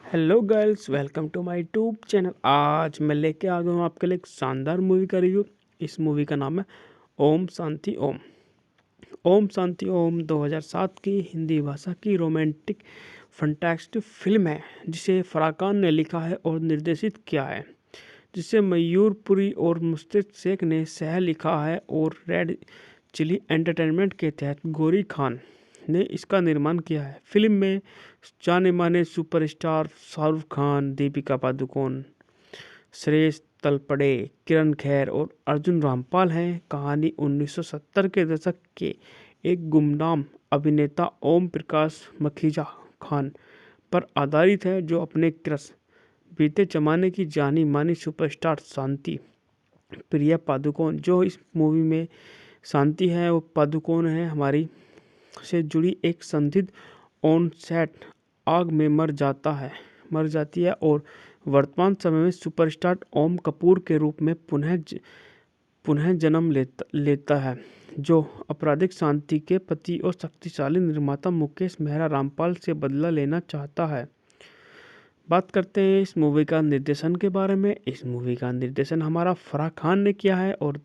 Hello girls, welcome to my YouTube channel. आज मैं लेके आ गया हूँ आपके लिए एक शानदार मूवी का रिव्यू। इस मूवी का नाम है ओम शांति ओम। ओम शांति ओम 2007 की हिंदी भाषा की रोमांटिक फंटास्टिक फिल्म है, जिसे फराह खान ने लिखा है और निर्देशित किया है, जिसे मयूर पुरी और मुस्तैद शेख ने सह लिखा है और रेड चिली एंटरटेनमेंट के तहत गौरी खान ने इसका निर्माण किया है। फिल्म में जाने माने सुपरस्टार शाहरुख खान, दीपिका पादुकोण, सुरेश तलपड़े, किरण खेर और अर्जुन रामपाल हैं। कहानी 1970 के दशक के एक गुमनाम अभिनेता ओम प्रकाश मखीजा खान पर आधारित है, जो अपने क्रश बीते जमाने की जानी मानी सुपरस्टार शांति प्रिया पादुकोण, जो इस मूवी में शांति है वो पादुकोण है हमारी, से जुड़ी एक संदिग्ध ऑन सेट आग में मर जाती है और वर्तमान समय में सुपरस्टार ओम कपूर के रूप में पुनः जन्म लेता है, जो आपराधिक शांति के पति और शक्तिशाली निर्माता मुकेश मेहरा रामपाल से बदला लेना चाहता है। बात करते हैं इस मूवी का निर्देशन के बारे में। इस मूवी का निर्देशन हमारा फराह खान ने किया है और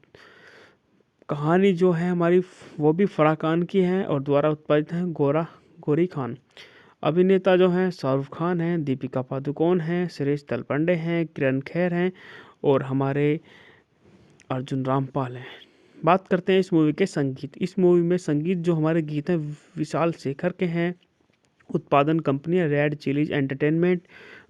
कहानी जो है हमारी वो भी फराह खान की है और द्वारा उत्पादित है गौरी खान। अभिनेता जो हैं शाहरुख खान हैं, दीपिका पादुकोण हैं, सुरेश तलपंडे हैं, किरण खेर हैं और हमारे अर्जुन रामपाल हैं। बात करते हैं इस मूवी के संगीत। इस मूवी में संगीत जो हमारे गीत हैं विशाल शेखर के हैं। उत्पादन कंपनी रेड चिलीज एंटरटेनमेंट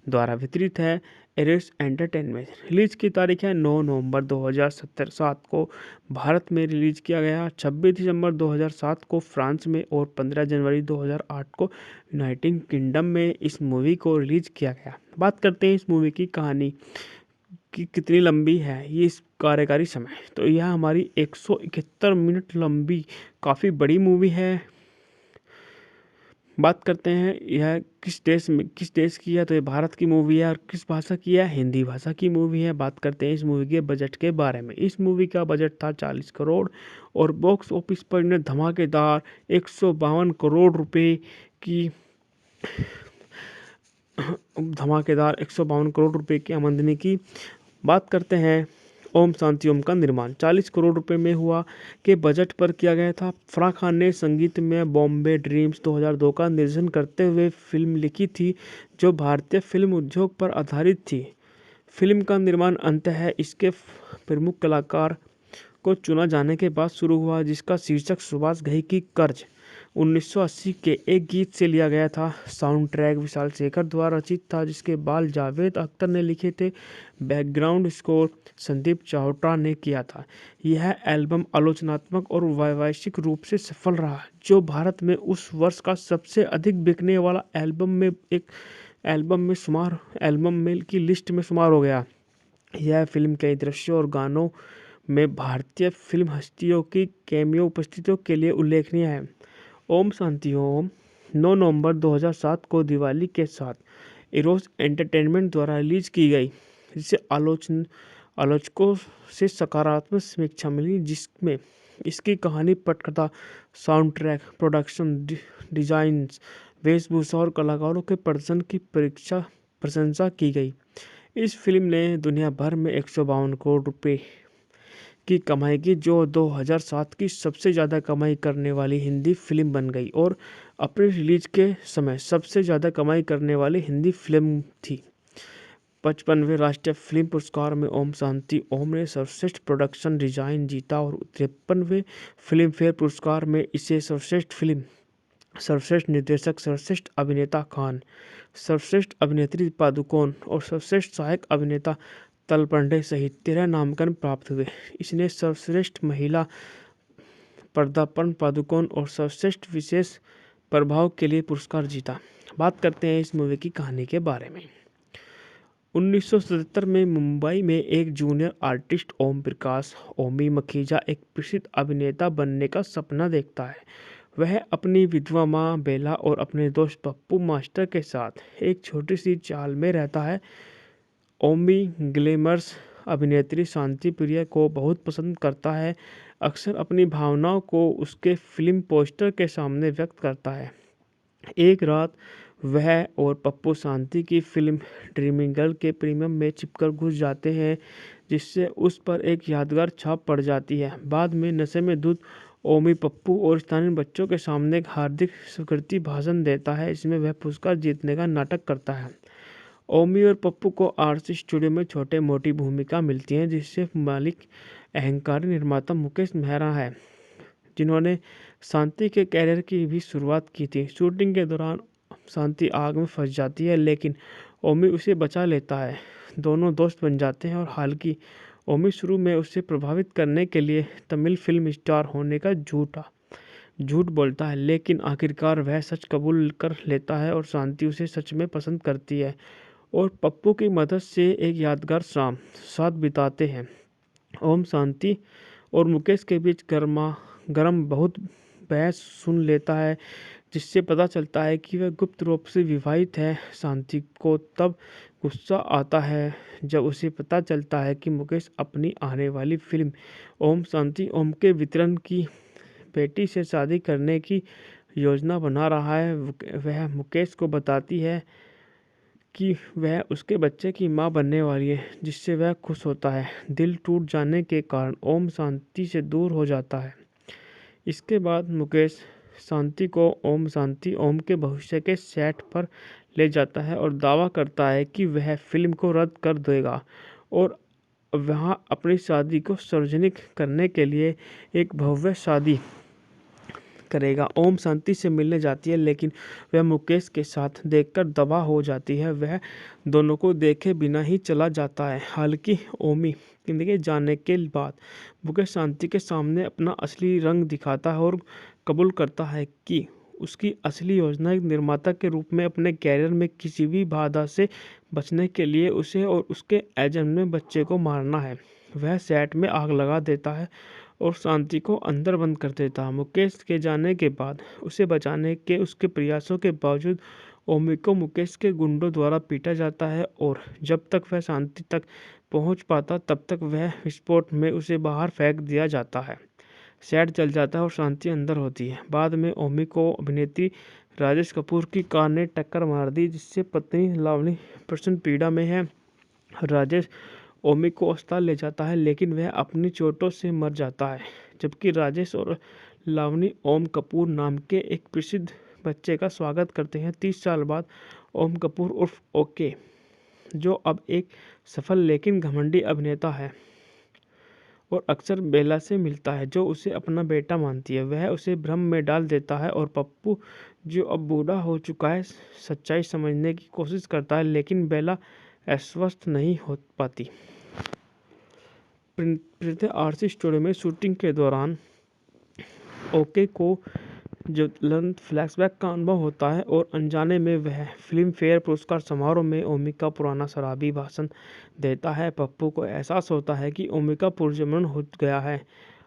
द्वारा वितरित है एरिस एंटरटेनमेंट। रिलीज की तारीख है 9 नवंबर 2007 को भारत में रिलीज किया गया, 26 दिसंबर 2007 को फ्रांस में और 15 जनवरी 2008 को यूनाइटेड किंगडम में इस मूवी को रिलीज किया गया। बात करते हैं इस मूवी की कहानी कि कितनी लंबी है ये इस कार्यकारी समय। तो यह हमारी 171 मिनट लंबी काफ़ी बड़ी मूवी है। बात करते हैं यह किस देश की है, तो ये भारत की मूवी है। और किस भाषा की है, हिंदी भाषा की मूवी है। बात करते हैं इस मूवी के बजट के बारे में। इस मूवी का बजट था 40 करोड़ और बॉक्स ऑफिस पर इन्हें धमाकेदार 152 करोड़ रुपए की आमदनी की। बात करते हैं ओम शांति ओम का निर्माण 40 करोड़ रुपए में हुआ के बजट पर किया गया था। फराह खान ने संगीत में बॉम्बे ड्रीम्स 2002 का निर्देशन करते हुए फिल्म लिखी थी, जो भारतीय फिल्म उद्योग पर आधारित थी। फिल्म का निर्माण अंततः इसके प्रमुख कलाकार को चुना जाने के बाद शुरू हुआ, जिसका शीर्षक सुभाष घई की कर्ज 1980 के एक गीत से लिया गया था। साउंड ट्रैक विशाल शेखर द्वारा रचित था, जिसके बाल जावेद अख्तर ने लिखे थे। बैकग्राउंड स्कोर संदीप चावटा ने किया था। यह एल्बम आलोचनात्मक और वैश्विक रूप से सफल रहा, जो भारत में उस वर्ष का सबसे अधिक बिकने वाला एल्बम में की लिस्ट में शुमार हो गया। यह फिल्म कई दृश्यों और गानों में भारतीय फिल्म हस्तियों की कैमियो उपस्थितियों के लिए उल्लेखनीय है। ओम शांति ओम 9 नवंबर 2007 को दिवाली के साथ इरोस एंटरटेनमेंट द्वारा रिलीज की गई, जिसे आलोचकों से सकारात्मक समीक्षा मिली, जिसमें इसकी कहानी, पटकथा, साउंड ट्रैक, प्रोडक्शन डिजाइन, वेशभूषा और कलाकारों के प्रदर्शन की प्रशंसा की गई। इस फिल्म ने दुनिया भर में 152 करोड़ रुपए की कमाई की, जो 2007 की सबसे ज़्यादा कमाई करने वाली हिंदी फिल्म बन गई और अपने रिलीज के समय सबसे ज़्यादा कमाई करने वाली हिंदी फिल्म थी। 55वें राष्ट्रीय फिल्म पुरस्कार में ओम शांति ओम ने सर्वश्रेष्ठ प्रोडक्शन डिजाइन जीता और 53वें फिल्म फेयर पुरस्कार में इसे सर्वश्रेष्ठ फिल्म, सर्वश्रेष्ठ निर्देशक, सर्वश्रेष्ठ अभिनेता खान, सर्वश्रेष्ठ अभिनेत्री पादुकोण और सर्वश्रेष्ठ सहायक अभिनेता तलपंडे सहित 13 नामांकन प्राप्त हुए। इसने सर्वश्रेष्ठ महिला पदार्पण पादुकोण और सर्वश्रेष्ठ विशेष प्रभाव के लिए पुरस्कार जीता। बात करते हैं इस मूवी की कहानी के बारे में। 1977 में मुंबई में एक जूनियर आर्टिस्ट ओम प्रकाश ओमी मखीजा एक प्रसिद्ध अभिनेता बनने का सपना देखता है। वह अपनी विधवा माँ बेला और अपने दोस्त पप्पू मास्टर के साथ एक छोटी सी चाल में रहता है। ओमी ग्लैमरस अभिनेत्री शांति प्रिया को बहुत पसंद करता है, अक्सर अपनी भावनाओं को उसके फिल्म पोस्टर के सामने व्यक्त करता है। एक रात वह और पप्पू शांति की फिल्म ड्रीमिंग गर्ल के प्रीमियम में चिपकर घुस जाते हैं, जिससे उस पर एक यादगार छाप पड़ जाती है। बाद में नशे में धुत ओमी पप्पू और स्थानीय बच्चों के सामने एक हार्दिक स्वीकृति भाषण देता है। इसमें वह पुरस्कार जीतने का नाटक करता है। ओमी और पप्पू को आरसी स्टूडियो में छोटे मोटी भूमिका मिलती है, जिससे मालिक अहंकारी निर्माता मुकेश मेहरा है, जिन्होंने शांति के कैरियर की भी शुरुआत की थी। शूटिंग के दौरान शांति आग में फंस जाती है, लेकिन ओमी उसे बचा लेता है। दोनों दोस्त बन जाते हैं और हालांकि ओमी शुरू में उसे प्रभावित करने के लिए तमिल फिल्म स्टार होने का झूठ बोलता है, लेकिन आखिरकार वह सच कबूल कर लेता है और शांति उसे सच में पसंद करती है और पप्पू की मदद से एक यादगार शाम साथ बिताते हैं। ओम शांति और मुकेश के बीच गरम बहुत बहस सुन लेता है, जिससे पता चलता है कि वह गुप्त रूप से विवाहित है। शांति को तब गुस्सा आता है जब उसे पता चलता है कि मुकेश अपनी आने वाली फिल्म ओम शांति ओम के वितरण की बेटी से शादी करने की योजना बना रहा है। वह मुकेश को बताती है कि वह उसके बच्चे की मां बनने वाली है, जिससे वह खुश होता है। दिल टूट जाने के कारण ओम शांति से दूर हो जाता है। इसके बाद मुकेश शांति को ओम शांति ओम के भविष्य के सेट पर ले जाता है और दावा करता है कि वह फिल्म को रद्द कर देगा और वहां अपनी शादी को सार्वजनिक करने के लिए एक भव्य शादी करेगा। ओम शांति से मिलने जाती है, लेकिन वह मुकेश के साथ देखकर दबा हो जाती है। वह दोनों को देखे बिना ही चला जाता है। हालांकि ओमी के जाने के बाद मुकेश शांति के सामने अपना असली रंग दिखाता है और कबूल करता है कि उसकी असली योजना एक निर्माता के रूप में अपने कैरियर में किसी भी बाधा से बचने के लिए उसे और उसके एजेंट में बच्चे को मारना है। वह सेट में आग लगा देता है और शांति को अंदर बंद कर देता है। मुकेश के जाने के बाद उसे बचाने के उसके प्रयासों के बावजूद ओमी को मुकेश के गुंडों द्वारा पीटा जाता है और जब तक वह शांति तक पहुंच पाता तब तक वह विस्फोट में उसे बाहर फेंक दिया जाता है। सेट जल जाता है और शांति अंदर होती है। बाद में ओमी को अभिनेत्री राजेश कपूर की कार ने टक्कर मार दी, जिससे पत्नी लावनी प्रचंड पीड़ा में है। राजेश ओमी को अस्पताल ले जाता है, लेकिन वह अपनी चोटों से मर जाता है, जबकि राजेश और लावनी ओम कपूर नाम के एक प्रसिद्ध बच्चे का स्वागत करते हैं। 30 साल बाद ओम कपूर उर्फ ओके, जो अब एक सफल लेकिन घमंडी अभिनेता है और अक्सर बेला से मिलता है, जो उसे अपना बेटा मानती है, वह उसे भ्रम में डाल देता है। और पप्पू, जो अब बूढ़ा हो चुका है, सच्चाई समझने की कोशिश करता है, लेकिन बेला आश्वस्त नहीं हो पाती। प्रीति आरसी स्टूडियो में शूटिंग के दौरान ओके को ज्वलंत फ्लैशबैक का अनुभव होता है और अनजाने में वह फिल्म फेयर पुरस्कार समारोह में ओमी का पुराना शराबी भाषण देता है। पप्पू को एहसास होता है कि ओमी का पुनर्जन्म हो गया है।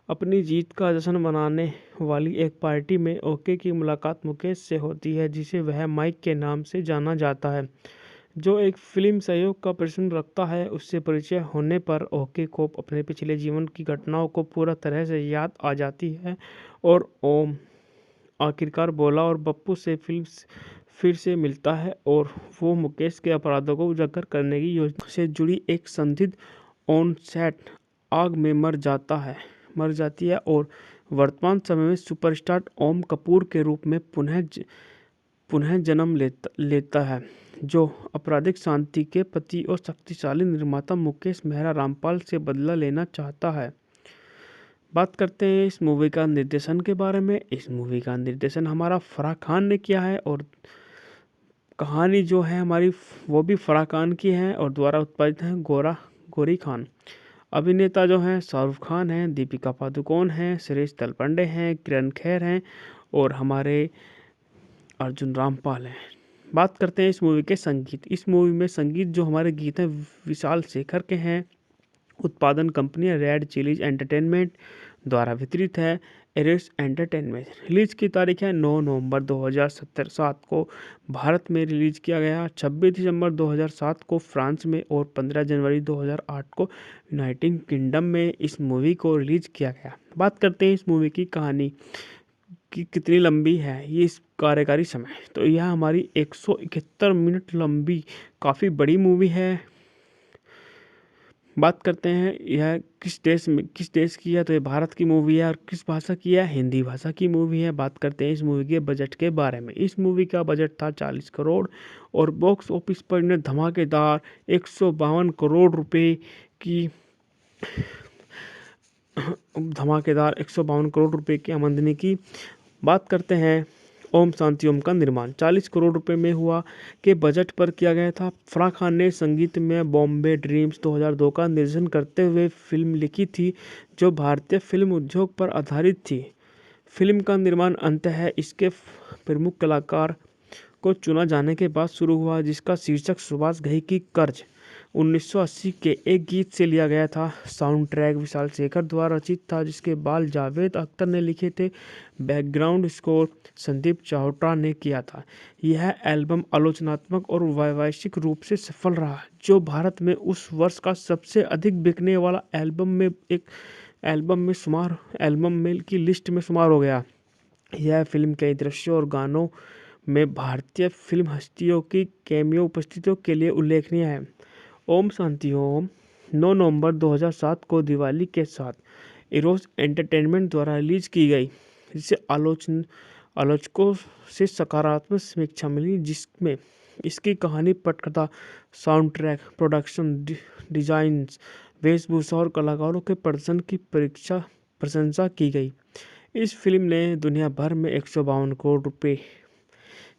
अपनी जीत का जश्न मनाने वाली एक पार्टी में ओके की मुलाकात मुकेश से होती है, जिसे वह माइक के नाम से जाना जाता है, जो एक फिल्म सहयोग का प्रश्न रखता है। उससे परिचय होने पर ओके को अपने पिछले जीवन की घटनाओं को पूरा तरह से याद आ जाती है और ओम आखिरकार बोला और पप्पू से फिर से मिलता है और वो मुकेश के अपराधों को उजागर करने की योजना से जुड़ी एक संदिग्ध ऑन सेट आग में मर जाती है और वर्तमान समय में सुपरस्टार ओम कपूर के रूप में पुनः जन्म लेता है, जो आपराधिक शांति के पति और शक्तिशाली निर्माता मुकेश मेहरा रामपाल से बदला लेना चाहता है। बात करते हैं इस मूवी का निर्देशन के बारे में। इस मूवी का निर्देशन हमारा फराह खान ने किया है और कहानी जो है हमारी वो भी फराह खान की है और द्वारा उत्पादित है गौरी खान। अभिनेता जो हैं शाहरुख खान हैं, दीपिका पादुकोण हैं, सुरेश तलपंडे हैं, किरण खेर हैं और हमारे अर्जुन रामपाल हैं। बात करते हैं इस मूवी के संगीत। इस मूवी में संगीत जो हमारे गीत हैं विशाल शेखर के हैं। उत्पादन कंपनी रेड चिलीज एंटरटेनमेंट द्वारा वितरित है एरिस एंटरटेनमेंट। रिलीज की तारीख है 9 नवंबर 2007 को भारत में रिलीज किया गया, 26 दिसंबर 2007 को फ्रांस में और 15 जनवरी 2008 को यूनाइटेड किंगडम में इस मूवी को रिलीज किया गया। बात करते हैं इस मूवी की कहानी। कि कितनी लंबी है ये इस कार्यकारी समय, तो यह हमारी 171 मिनट लंबी काफ़ी बड़ी मूवी है। बात करते हैं यह किस देश की है, तो ये भारत की मूवी है। और किस भाषा की है, हिंदी भाषा की मूवी है। बात करते हैं इस मूवी के बजट के बारे में। इस मूवी का बजट था 40 करोड़ और बॉक्स ऑफिस पर इन्हें धमाकेदार 152 करोड़ रुपए की आमदनी की। बात करते हैं ओम शांति ओम का निर्माण 40 करोड़ रुपए में हुआ के बजट पर किया गया था। फराह खान ने संगीत में बॉम्बे ड्रीम्स 2002 का निर्देशन करते हुए फिल्म लिखी थी, जो भारतीय फिल्म उद्योग पर आधारित थी। फिल्म का निर्माण अंततः इसके प्रमुख कलाकार को चुना जाने के बाद शुरू हुआ, जिसका शीर्षक सुभाष घई की कर्ज 1980 के एक गीत से लिया गया था। साउंड ट्रैक विशाल शेखर द्वारा रचित था, जिसके बाल जावेद अख्तर ने लिखे थे। बैकग्राउंड स्कोर संदीप चाहोटा ने किया था। यह एल्बम आलोचनात्मक और वैश्विक रूप से सफल रहा, जो भारत में उस वर्ष का सबसे अधिक बिकने वाला एल्बम में की लिस्ट में शुमार हो गया। यह फिल्म कई दृश्यों और गानों में भारतीय फिल्म हस्तियों की कैमियो उपस्थितियों के लिए उल्लेखनीय है। ओम शांति ओम 9 नवंबर 2007 को दिवाली के साथ इरोस एंटरटेनमेंट द्वारा रिलीज की गई, जिसे आलोचकों से सकारात्मक समीक्षा मिली, जिसमें इसकी कहानी, पटकथा, साउंड ट्रैक, प्रोडक्शन डिजाइन्स, वेशभूषा और कलाकारों के प्रदर्शन की प्रशंसा की गई। इस फिल्म ने दुनिया भर में 152 करोड़ रुपए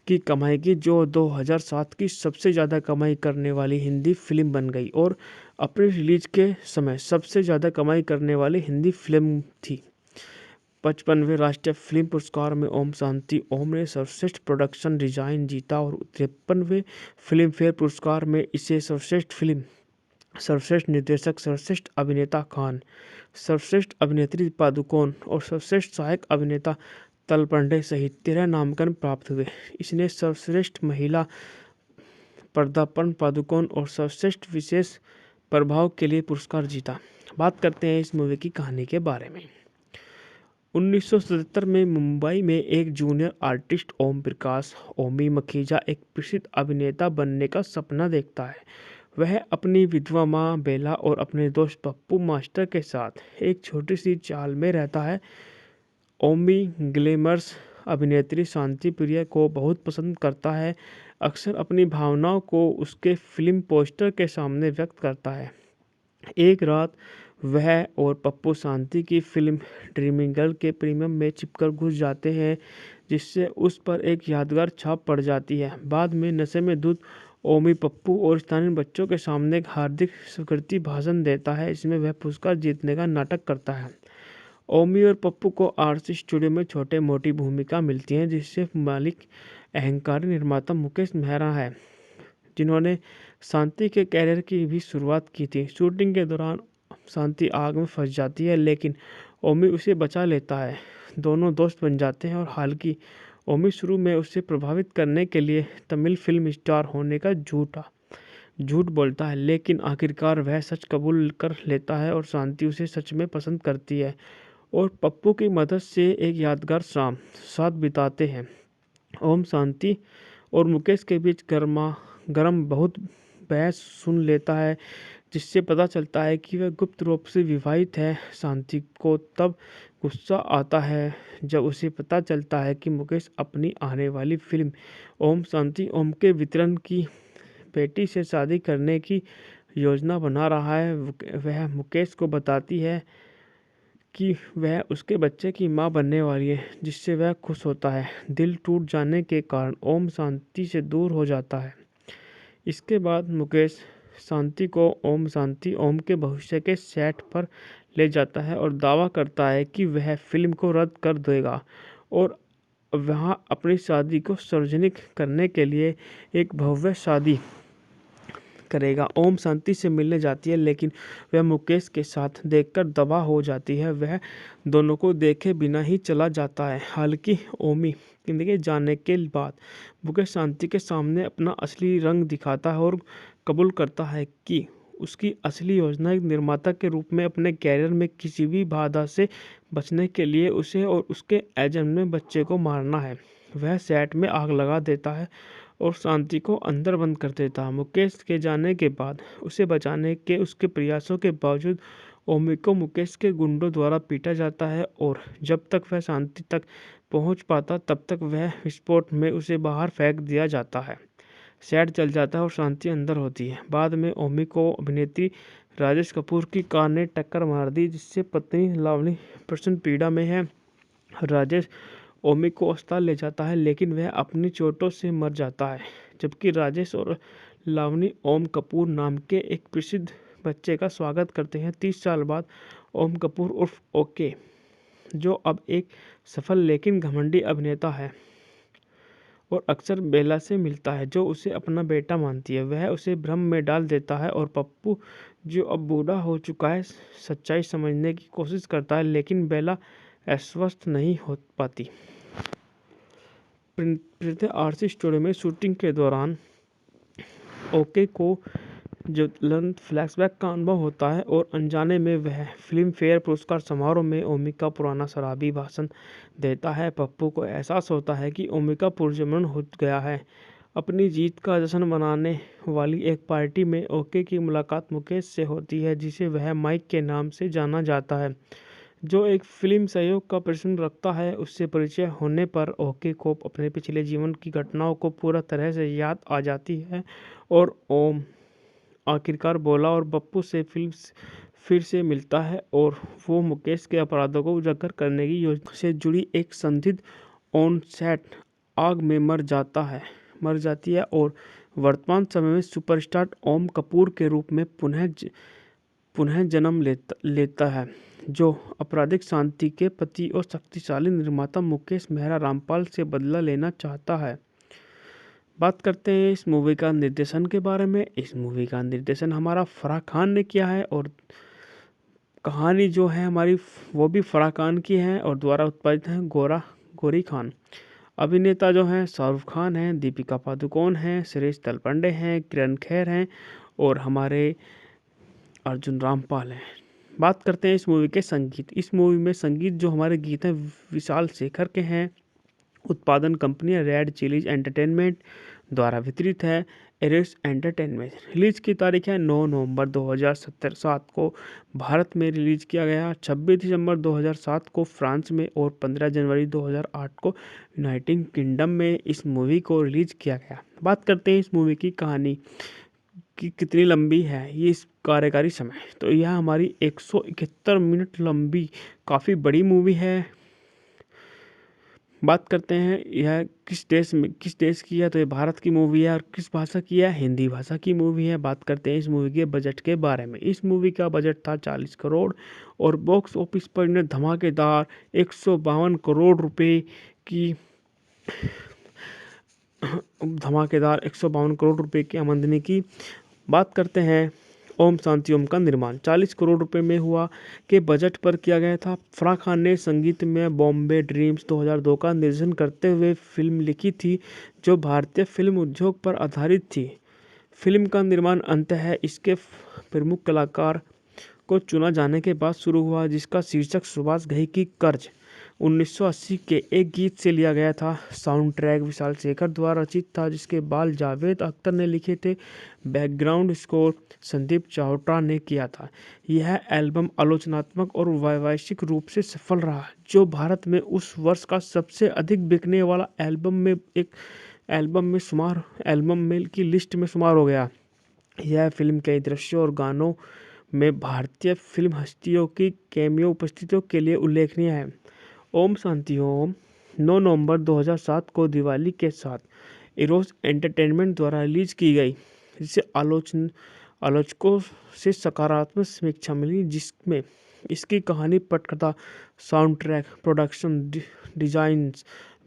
की कमाई की, जो 2007 की सबसे ज़्यादा कमाई करने वाली हिंदी फिल्म बन गई और अपने रिलीज के समय सबसे ज़्यादा कमाई करने वाली हिंदी फिल्म थी। 55वें राष्ट्रीय फिल्म पुरस्कार में ओम शांति ओम ने सर्वश्रेष्ठ प्रोडक्शन डिजाइन जीता और 53वें फिल्म फेयर पुरस्कार में इसे सर्वश्रेष्ठ फिल्म, सर्वश्रेष्ठ निर्देशक, सर्वश्रेष्ठ अभिनेता खान, सर्वश्रेष्ठ अभिनेत्री पादुकोण और सर्वश्रेष्ठ सहायक अभिनेता तलपंडे सहित 13 नामांकन प्राप्त हुए। इसने सर्वश्रेष्ठ महिला पदार्पण पादुकोण और सर्वश्रेष्ठ विशेष प्रभाव के लिए पुरस्कार जीता। बात करते हैं इस मूवी की कहानी के बारे में। 1977 में मुंबई में एक जूनियर आर्टिस्ट ओम प्रकाश ओमी मखीजा एक प्रसिद्ध अभिनेता बनने का सपना देखता है। वह अपनी विधवा माँ बेला और अपने दोस्त पप्पू मास्टर के साथ एक छोटी सी चाल में रहता है। ओमी ग्लैमरस अभिनेत्री शांति प्रिया को बहुत पसंद करता है, अक्सर अपनी भावनाओं को उसके फिल्म पोस्टर के सामने व्यक्त करता है। एक रात वह और पप्पू शांति की फिल्म ड्रीमिंग गर्ल के प्रीमियम में चिपकर घुस जाते हैं, जिससे उस पर एक यादगार छाप पड़ जाती है। बाद में नशे में धुत ओमी पप्पू और स्थानीय बच्चों के सामने एक हार्दिक स्वीकृति भाषण देता है, इसमें वह पुरस्कार जीतने का नाटक करता है। ओमी और पप्पू को आरसी स्टूडियो में छोटे मोटी भूमिका मिलती है, जिससे मालिक अहंकारी निर्माता मुकेश मेहरा है, जिन्होंने शांति के कैरियर की भी शुरुआत की थी। शूटिंग के दौरान शांति आग में फंस जाती है, लेकिन ओमी उसे बचा लेता है। दोनों दोस्त बन जाते हैं और हालांकि ओमी शुरू में उसे प्रभावित करने के लिए तमिल फिल्म स्टार होने का झूठ बोलता है, लेकिन आखिरकार वह सच कबूल कर लेता है और शांति उसे सच में पसंद करती है और पप्पू की मदद से एक यादगार शाम साथ बिताते हैं। ओम शांति और मुकेश के बीच गरम बहुत बहस सुन लेता है, जिससे पता चलता है कि वह गुप्त रूप से विवाहित है। शांति को तब गुस्सा आता है जब उसे पता चलता है कि मुकेश अपनी आने वाली फिल्म ओम शांति ओम के वितरण की बेटी से शादी करने की योजना बना रहा है। वह मुकेश को बताती है कि वह उसके बच्चे की मां बनने वाली है, जिससे वह खुश होता है। दिल टूट जाने के कारण ओम शांति से दूर हो जाता है। इसके बाद मुकेश शांति को ओम शांति ओम के भविष्य के सेट पर ले जाता है और दावा करता है कि वह फिल्म को रद्द कर देगा और वहां अपनी शादी को सार्वजनिक करने के लिए एक भव्य शादी करेगा। ओम शांति से मिलने जाती है, लेकिन वह मुकेश के साथ देखकर दबा हो जाती है। वह दोनों को देखे बिना ही चला जाता है। हालांकि ओमी के जाने के बाद मुकेश शांति के सामने अपना असली रंग दिखाता है और कबूल करता है कि उसकी असली योजना एक निर्माता के रूप में अपने कैरियर में किसी भी बाधा से बचने के लिए उसे और उसके एजेंट में बच्चे को मारना है। वह सेट में आग लगा देता है और शांति को अंदर बंद कर देता है। मुकेश के जाने के बाद उसे बचाने के उसके प्रयासों के बावजूद ओमी को मुकेश के गुंडों द्वारा पीटा जाता है और जब तक वह शांति तक पहुंच पाता तब तक वह विस्फोट में उसे बाहर फेंक दिया जाता है। सेट जल जाता है और शांति अंदर होती है। बाद में ओमी को अभिनेत्री राजेश कपूर की कार ने टक्कर मार दी, जिससे पत्नी लावनी प्रचंड पीड़ा में है। राजेश ओमी को अस्पताल ले जाता है, लेकिन वह अपनी चोटों से मर जाता है, जबकि राजेश और लावनी ओम कपूर नाम के एक प्रसिद्ध बच्चे का स्वागत करते हैं। 30 साल बाद ओम कपूर उर्फ ओके, जो अब एक सफल लेकिन घमंडी अभिनेता है और अक्सर बेला से मिलता है, जो उसे अपना बेटा मानती है, वह उसे भ्रम में डाल देता है और पप्पू, जो अब बूढ़ा हो चुका है, सच्चाई समझने की कोशिश करता है, लेकिन बेला आश्वस्त नहीं हो पाती। प्रीति आरसी स्टूडियो में शूटिंग के दौरान ओके को ज्वलंत फ्लैशबैक का अनुभव होता है और अनजाने में वह फिल्म फेयर पुरस्कार समारोह में ओमी का पुराना शराबी भाषण देता है। पप्पू को एहसास होता है कि ओमी का पुनर्जन्म हो गया है। अपनी जीत का जश्न मनाने वाली एक पार्टी में ओके की मुलाकात मुकेश से होती है, जिसे वह माइक के नाम से जाना जाता है, जो एक फिल्म सहयोग का प्रश्न रखता है। उससे परिचय होने पर ओके को अपने पिछले जीवन की घटनाओं को पूरा तरह से याद आ जाती है और ओम आखिरकार बोला और पप्पू से फिर से मिलता है और वो मुकेश के अपराधों को उजागर करने की योजना से जुड़ी एक संदिग्ध ऑन सेट आग में मर जाती है और वर्तमान समय में सुपरस्टार ओम कपूर के रूप में पुनः जन्म लेता है, जो आपराधिक शांति के पति और शक्तिशाली निर्माता मुकेश मेहरा रामपाल से बदला लेना चाहता है। बात करते हैं इस मूवी का निर्देशन के बारे में। इस मूवी का निर्देशन हमारा फराह खान ने किया है और कहानी जो है हमारी वो भी फराह खान की है और द्वारा उत्पादित है गौरी खान। अभिनेता जो हैं शाहरुख खान हैं, दीपिका पादुकोण हैं, सुरेश तलपंडे हैं, किरण खेर हैं और हमारे अर्जुन रामपाल हैं। बात करते हैं इस मूवी के संगीत। इस मूवी में संगीत जो हमारे गीत हैं विशाल शेखर के हैं। उत्पादन कंपनी रेड चिलीज एंटरटेनमेंट द्वारा वितरित है एरिस एंटरटेनमेंट। रिलीज की तारीख है 9 नवंबर 2007 को भारत में रिलीज किया गया, 26 दिसंबर 2007 को फ्रांस में और 15 जनवरी 2008 को यूनाइटेड किंगडम में इस मूवी को रिलीज किया गया। बात करते हैं इस मूवी की कहानी कि कितनी लंबी है ये इस कार्यकारी समय। तो यह हमारी 171 मिनट लंबी काफ़ी बड़ी मूवी है। बात करते हैं यह किस देश की है, तो ये भारत की मूवी है और किस भाषा की है, हिंदी भाषा की मूवी है। बात करते हैं इस मूवी के बजट के बारे में। इस मूवी का बजट था 40 करोड़ और बॉक्स ऑफिस पर इन्हें धमाकेदार 152 करोड़ रुपए की आमदनी की। बात करते हैं ओम शांति ओम का निर्माण 40 करोड़ रुपए में हुआ के बजट पर किया गया था। फराह खान ने संगीत में बॉम्बे ड्रीम्स 2002 का निर्देशन करते हुए फिल्म लिखी थी, जो भारतीय फिल्म उद्योग पर आधारित थी। फिल्म का निर्माण अंततः इसके प्रमुख कलाकार को चुना जाने के बाद शुरू हुआ, जिसका शीर्षक सुभाष घई की कर्ज 1980 के एक गीत से लिया गया था। साउंड ट्रैक विशाल शेखर द्वारा रचित था, जिसके बाल जावेद अख्तर ने लिखे थे। बैकग्राउंड स्कोर संदीप चावटा ने किया था। यह एल्बम आलोचनात्मक और वैश्विक रूप से सफल रहा, जो भारत में उस वर्ष का सबसे अधिक बिकने वाला एल्बम में की लिस्ट में शुमार हो गया। यह फिल्म कई दृश्यों और गानों में भारतीय फिल्म हस्तियों की कैमियो उपस्थितियों के लिए उल्लेखनीय है। ओम शांति ओम 9 नवंबर 2007 को दिवाली के साथ इरोस एंटरटेनमेंट द्वारा रिलीज की गई, जिसे आलोचकों से सकारात्मक समीक्षा मिली, जिसमें इसकी कहानी, पटकथा, साउंड ट्रैक, प्रोडक्शन डिजाइन,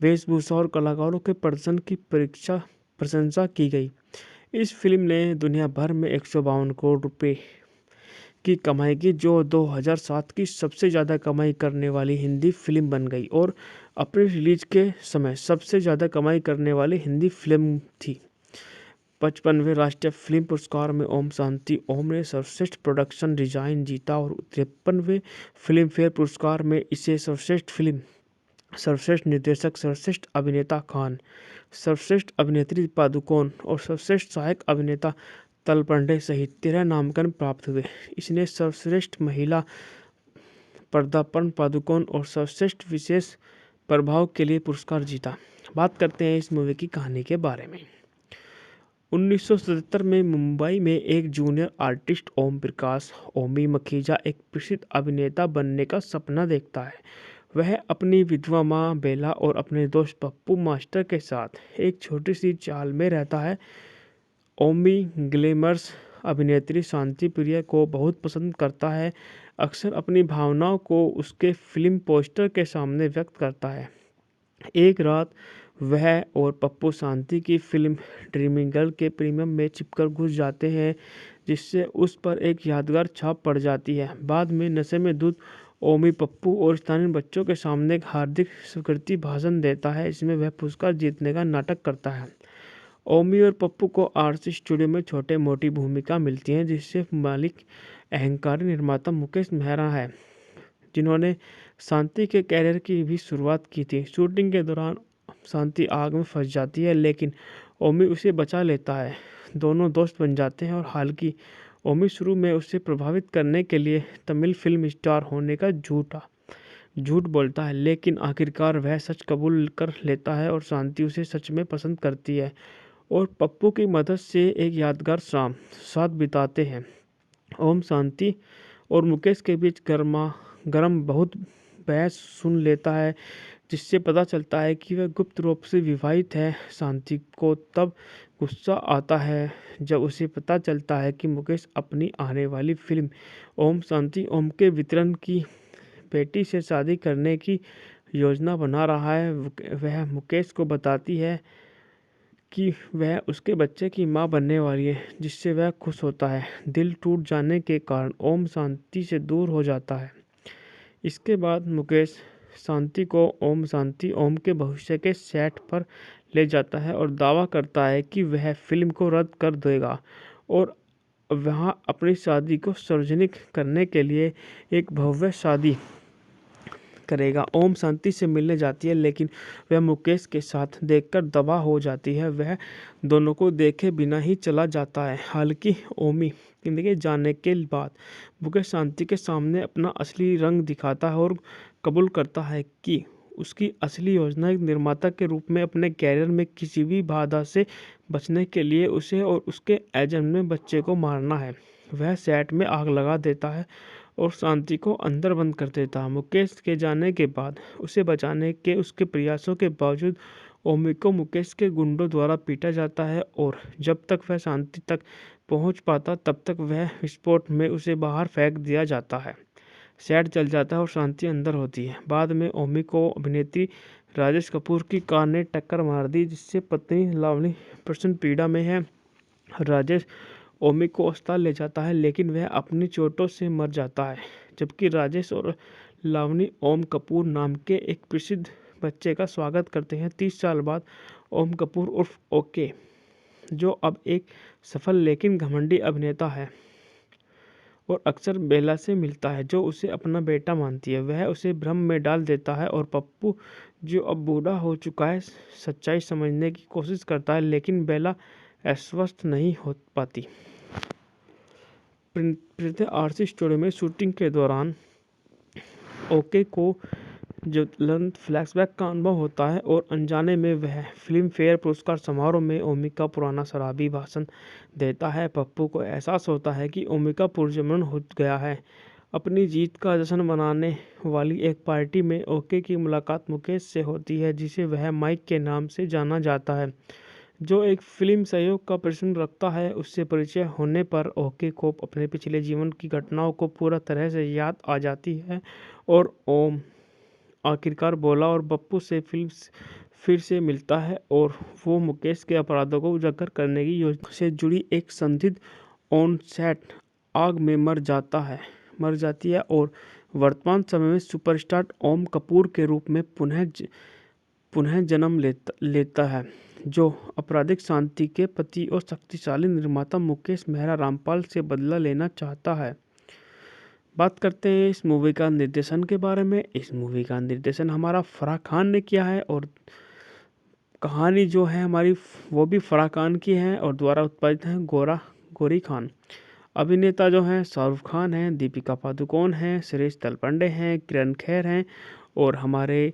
वेशभूषा और कलाकारों के प्रदर्शन की प्रशंसा की गई। इस फिल्म ने दुनिया भर में 152 करोड़ रुपए की कमाई की, जो 2007 की सबसे ज़्यादा कमाई करने वाली हिंदी फिल्म बन गई और अपने रिलीज के समय सबसे ज़्यादा कमाई करने वाली हिंदी फिल्म थी। 55वें राष्ट्रीय फिल्म पुरस्कार में ओम शांति ओम ने सर्वश्रेष्ठ प्रोडक्शन डिजाइन जीता और 53वें फिल्म फेयर पुरस्कार में इसे सर्वश्रेष्ठ फिल्म, सर्वश्रेष्ठ निर्देशक, सर्वश्रेष्ठ अभिनेता खान, सर्वश्रेष्ठ अभिनेत्री पादुकोण और सर्वश्रेष्ठ सहायक अभिनेता तलपंडे सहित 13 नामांकन प्राप्त हुए। इसने सर्वश्रेष्ठ महिला पदार्पण पादुकोण और सर्वश्रेष्ठ विशेष प्रभाव के लिए पुरस्कार जीता। बात करते हैं इस मूवी की कहानी के बारे में। 1977 में मुंबई में एक जूनियर आर्टिस्ट ओम प्रकाश ओमी मखीजा एक प्रसिद्ध अभिनेता बनने का सपना देखता है। वह अपनी विधवा माँ बेला और अपने दोस्त पप्पू मास्टर के साथ एक छोटी सी चाल में रहता है। ओमी ग्लैमरस अभिनेत्री शांति प्रिया को बहुत पसंद करता है, अक्सर अपनी भावनाओं को उसके फिल्म पोस्टर के सामने व्यक्त करता है। एक रात वह और पप्पू शांति की फिल्म ड्रीमिंग गर्ल के प्रीमियम में चिपकर घुस जाते हैं, जिससे उस पर एक यादगार छाप पड़ जाती है। बाद में नशे में धुत ओमी पप्पू और स्थानीय बच्चों के सामने एक हार्दिक स्वीकृति भाषण देता है, इसमें वह पुरस्कार जीतने का नाटक करता है। ओमी और पप्पू को आरसी स्टूडियो में छोटे मोटी भूमिका मिलती है, जिससे मालिक अहंकारी निर्माता मुकेश मेहरा है, जिन्होंने शांति के कैरियर की भी शुरुआत की थी। शूटिंग के दौरान शांति आग में फंस जाती है, लेकिन ओमी उसे बचा लेता है। दोनों दोस्त बन जाते हैं और हालांकि ओमी शुरू में उसे प्रभावित करने के लिए तमिल फिल्म स्टार होने का झूठ बोलता है, लेकिन आखिरकार वह सच कबूल कर लेता है और शांति उसे सच में पसंद करती है और पप्पू की मदद से एक यादगार शाम साथ बिताते हैं। ओम शांति और मुकेश के बीच गरम बहुत बहस सुन लेता है, जिससे पता चलता है कि वह गुप्त रूप से विवाहित है। शांति को तब गुस्सा आता है जब उसे पता चलता है कि मुकेश अपनी आने वाली फिल्म ओम शांति ओम के वितरण की बेटी से शादी करने की योजना बना रहा है। वह मुकेश को बताती है कि वह उसके बच्चे की मां बनने वाली है, जिससे वह खुश होता है। दिल टूट जाने के कारण ओम शांति से दूर हो जाता है। इसके बाद मुकेश शांति को ओम शांति ओम के भविष्य के सेट पर ले जाता है और दावा करता है कि वह फिल्म को रद्द कर देगा और वहां अपनी शादी को सार्वजनिक करने के लिए एक भव्य शादी करेगा। ओम शांति से मिलने जाती है, लेकिन वह मुकेश के साथ देखकर दबा हो जाती है। वह दोनों को देखे बिना ही चला जाता है। हालांकि ओमी जिंदगी जाने के बाद मुकेश शांति के सामने अपना असली रंग दिखाता है और कबूल करता है कि उसकी असली योजना एक निर्माता के रूप में अपने कैरियर में किसी भी बाधा से बचने के लिए उसे और उसके एजेंट में बच्चे को मारना है। वह सेट में आग लगा देता है और शांति को अंदर बंद कर देता है। मुकेश के जाने के बाद उसे बचाने के उसके प्रयासों के बावजूद ओमी को मुकेश के गुंडों द्वारा पीटा जाता है और जब तक वह शांति तक पहुंच पाता तब तक वह विस्फोट में उसे बाहर फेंक दिया जाता है। सेट जल जाता है और शांति अंदर होती है। बाद में ओमी को अभिनेत्री राजेश कपूर की कार ने टक्कर मार दी, जिससे पत्नी लावनी प्रचंड पीड़ा में है। राजेश ओमी को अस्पताल ले जाता है, लेकिन वह अपनी चोटों से मर जाता है, जबकि राजेश और लावनी ओम कपूर नाम के एक प्रसिद्ध बच्चे का स्वागत करते हैं। 30 साल बाद ओम कपूर उर्फ ओके, जो अब एक सफल लेकिन घमंडी अभिनेता है और अक्सर बेला से मिलता है, जो उसे अपना बेटा मानती है, वह उसे भ्रम में डाल देता है और पप्पू, जो अब बूढ़ा हो चुका है, सच्चाई समझने की कोशिश करता है, लेकिन बेला आश्वस्त नहीं हो पाती। प्रीति आरसी स्टूडियो में शूटिंग के दौरान ओके को ज्वलंत फ्लैशबैक का अनुभव होता है और अनजाने में वह फिल्म फेयर पुरस्कार समारोह में ओमी का पुराना शराबी भाषण देता है। पप्पू को एहसास होता है कि ओमी का पुनर्जन्म हो गया है। अपनी जीत का जश्न मनाने वाली एक पार्टी में ओके की मुलाकात मुकेश से होती है, जिसे वह माइक के नाम से जाना जाता है, जो एक फिल्म सहयोग का प्रश्न रखता है। उससे परिचय होने पर ओके को अपने पिछले जीवन की घटनाओं को पूरा तरह से याद आ जाती है और ओम आखिरकार बोला और पप्पू से फिर से मिलता है और वो मुकेश के अपराधों को उजागर करने की योजना से जुड़ी एक संदिग्ध ऑन सेट आग में मर जाती है और वर्तमान समय में सुपरस्टार ओम कपूर के रूप में पुनः जन्म लेता है। जो आपराधिक शांति के पति और शक्तिशाली निर्माता मुकेश मेहरा रामपाल से बदला लेना चाहता है। बात करते हैं इस मूवी का निर्देशन के बारे में। इस मूवी का निर्देशन हमारा फराह खान ने किया है और कहानी जो है हमारी वो भी फराह खान की है और द्वारा उत्पादित है गौरी खान। अभिनेता जो हैं शाहरुख खान हैं, दीपिका पादुकोण हैं, सुरेश तलपंडे हैं, किरण खेर हैं और हमारे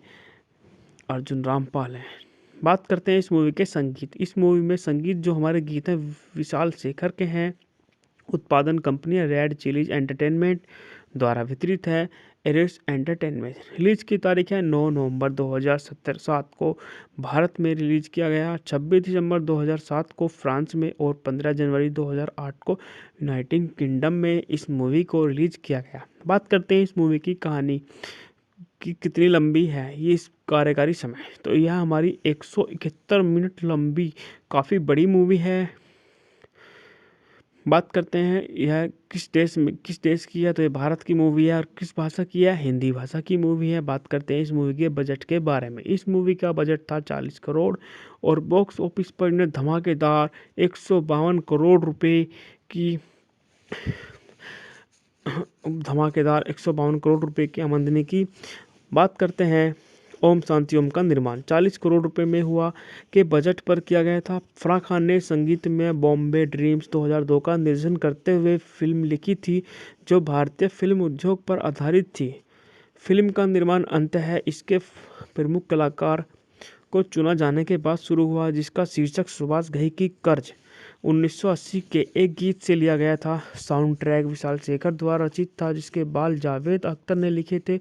अर्जुन रामपाल हैं। बात करते हैं इस मूवी के संगीत। इस मूवी में संगीत जो हमारे गीत हैं विशाल शेखर के हैं। उत्पादन कंपनी रेड चिलीज एंटरटेनमेंट द्वारा वितरित है एरिस एंटरटेनमेंट। रिलीज की तारीख है 9 नवंबर 2007 को भारत में रिलीज किया गया, 26 दिसंबर 2007 को फ्रांस में और 15 जनवरी 2008 को यूनाइटेड किंगडम में इस मूवी को रिलीज किया गया। बात करते हैं इस मूवी की कहानी कि कितनी लंबी है ये इस कार्यकारी समय, तो यह हमारी 171 मिनट लंबी काफ़ी बड़ी मूवी है। बात करते हैं यह किस देश की है, तो ये भारत की मूवी है। और किस भाषा की है, हिंदी भाषा की मूवी है। बात करते हैं इस मूवी के बजट के बारे में। इस मूवी का बजट था 40 करोड़ और बॉक्स ऑफिस पर इन्हें धमाकेदार 152 करोड़ रुपए की आमदनी की। बात करते हैं ओम शांति ओम का निर्माण 40 करोड़ रुपए में हुआ के बजट पर किया गया था। फराह खान ने संगीत में बॉम्बे ड्रीम्स 2002 का निर्देशन करते हुए फिल्म लिखी थी जो भारतीय फिल्म उद्योग पर आधारित थी। फिल्म का निर्माण अंततः इसके प्रमुख कलाकार को चुना जाने के बाद शुरू हुआ, जिसका शीर्षक सुभाष घई की कर्ज 1980 के एक गीत से लिया गया था। साउंड ट्रैक विशाल शेखर द्वारा रचित था, जिसके बाल जावेद अख्तर ने लिखे थे।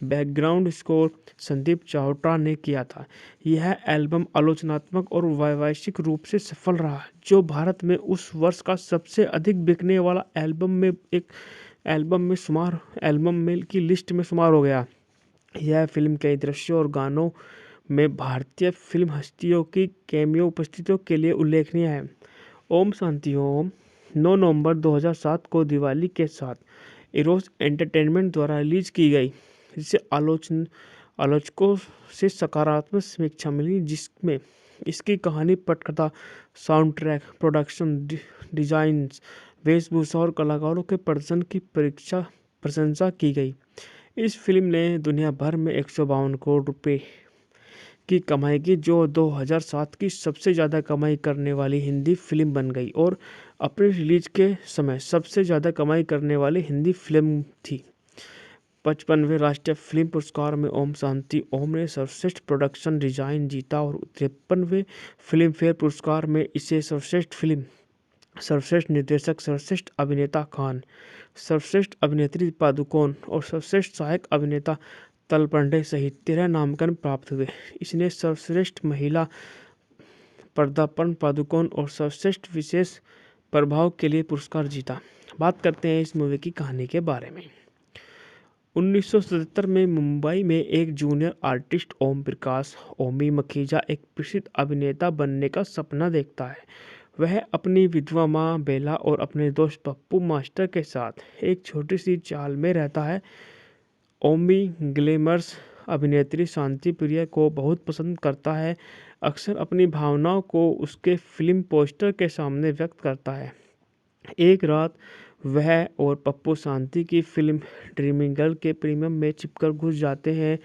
बैकग्राउंड स्कोर संदीप चावटा ने किया था। यह एल्बम आलोचनात्मक और वैश्विक रूप से सफल रहा, जो भारत में उस वर्ष का सबसे अधिक बिकने वाला एल्बम में की लिस्ट में शुमार हो गया। यह फिल्म कई दृश्यों और गानों में भारतीय फिल्म हस्तियों की कैमियो उपस्थितियों के लिए उल्लेखनीय है। ओम शांति ओम 9 नवंबर 2007 को दिवाली के साथ इरोस एंटरटेनमेंट द्वारा रिलीज की गई, जिसे आलोचकों से सकारात्मक समीक्षा मिली, जिसमें इसकी कहानी, पटकथा, साउंड ट्रैक, प्रोडक्शन डिजाइन, वेशभूषा और कलाकारों के प्रदर्शन की प्रशंसा की गई। इस फिल्म ने दुनिया भर में 152 करोड़ रुपए की कमाई की, जो 2007 की सबसे ज़्यादा कमाई करने वाली हिंदी फिल्म बन गई और अपने रिलीज के समय सबसे ज़्यादा कमाई करने वाली हिंदी फिल्म थी। 55वें राष्ट्रीय फिल्म पुरस्कार में ओम शांति ओम ने सर्वश्रेष्ठ प्रोडक्शन डिजाइन जीता और 53वें फिल्म फेयर पुरस्कार में इसे सर्वश्रेष्ठ फिल्म, सर्वश्रेष्ठ निर्देशक, सर्वश्रेष्ठ अभिनेता खान, सर्वश्रेष्ठ अभिनेत्री पादुकोण और सर्वश्रेष्ठ सहायक अभिनेता तलपंडे सहित 13 नामांकन प्राप्त हुए। इसने सर्वश्रेष्ठ महिला पदार्पण पादुकोण और सर्वश्रेष्ठ विशेष प्रभाव के लिए पुरस्कार जीता। बात करते हैं इस मूवी की कहानी के बारे में। 1977 में मुंबई में एक जूनियर आर्टिस्ट ओम प्रकाश ओमी मखीजा एक प्रसिद्ध अभिनेता बनने का सपना देखता है। वह अपनी विधवा माँ बेला और अपने दोस्त पप्पू मास्टर के साथ एक छोटी सी चाल में रहता है। ओमी ग्लैमरस अभिनेत्री शांति प्रिया को बहुत पसंद करता है, अक्सर अपनी भावनाओं को उसके फिल्म पोस्टर के सामने व्यक्त करता है। एक रात वह और पप्पू शांति की फिल्म ड्रीमिंग गर्ल के प्रीमियम में चिपकर घुस जाते हैं,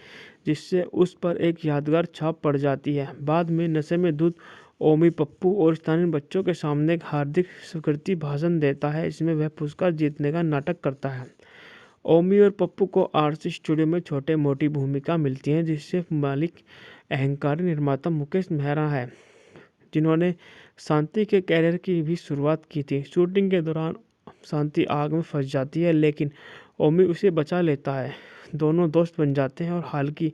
जिससे उस पर एक यादगार छाप पड़ जाती है। बाद में नशे में धुत ओमी पप्पू और स्थानीय बच्चों के सामने एक हार्दिक स्वीकृति भाषण देता है, जिसमें वह पुरस्कार जीतने का नाटक करता है। ओमी और पप्पू को आरसी स्टूडियो में छोटे मोटी भूमिका मिलती है, जिससे मालिक अहंकारी निर्माता मुकेश मेहरा है, जिन्होंने शांति के कैरियर की भी शुरुआत की थी। शूटिंग के दौरान शांति आग में फंस जाती है, लेकिन ओमी उसे बचा लेता है। दोनों दोस्त बन जाते हैं और हालांकि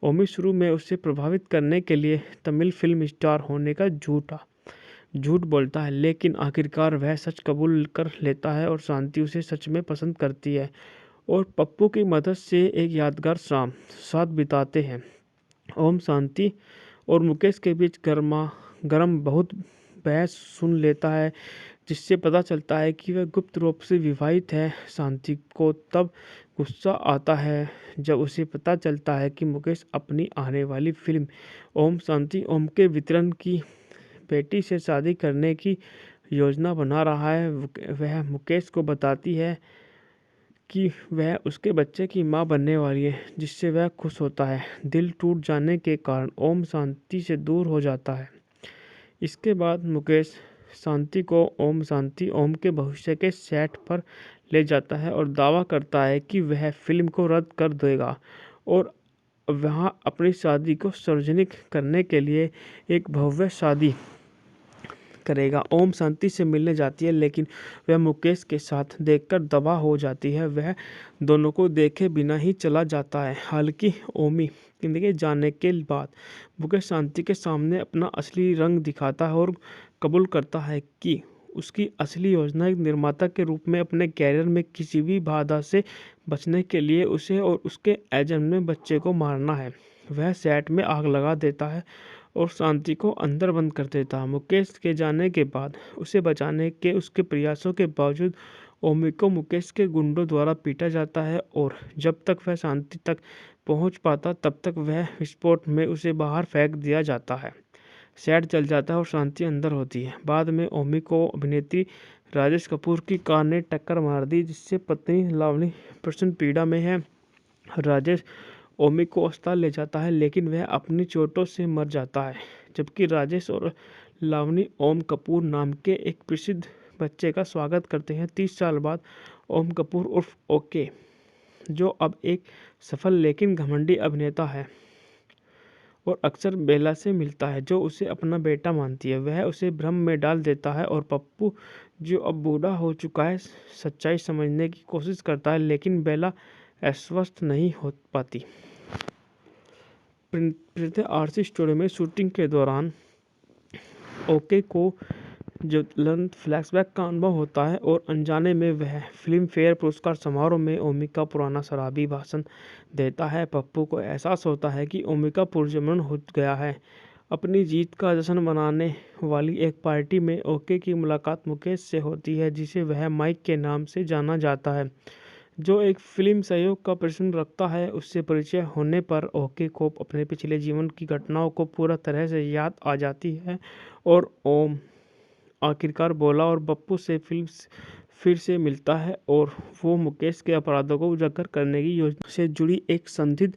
ओमी शुरू में उसे प्रभावित करने के लिए तमिल फिल्म स्टार होने का झूठ बोलता है, लेकिन आखिरकार वह सच कबूल कर लेता है और शांति उसे सच में पसंद करती है और पप्पू की मदद से एक यादगार शाम साथ बिताते हैं। ओम शांति और मुकेश के बीच गरम बहुत बहस सुन लेता है, जिससे पता चलता है कि वह गुप्त रूप से विवाहित है। शांति को तब गुस्सा आता है जब उसे पता चलता है कि मुकेश अपनी आने वाली फिल्म ओम शांति ओम के वितरण की बेटी से शादी करने की योजना बना रहा है। वह मुकेश को बताती है कि वह उसके बच्चे की मां बनने वाली है, जिससे वह खुश होता है। दिल टूट जाने के कारण ओम शांति से दूर हो जाता है। इसके बाद मुकेश शांति को ओम के भविष्य के सेट पर ले जाता है और दावा करता है कि वह फिल्म को रद्द कर देगा और वहां अपनी शादी को सार्वजनिक करने के लिए एक भव्य शादी करेगा। ओम शांति से मिलने जाती है, लेकिन वह मुकेश के साथ देखकर दबा हो जाती है। वह दोनों को देखे बिना ही चला जाता है। हालांकि ओमी के जाने के बाद मुकेश शांति के सामने अपना असली रंग दिखाता है और कबूल करता है कि उसकी असली योजना एक निर्माता के रूप में अपने कैरियर में किसी भी बाधा से बचने के लिए उसे और उसके एजेंट में बच्चे को मारना है। वह सेट में आग लगा देता है और शांति को अंदर बंद कर देता है। मुकेश के जाने के बाद उसे बचाने के उसके प्रयासों के बावजूद ओमी को मुकेश के गुंडों द्वारा पीटा जाता है और जब तक वह शांति तक पहुंच पाता तब तक वह विस्फोट में उसे बाहर फेंक दिया जाता है। सेट जल जाता है और शांति अंदर होती है। बाद में ओमी को अभिनेत्री राजेश कपूर की कार ने टक्कर मार दी, जिससे पत्नी लावनी प्रचंड पीड़ा में है। राजेश ओमी को अस्पताल ले जाता है, लेकिन वह अपनी चोटों से मर जाता है। जबकि राजेश और लावनी ओम कपूर नाम के एक प्रसिद्ध बच्चे का स्वागत करते हैं। 30 साल बाद ओम कपूर उर्फ ओके, जो अब एक सफल लेकिन घमंडी अभिनेता है और अक्सर बेला से मिलता है, जो उसे अपना बेटा मानती है, वह उसे भ्रम में डाल देता है और पप्पू, जो अब बूढ़ा हो चुका है, सच्चाई समझने की कोशिश करता है, लेकिन बेला आश्वस्त नहीं हो पाती। प्रीति आरसी स्टूडियो में शूटिंग के दौरान ओके को ज्वलंत फ्लैशबैक का अनुभव होता है और अनजाने में वह फिल्म फेयर पुरस्कार समारोह में ओमी का पुराना शराबी भाषण देता है। पप्पू को एहसास होता है कि ओमी का पुनर्जन्म हो गया है। अपनी जीत का जश्न मनाने वाली एक पार्टी में ओके की मुलाकात मुकेश से होती है, जिसे वह माइक के नाम से जाना जाता है, जो एक फिल्म सहयोग का प्रश्न रखता है। उससे परिचय होने पर ओके को अपने पिछले जीवन की घटनाओं को पूरा तरह से याद आ जाती है और ओम आखिरकार बोला और पप्पू से फिर से मिलता है और वो मुकेश के अपराधों को उजागर करने की योजना से जुड़ी एक संदिग्ध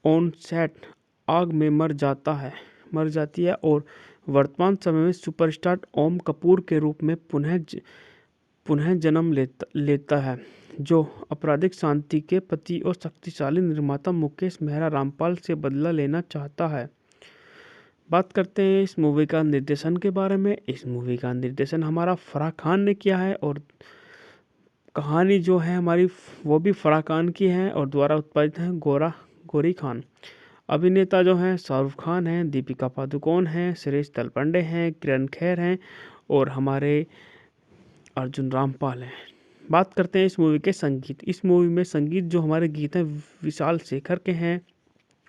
ऑन सेट आग में मर जाती है और वर्तमान समय में सुपरस्टार ओम कपूर के रूप में पुनः जन्म लेता है, जो आपराधिक शांति के पति और शक्तिशाली निर्माता मुकेश मेहरा रामपाल से बदला लेना चाहता है। बात करते हैं इस मूवी का निर्देशन के बारे में। इस मूवी का निर्देशन हमारा फराह खान ने किया है और कहानी जो है हमारी वो भी फराह खान की है और द्वारा उत्पादित है गौरी खान। अभिनेता जो हैं शाहरुख खान हैं, दीपिका पादुकोण हैं, सुरेश तलपंडे हैं, किरण खेर हैं और हमारे अर्जुन रामपाल हैं। बात करते हैं इस मूवी के संगीत। इस मूवी में संगीत जो हमारे गीत हैं विशाल शेखर के हैं।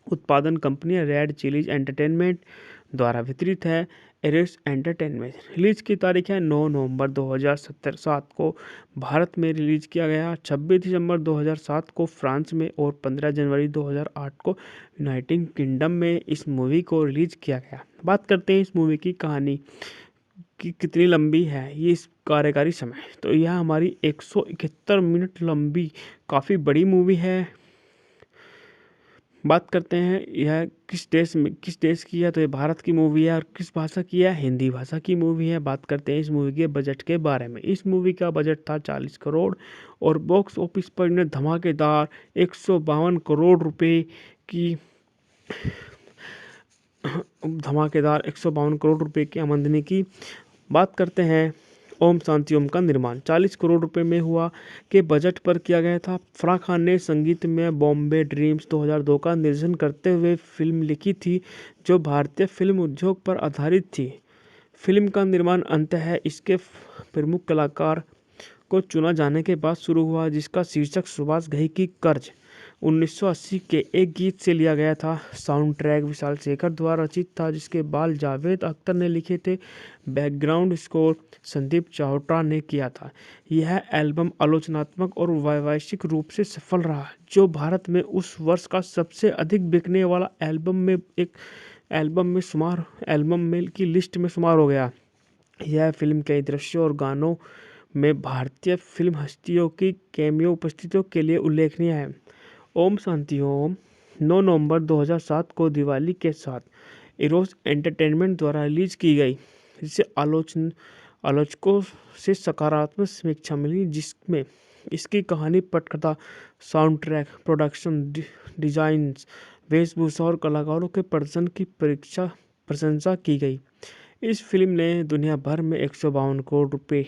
उत्पादन कंपनी रेड चिलीज एंटरटेनमेंट द्वारा वितरित है एरिस एंटरटेनमेंट। रिलीज की तारीख है 9 नवंबर 2007 को भारत में रिलीज किया गया, 26 दिसंबर 2007 को फ्रांस में और 15 जनवरी 2008 को यूनाइटेड किंगडम में इस मूवी को रिलीज किया गया। बात करते हैं इस मूवी की कहानी कि कितनी लंबी है ये इस कार्यकारी समय। तो यह हमारी 171 मिनट लंबी काफ़ी बड़ी मूवी है। बात करते हैं यह किस देश की है, तो ये भारत की मूवी है और किस भाषा की है, हिंदी भाषा की मूवी है। बात करते हैं इस मूवी के बजट के बारे में। इस मूवी का बजट था 40 करोड़ और बॉक्स ऑफिस पर इन्हें धमाकेदार 152 करोड़ रुपए की आमदनी की। बात करते हैं ओम शांति ओम का निर्माण 40 करोड़ रुपए में हुआ के बजट पर किया गया था। फराह खान ने संगीत में बॉम्बे ड्रीम्स 2002 का निर्देशन करते हुए फिल्म लिखी थी, जो भारतीय फिल्म उद्योग पर आधारित थी। फिल्म का निर्माण अंततः इसके प्रमुख कलाकार को चुना जाने के बाद शुरू हुआ, जिसका शीर्षक सुभाष घई की कर्ज 1980 के एक गीत से लिया गया था। साउंड ट्रैक विशाल शेखर द्वारा रचित था, जिसके बाल जावेद अख्तर ने लिखे थे। बैकग्राउंड स्कोर संदीप चाहोटा ने किया था। यह एल्बम आलोचनात्मक और वैश्विक रूप से सफल रहा, जो भारत में उस वर्ष का सबसे अधिक बिकने वाला एल्बम की लिस्ट में शुमार हो गया। यह फिल्म कई दृश्यों और गानों में भारतीय फिल्म हस्तियों की कैमियो उपस्थितियों के लिए उल्लेखनीय है। ओम शांति ओम 9 नवंबर 2007 को दिवाली के साथ इरोस एंटरटेनमेंट द्वारा रिलीज की गई, जिसे आलोचकों से सकारात्मक समीक्षा मिली, जिसमें इसकी कहानी, पटकथा, साउंड ट्रैक, प्रोडक्शन डिजाइन, वेशभूषा और कलाकारों के प्रदर्शन की प्रशंसा की गई। इस फिल्म ने दुनिया भर में 152 करोड़ रुपए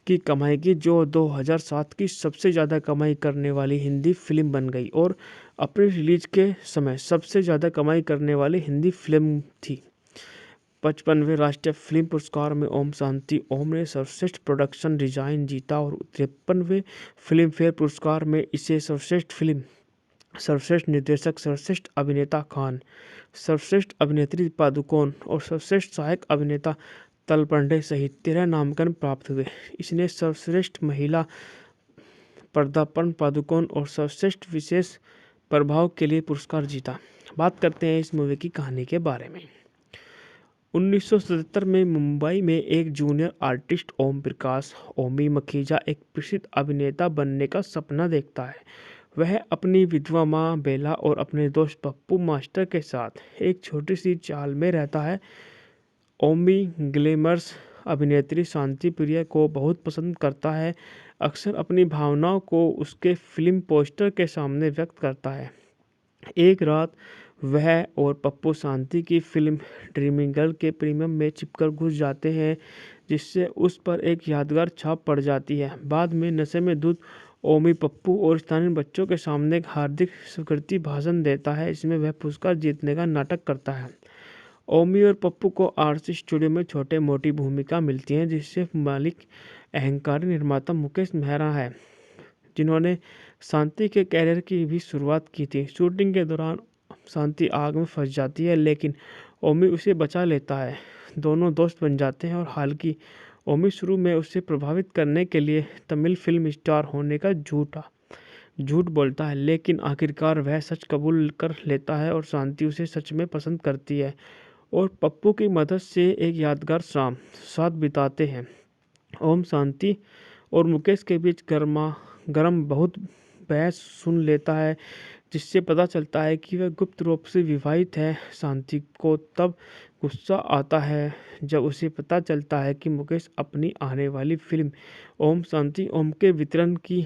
की कमाई की, जो 2007 की सबसे ज़्यादा कमाई करने वाली हिंदी फिल्म बन गई और अपने रिलीज के समय सबसे ज़्यादा कमाई करने वाली हिंदी फिल्म थी। 55वें राष्ट्रीय फिल्म पुरस्कार में ओम शांति ओम ने सर्वश्रेष्ठ प्रोडक्शन डिजाइन जीता और 53वें फिल्म फेयर पुरस्कार में इसे सर्वश्रेष्ठ फिल्म, सर्वश्रेष्ठ निर्देशक, सर्वश्रेष्ठ अभिनेता खान, सर्वश्रेष्ठ अभिनेत्री पादुकोण और सर्वश्रेष्ठ सहायक अभिनेता तलपंडे सहित 13 नामांकन प्राप्त हुए। इसने सर्वश्रेष्ठ महिला पदार्पण पादुकोण और सर्वश्रेष्ठ विशेष प्रभाव के लिए पुरस्कार जीता। बात करते हैं इस मूवी की कहानी के बारे में। 1977 में मुंबई में एक जूनियर आर्टिस्ट ओम प्रकाश ओमी मखीजा एक प्रसिद्ध अभिनेता बनने का सपना देखता है। वह अपनी विधवा माँ बेला और अपने दोस्त पप्पू मास्टर के साथ एक छोटी सी चाल में रहता है। ओमी ग्लैमरस अभिनेत्री शांति प्रिया को बहुत पसंद करता है, अक्सर अपनी भावनाओं को उसके फिल्म पोस्टर के सामने व्यक्त करता है। एक रात वह और पप्पू शांति की फिल्म ड्रीमिंग गर्ल के प्रीमियम में छिपकर घुस जाते हैं, जिससे उस पर एक यादगार छाप पड़ जाती है। बाद में नशे में धुत ओमी पप्पू और स्थानीय बच्चों के सामने एक हार्दिक स्वीकृति भाषण देता है, इसमें वह पुरस्कार जीतने का नाटक करता है। ओमी और पप्पू को आरसी स्टूडियो में छोटे मोटी भूमिका मिलती है, जिससे मालिक अहंकारी निर्माता मुकेश मेहरा है, जिन्होंने शांति के कैरियर की भी शुरुआत की थी। शूटिंग के दौरान शांति आग में फंस जाती है, लेकिन ओमी उसे बचा लेता है। दोनों दोस्त बन जाते हैं और हालांकि ओमी शुरू में उसे प्रभावित करने के लिए तमिल फिल्म स्टार होने का झूठ बोलता है, लेकिन आखिरकार वह सच कबूल कर लेता है और शांति उसे सच में पसंद करती है और पप्पू की मदद से एक यादगार शाम साथ बिताते हैं। ओम शांति और मुकेश के बीच गरम बहुत बहस सुन लेता है, जिससे पता चलता है कि वह गुप्त रूप से विवाहित है। शांति को तब गुस्सा आता है जब उसे पता चलता है कि मुकेश अपनी आने वाली फिल्म ओम शांति ओम के वितरण की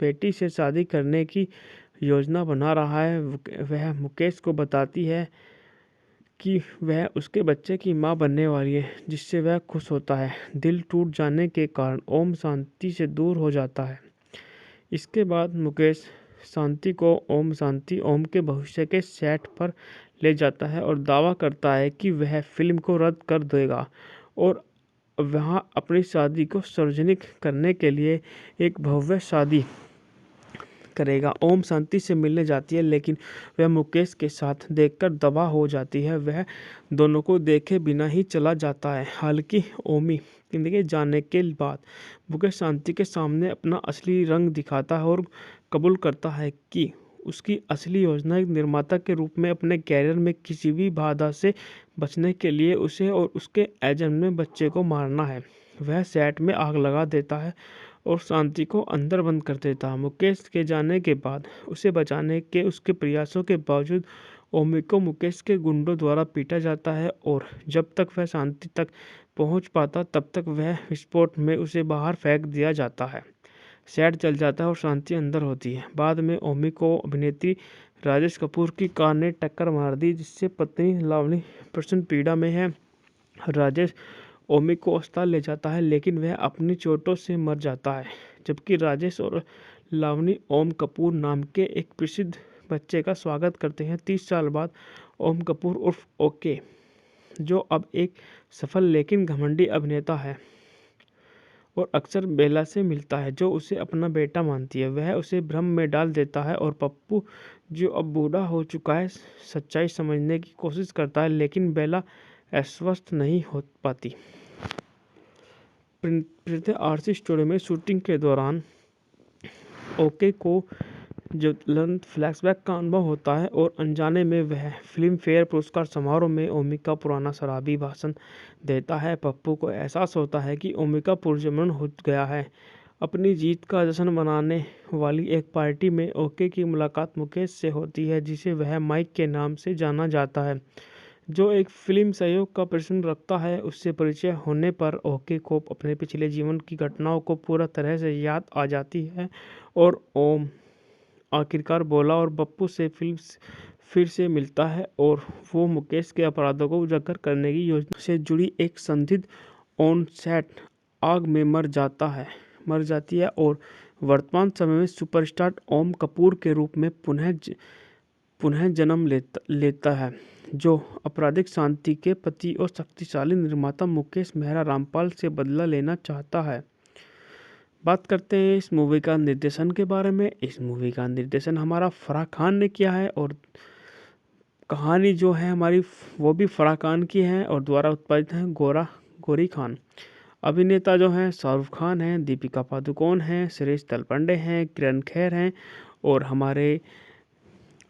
बेटी से शादी करने की योजना बना रहा है। वह मुकेश को बताती है कि वह उसके बच्चे की मां बनने वाली है, जिससे वह खुश होता है। दिल टूट जाने के कारण ओम शांति से दूर हो जाता है। इसके बाद मुकेश शांति को ओम शांति ओम के भविष्य के सेट पर ले जाता है और दावा करता है कि वह फिल्म को रद्द कर देगा और वहां अपनी शादी को सार्वजनिक करने के लिए एक भव्य शादी करेगा। ओम शांति से मिलने जाती है, लेकिन वह मुकेश के साथ देखकर दबा हो जाती है। वह दोनों को देखे बिना ही चला जाता है। हालांकि ओमी जिंदगी जाने के बाद मुकेश शांति के सामने अपना असली रंग दिखाता है और कबूल करता है कि उसकी असली योजना एक निर्माता के रूप में अपने कैरियर में किसी भी बाधा से बचने के लिए उसे और उसके एजेंट में बच्चे को मारना है। वह सेट में आग लगा देता है और शांति को अंदर बंद कर देता है। मुकेश के जाने के बाद उसे बचाने के उसके प्रयासों के बावजूद ओमी को मुकेश के गुंडों द्वारा पीटा जाता है और जब तक वह शांति तक पहुंच पाता तब तक वह विस्फोट में उसे बाहर फेंक दिया जाता है। सेट जल जाता है और शांति अंदर होती है। बाद में ओमी को अभिनेत्री राजेश कपूर की कार ने टक्कर मार दी, जिससे पत्नी लावनी प्रचंड पीड़ा में है। राजेश ओमी को अस्पताल ले जाता है, लेकिन वह अपनी चोटों से मर जाता है, जबकि राजेश और लावनी ओम कपूर नाम के एक प्रसिद्ध बच्चे का स्वागत करते हैं। 30 साल बाद ओम कपूर उर्फ ओके, जो अब एक सफल लेकिन घमंडी अभिनेता है और अक्सर बेला से मिलता है, जो उसे अपना बेटा मानती है, वह उसे भ्रम में डाल देता है। और पप्पू, जो अब बूढ़ा हो चुका है, सच्चाई समझने की कोशिश करता है, लेकिन बेला आश्वस्त नहीं हो पाती। आरसी स्टूडियो में शूटिंग के दौरान ओके को जो तुरंत फ्लैशबैक का अनुभव होता है और अनजाने में वह फिल्म फेयर पुरस्कार समारोह में ओमी का पुराना शराबी भाषण देता है। पप्पू को एहसास होता है कि ओमी का पुनर्जन्म हो गया है। अपनी जीत का जश्न मनाने वाली एक पार्टी में ओके की मुलाकात मुकेश से होती है, जिसे वह माइक के नाम से जाना जाता है, जो एक फिल्म सहयोग का प्रश्न रखता है। उससे परिचय होने पर ओके को अपने पिछले जीवन की घटनाओं को पूरा तरह से याद आ जाती है और ओम आखिरकार भोला और पप्पू से फिर से मिलता है और वो मुकेश के अपराधों को उजागर करने की योजना से जुड़ी एक संदिग्ध ऑन सेट आग में मर जाती है और वर्तमान समय में सुपरस्टार ओम कपूर के रूप में पुनः जन्म लेता है, जो आपराधिक शांति के पति और शक्तिशाली निर्माता मुकेश मेहरा रामपाल से बदला लेना चाहता है। बात करते हैं इस मूवी का निर्देशन के बारे में। इस मूवी का निर्देशन हमारा फराह खान ने किया है और कहानी जो है हमारी वो भी फराह खान की है और द्वारा उत्पादित है गौरी खान। अभिनेता जो हैं शाहरुख खान हैं, दीपिका पादुकोण हैं, सुरेश तलपंडे हैं, किरण खेर हैं और हमारे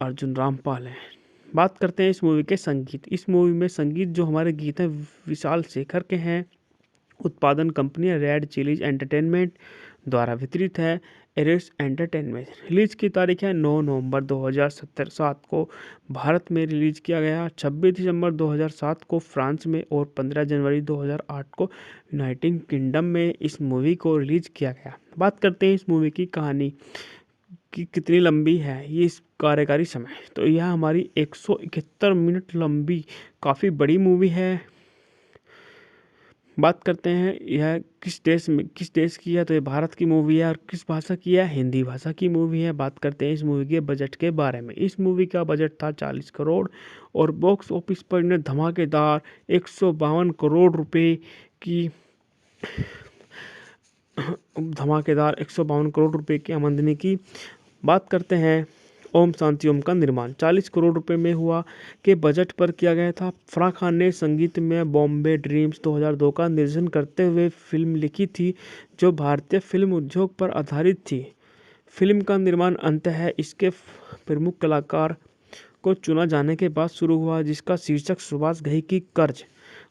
अर्जुन रामपाल हैं। बात करते हैं इस मूवी के संगीत। इस मूवी में संगीत जो हमारे गीत हैं विशाल शेखर के हैं। उत्पादन कंपनी रेड चिलीज एंटरटेनमेंट द्वारा वितरित है एरिस एंटरटेनमेंट। रिलीज की तारीख है 9 नवंबर 2007 को भारत में रिलीज किया गया, 26 दिसंबर 2007 को फ्रांस में और 15 जनवरी 2008 को यूनाइटेड किंगडम में इस मूवी को रिलीज किया गया। बात करते हैं इस मूवी की कहानी कि कितनी लंबी है ये इस कार्यकारी समय। तो यह हमारी 171 मिनट लंबी काफ़ी बड़ी मूवी है। बात करते हैं यह किस देश की है, तो ये भारत की मूवी है और किस भाषा की है, हिंदी भाषा की मूवी है। बात करते हैं इस मूवी के बजट के बारे में। इस मूवी का बजट था 40 करोड़ और बॉक्स ऑफिस पर इन्हें धमाकेदार 152 करोड़ रुपए की आमदनी की। बात करते हैं ओम शांति ओम का निर्माण 40 करोड़ रुपए में हुआ के बजट पर किया गया था। फराह खान ने संगीत में बॉम्बे ड्रीम्स 2002 का निर्देशन करते हुए फिल्म लिखी थी, जो भारतीय फिल्म उद्योग पर आधारित थी। फिल्म का निर्माण अंततः इसके प्रमुख कलाकार को चुना जाने के बाद शुरू हुआ, जिसका शीर्षक सुभाष घई की कर्ज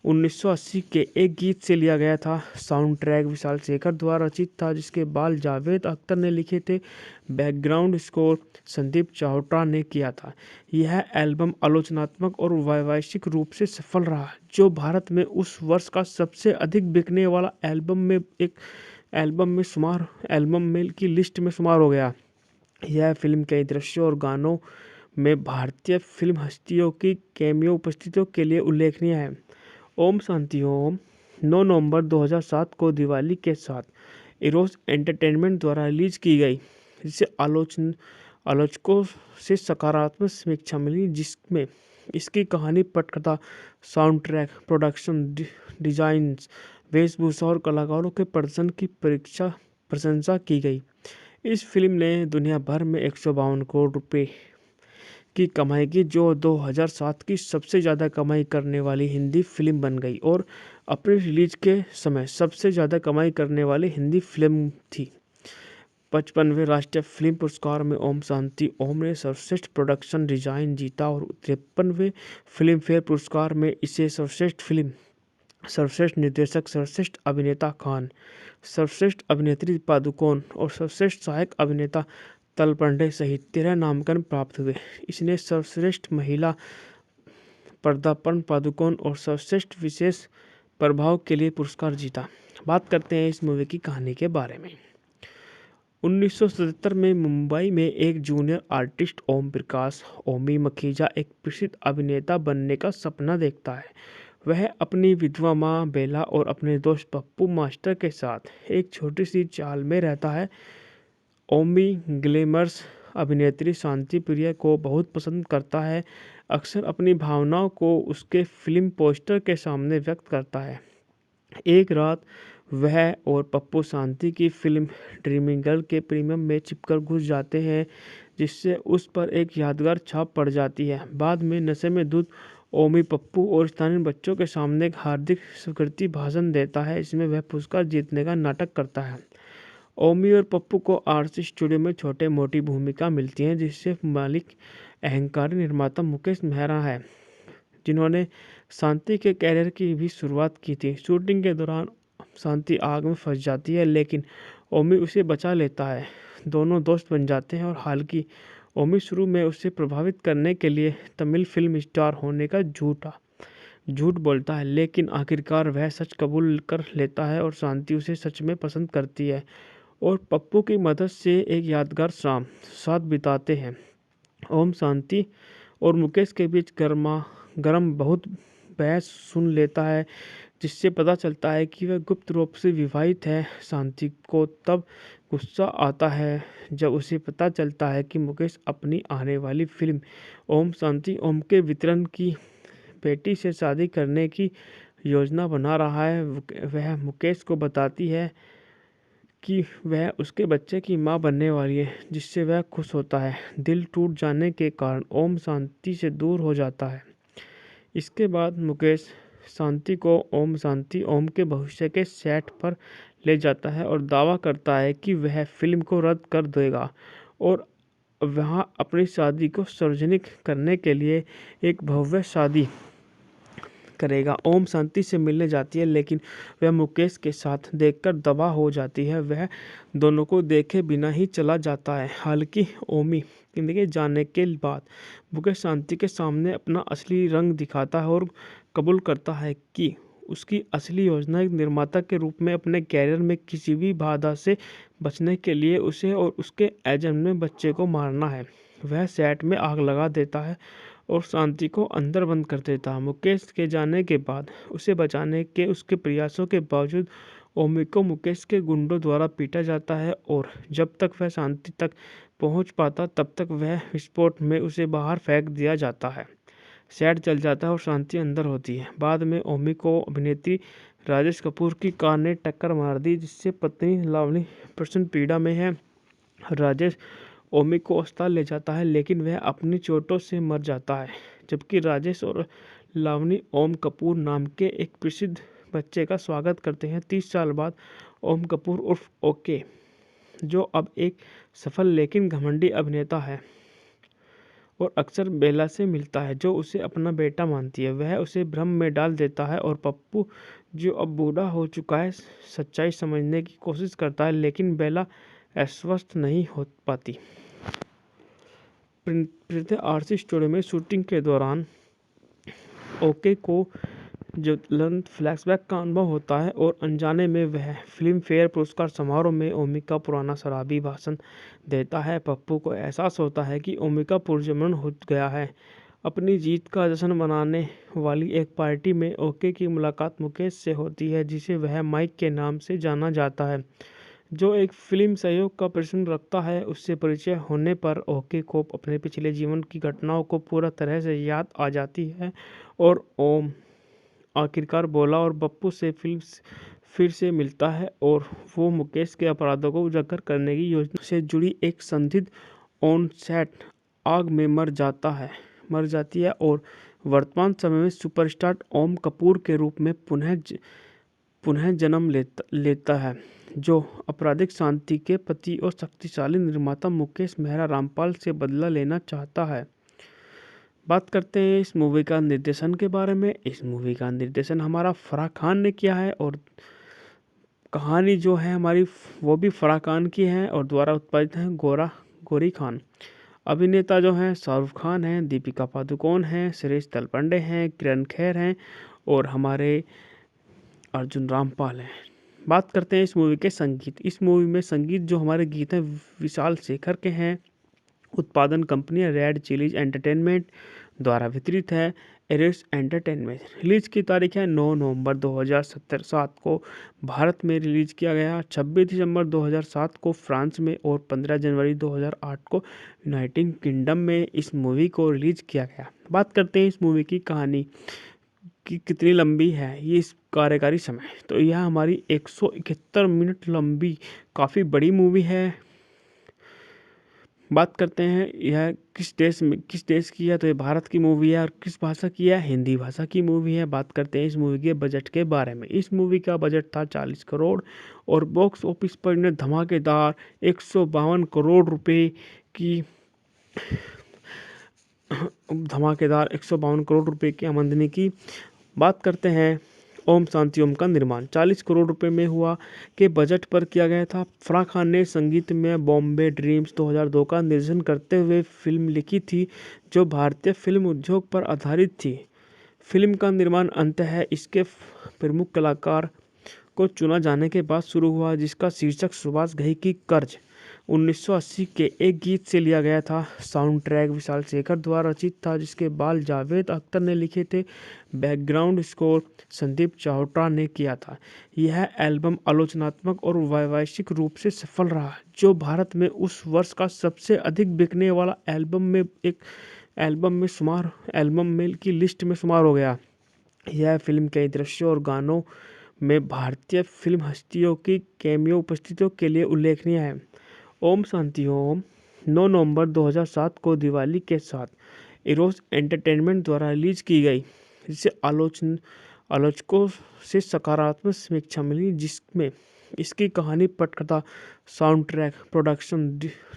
1980 के एक गीत से लिया गया था। साउंड ट्रैक विशाल शेखर द्वारा रचित था, जिसके बाल जावेद अख्तर ने लिखे थे। बैकग्राउंड स्कोर संदीप चावटा ने किया था। यह एल्बम आलोचनात्मक और व्यावसायिक रूप से सफल रहा, जो भारत में उस वर्ष का सबसे अधिक बिकने वाला एल्बम की लिस्ट में शुमार हो गया। यह फिल्म कई दृश्यों और गानों में भारतीय फिल्म हस्तियों की कैमियो उपस्थितियों के लिए उल्लेखनीय है। ओम शांति ओम 9 नवंबर 2007 को दिवाली के साथ इरोस एंटरटेनमेंट द्वारा रिलीज की गई, जिसे आलोचकों से सकारात्मक समीक्षा मिली, जिसमें इसकी कहानी, पटकथा, साउंड ट्रैक, प्रोडक्शन डिजाइन, वेशभूषा और कलाकारों के प्रदर्शन की प्रशंसा की गई। इस फिल्म ने दुनिया भर में 152 करोड़ रुपए की कमाई की, जो 2007 की सबसे ज़्यादा कमाई करने वाली हिंदी फिल्म बन गई और अपने रिलीज के समय सबसे ज़्यादा कमाई करने वाली हिंदी फिल्म थी। 55वें राष्ट्रीय फिल्म पुरस्कार में ओम शांति ओम ने सर्वश्रेष्ठ प्रोडक्शन डिजाइन जीता और 53वें फिल्म फेयर पुरस्कार में इसे सर्वश्रेष्ठ फिल्म, सर्वश्रेष्ठ निर्देशक, सर्वश्रेष्ठ अभिनेता खान, सर्वश्रेष्ठ अभिनेत्री पादुकोण और सर्वश्रेष्ठ सहायक अभिनेता तलपंडे सहित 13 नामांकन प्राप्त हुए। इसने सर्वश्रेष्ठ महिला पदार्पण पादुकोण और सर्वश्रेष्ठ विशेष प्रभाव के लिए पुरस्कार जीता। बात करते हैं इस मूवी की कहानी के बारे में। 1977 में मुंबई में एक जूनियर आर्टिस्ट ओम प्रकाश ओमी मखीजा एक प्रसिद्ध अभिनेता बनने का सपना देखता है। वह अपनी विधवा माँ बेला और अपने दोस्त पप्पू मास्टर के साथ एक छोटी सी चाल में रहता है। ओमी ग्लैमरस अभिनेत्री शांति प्रिया को बहुत पसंद करता है, अक्सर अपनी भावनाओं को उसके फिल्म पोस्टर के सामने व्यक्त करता है। एक रात वह और पप्पू शांति की फिल्म ड्रीमिंग गर्ल के प्रीमियम में छिपकर घुस जाते हैं, जिससे उस पर एक यादगार छाप पड़ जाती है। बाद में नशे में धुत ओमी पप्पू और स्थानीय बच्चों के सामने एक हार्दिक स्वीकृति भाषण देता है, इसमें वह पुरस्कार जीतने का नाटक करता है। ओमी और पप्पू को आरसी स्टूडियो में छोटे मोटी भूमिका मिलती है, जिससे मालिक अहंकारी निर्माता मुकेश मेहरा है, जिन्होंने शांति के कैरियर की भी शुरुआत की थी। शूटिंग के दौरान शांति आग में फंस जाती है, लेकिन ओमी उसे बचा लेता है। दोनों दोस्त बन जाते हैं और हालांकि ओमी शुरू में उसे प्रभावित करने के लिए तमिल फिल्म स्टार होने का झूठ बोलता है, लेकिन आखिरकार वह सच कबूल कर लेता है और शांति उसे सच में पसंद करती है और पप्पू की मदद से एक यादगार शाम साथ बिताते हैं। ओम शांति और मुकेश के बीच गर्मा गर्म बहुत बहस सुन लेता है, जिससे पता चलता है कि वह गुप्त रूप से विवाहित है। शांति को तब गुस्सा आता है जब उसे पता चलता है कि मुकेश अपनी आने वाली फिल्म ओम शांति ओम के वितरण की बेटी से शादी करने की योजना बना रहा है। वह मुकेश को बताती है कि वह उसके बच्चे की मां बनने वाली है, जिससे वह खुश होता है। दिल टूट जाने के कारण ओम शांति से दूर हो जाता है। इसके बाद मुकेश शांति को ओम शांति ओम के भविष्य के सेट पर ले जाता है और दावा करता है कि वह फिल्म को रद्द कर देगा और वहां अपनी शादी को सार्वजनिक करने के लिए एक भव्य शादी करेगा। ओम शांति से मिलने जाती है, लेकिन वह मुकेश के साथ देखकर दबा हो जाती है। वह दोनों को देखे बिना ही चला जाता है। हालांकि ओमी के जाने के बाद मुकेश शांति के सामने अपना असली रंग दिखाता है और कबूल करता है कि उसकी असली योजना एक निर्माता के रूप में अपने कैरियर में किसी भी बाधा से बचने के लिए उसे और उसके एजेंट में बच्चे को मारना है। वह सेट में आग लगा देता है और शांति को अंदर बंद कर देता है। मुकेश के जाने के बाद उसे बचाने के उसके प्रयासों के बावजूद ओमी को मुकेश के गुंडों द्वारा पीटा जाता है और जब तक वह शांति तक पहुंच पाता तब तक वह विस्फोट में उसे बाहर फेंक दिया जाता है। सेट जल जाता है और शांति अंदर होती है। बाद में ओमी को अभिनेत्री राजेश कपूर की कार ने टक्कर मार दी, जिससे पत्नी लावनी प्रचंड पीड़ा में है। राजेश ओमी को अस्पताल ले जाता है, लेकिन वह अपनी चोटों से मर जाता है, जबकि राजेश और लावनी ओम कपूर नाम के एक प्रसिद्ध बच्चे का स्वागत करते हैं। 30 साल बाद ओम कपूर उर्फ ओके, जो अब एक सफल लेकिन घमंडी अभिनेता है और अक्सर बेला से मिलता है, जो उसे अपना बेटा मानती है, वह उसे भ्रम में डाल देता है और पप्पू, जो अब बूढ़ा हो चुका है, सच्चाई समझने की कोशिश करता है, लेकिन बेला आश्वस्त नहीं हो पाती। प्रीति आरसी स्टूडियो में शूटिंग के दौरान ओके को ज्वलंत फ्लैशबैक का अनुभव होता है और अनजाने में वह फिल्म फेयर पुरस्कार समारोह में ओमी का पुराना शराबी भाषण देता है। पप्पू को एहसास होता है कि ओमी का पुनर्जन्म हो गया है। अपनी जीत का जश्न मनाने वाली एक पार्टी में ओके की मुलाकात मुकेश से होती है, जिसे वह माइक के नाम से जाना जाता है, जो एक फिल्म सहयोग का प्रश्न रखता है। उससे परिचय होने पर ओके को अपने पिछले जीवन की घटनाओं को पूरा तरह से याद आ जाती है और ओम आखिरकार बोला और पप्पू से फिर से मिलता है और वो मुकेश के अपराधों को उजागर करने की योजना से जुड़ी एक संदिग्ध ऑन सेट आग में मर जाती है और वर्तमान समय में सुपरस्टार ओम कपूर के रूप में पुनः जन्म लेता है, जो आपराधिक शांति के पति और शक्तिशाली निर्माता मुकेश मेहरा रामपाल से बदला लेना चाहता है। बात करते हैं इस मूवी का निर्देशन के बारे में। इस मूवी का निर्देशन हमारा फराह खान ने किया है और कहानी जो है हमारी वो भी फराह खान की है और द्वारा उत्पादित है गौरी खान। अभिनेता जो हैं शाहरुख खान हैं, दीपिका पादुकोण हैं, सुरेश तलपंडे हैं, किरण खेर हैं और हमारे अर्जुन रामपाल हैं। बात करते हैं इस मूवी के संगीत। इस मूवी में संगीत जो हमारे गीत हैं विशाल शेखर के हैं। उत्पादन कंपनी रेड चिलीज एंटरटेनमेंट द्वारा वितरित है एरिस एंटरटेनमेंट। रिलीज की तारीख है 9 नवंबर 2007 को भारत में रिलीज किया गया, 26 दिसंबर 2007 को फ्रांस में और 15 जनवरी 2008 को यूनाइटेड किंगडम में इस मूवी को रिलीज किया गया। बात करते हैं इस मूवी की कहानी कि कितनी लंबी है ये इस कार्यकारी समय। तो यह हमारी 171 मिनट लंबी काफ़ी बड़ी मूवी है। बात करते हैं यह किस देश की है, तो ये भारत की मूवी है। और किस भाषा की है, हिंदी भाषा की मूवी है। बात करते हैं इस मूवी के बजट के बारे में। इस मूवी का बजट था 40 करोड़ और बॉक्स ऑफिस पर इन्हें धमाकेदार 152 करोड़ रुपए की धमाकेदार 152 करोड़ रुपए की आमदनी की। बात करते हैं ओम शांति ओम का निर्माण 40 करोड़ रुपए में हुआ के बजट पर किया गया था। फराह खान ने संगीत में बॉम्बे ड्रीम्स 2002 का निर्देशन करते हुए फिल्म लिखी थी, जो भारतीय फिल्म उद्योग पर आधारित थी। फिल्म का निर्माण अंततः इसके प्रमुख कलाकार को चुना जाने के बाद शुरू हुआ, जिसका शीर्षक सुभाष घई की कर्ज 1980 के एक गीत से लिया गया था। साउंड ट्रैक विशाल शेखर द्वारा रचित था, जिसके बाल जावेद अख्तर ने लिखे थे। बैकग्राउंड स्कोर संदीप चावटा ने किया था। यह एल्बम आलोचनात्मक और वैश्विक रूप से सफल रहा, जो भारत में उस वर्ष का सबसे अधिक बिकने वाला एल्बम में की लिस्ट में शुमार हो गया। यह फिल्म कई दृश्यों और गानों में भारतीय फिल्म हस्तियों की कैमियो उपस्थितियों के लिए उल्लेखनीय है। ओम शांति ओम 9 नवंबर 2007 को दिवाली के साथ इरोस एंटरटेनमेंट द्वारा रिलीज की गई, जिसे आलोचकों से सकारात्मक समीक्षा मिली, जिसमें इसकी कहानी, पटकथा, साउंड ट्रैक, प्रोडक्शन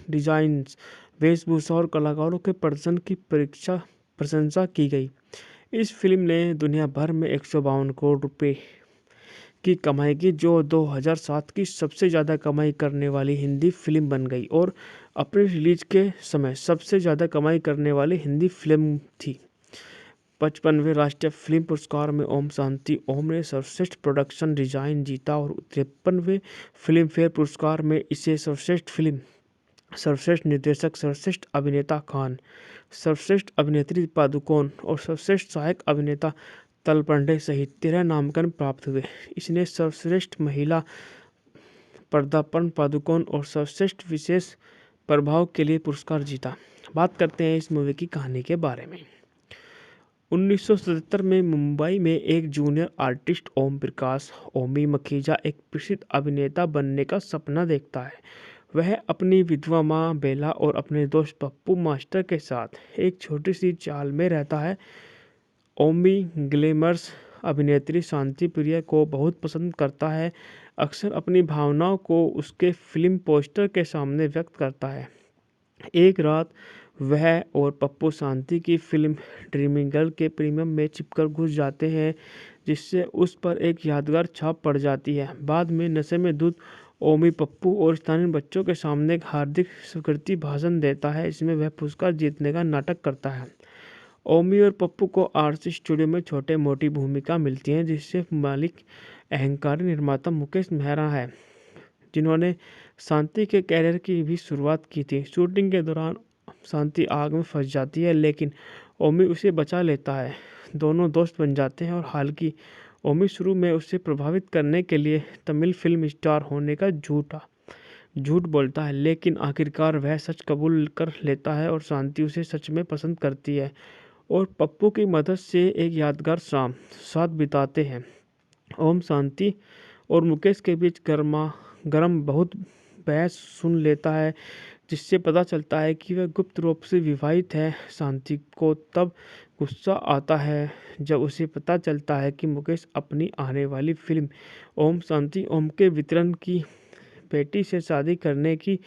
डिजाइन, वेशभूषा और कलाकारों के प्रदर्शन की प्रशंसा की गई। इस फिल्म ने दुनिया भर में 152 करोड़ रुपए की कमाई की, जो 2007 की सबसे ज़्यादा कमाई करने वाली हिंदी फिल्म बन गई और अपने रिलीज के समय सबसे ज़्यादा कमाई करने वाली हिंदी फिल्म थी। 55वें राष्ट्रीय फिल्म पुरस्कार में ओम शांति ओम ने सर्वश्रेष्ठ प्रोडक्शन डिजाइन जीता और 53वें फिल्म फेयर पुरस्कार में इसे सर्वश्रेष्ठ फिल्म, सर्वश्रेष्ठ निर्देशक, सर्वश्रेष्ठ अभिनेता खान, सर्वश्रेष्ठ अभिनेत्री पादुकोण और सर्वश्रेष्ठ सहायक अभिनेता तलपंडे सहित 13 नामांकन प्राप्त हुए। इसने सर्वश्रेष्ठ महिला पदार्पण पादुकोण और सर्वश्रेष्ठ विशेष प्रभाव के लिए पुरस्कार जीता। बात करते हैं इस मूवी की कहानी के बारे में। 1977 में मुंबई में एक जूनियर आर्टिस्ट ओम प्रकाश ओमी मखीजा एक प्रसिद्ध अभिनेता बनने का सपना देखता है। वह अपनी विधवा माँ बेला और अपने दोस्त पप्पू मास्टर के साथ एक छोटी सी चाल में रहता है। ओमी ग्लैमरस अभिनेत्री शांति प्रिया को बहुत पसंद करता है, अक्सर अपनी भावनाओं को उसके फिल्म पोस्टर के सामने व्यक्त करता है। एक रात वह और पप्पू शांति की फिल्म ड्रीमिंग गर्ल के प्रीमियम में चिपकर घुस जाते हैं, जिससे उस पर एक यादगार छाप पड़ जाती है। बाद में नशे में धुत ओमी पप्पू और स्थानीय बच्चों के सामने एक हार्दिक स्वीकृति भाषण देता है, जिसमें वह पुरस्कार जीतने का नाटक करता है। ओमी और पप्पू को आरसी स्टूडियो में छोटे मोटी भूमिका मिलती है, जिससे मालिक अहंकारी निर्माता मुकेश मेहरा है, जिन्होंने शांति के कैरियर की भी शुरुआत की थी। शूटिंग के दौरान शांति आग में फंस जाती है, लेकिन ओमी उसे बचा लेता है। दोनों दोस्त बन जाते हैं और हालांकि ओमी शुरू में उसे प्रभावित करने के लिए तमिल फिल्म स्टार होने का झूठ बोलता है, लेकिन आखिरकार वह सच कबूल कर लेता है और शांति उसे सच में पसंद करती है और पप्पू की मदद से एक यादगार शाम साथ बिताते हैं। ओम शांति और मुकेश के बीच गर्म बहुत बहस सुन लेता है, जिससे पता चलता है कि वह गुप्त रूप से विवाहित है। शांति को तब गुस्सा आता है जब उसे पता चलता है कि मुकेश अपनी आने वाली फिल्म ओम शांति ओम के वितरण की बेटी से शादी करने की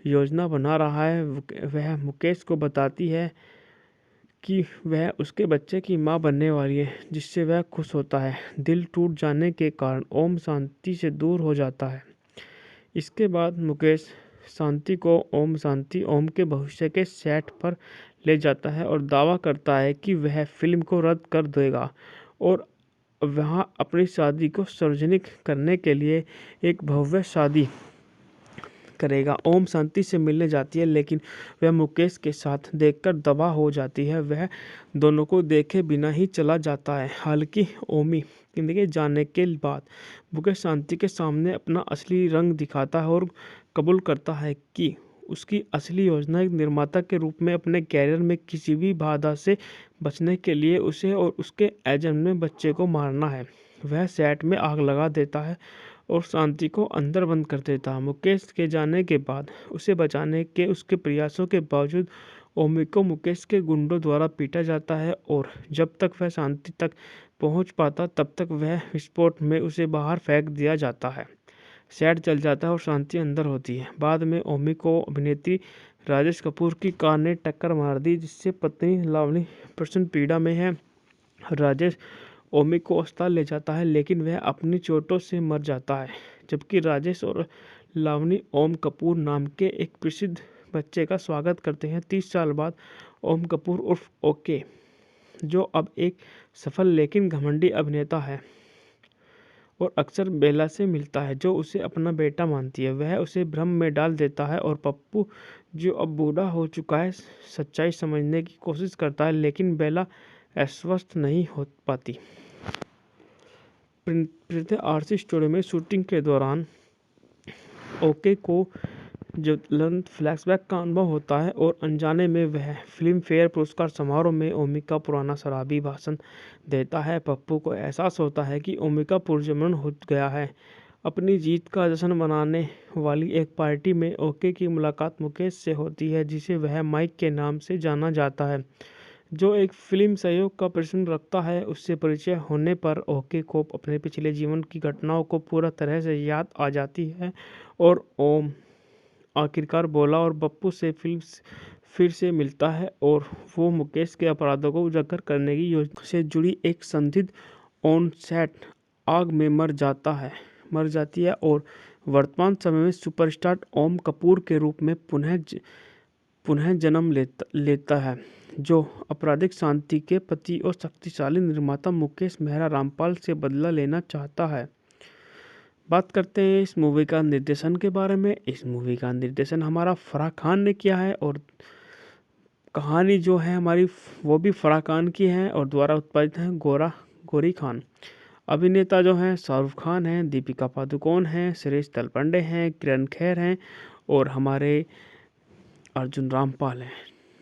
योजना बना रहा है। वह मुकेश को बताती है कि वह उसके बच्चे की मां बनने वाली है, जिससे वह खुश होता है। दिल टूट जाने के कारण ओम शांति से दूर हो जाता है। इसके बाद मुकेश शांति को ओम शांति ओम के भविष्य के सेट पर ले जाता है और दावा करता है कि वह फिल्म को रद्द कर देगा और वहां अपनी शादी को सार्वजनिक करने के लिए एक भव्य शादी करेगा। ओम शांति से मिलने जाती है, लेकिन वह मुकेश के साथ देखकर दबा हो जाती है। वह दोनों को देखे बिना ही चला जाता है। हालांकि ओमी के जाने के बाद मुकेश शांति के सामने अपना असली रंग दिखाता है और कबूल करता है कि उसकी असली योजना एक निर्माता के रूप में अपने कैरियर में किसी भी बाधा से बचने के लिए उसे और उसके एजेंट में बच्चे को मारना है। वह सेट में आग लगा देता है और शांति को अंदर बंद कर देता। मुकेश के जाने के बाद उसे बचाने के उसके प्रयासों के बावजूद ओमी को मुकेश के गुंडों द्वारा पीटा जाता है और जब तक वह शांति तक पहुंच पाता तब तक वह विस्फोट में उसे बाहर फेंक दिया जाता है। सेट जल जाता है और शांति अंदर होती है। बाद में ओमी को अभिनेत्री राजेश कपूर की कार ने टक्कर मार दी, जिससे पत्नी लावनी प्रचंड पीड़ा में है। राजेश ओमी को अस्पताल ले जाता है, लेकिन वह अपनी चोटों से मर जाता है, जबकि राजेश और लावनी ओम कपूर नाम के एक प्रसिद्ध बच्चे का स्वागत करते हैं। 30 साल बाद ओम कपूर उर्फ ओके, जो अब एक सफल लेकिन घमंडी अभिनेता है और अक्सर बेला से मिलता है, जो उसे अपना बेटा मानती है, वह उसे भ्रम में डाल देता है और पप्पू, जो अब बूढ़ा हो चुका है, सच्चाई समझने की कोशिश करता है, लेकिन बेला आश्वस्त नहीं हो पाती। प्रीति आरसी स्टूडियो में शूटिंग के दौरान ओके को ज्वलंत फ्लैशबैक का अनुभव होता है और अनजाने में वह फिल्म फेयर पुरस्कार समारोह में ओमी का पुराना शराबी भाषण देता है। पप्पू को एहसास होता है कि ओमी का पुनर्जन्म हो गया है। अपनी जीत का जश्न मनाने वाली एक पार्टी में ओके की मुलाकात मुकेश से होती है, जिसे वह माइक के नाम से जाना जाता है, जो एक फिल्म सहयोग का प्रश्न रखता है। उससे परिचय होने पर ओके को अपने पिछले जीवन की घटनाओं को पूरा तरह से याद आ जाती है और ओम आखिरकार बोला और पप्पू से फिर से मिलता है और वो मुकेश के अपराधों को उजागर करने की योजना से जुड़ी एक संदिग्ध ऑन सेट आग में मर जाती है और वर्तमान समय में सुपरस्टार ओम कपूर के रूप में पुनः जन्म लेता है, जो आपराधिक शांति के पति और शक्तिशाली निर्माता मुकेश मेहरा रामपाल से बदला लेना चाहता है। बात करते हैं इस मूवी का निर्देशन के बारे में। इस मूवी का निर्देशन हमारा फराह खान ने किया है और कहानी जो है हमारी वो भी फराह खान की है और द्वारा उत्पादित है गौरी खान। अभिनेता जो हैं शाहरुख खान हैं, दीपिका पादुकोण हैं, सुरेश तलपंडे हैं, किरण खेर हैं और हमारे अर्जुन रामपाल हैं।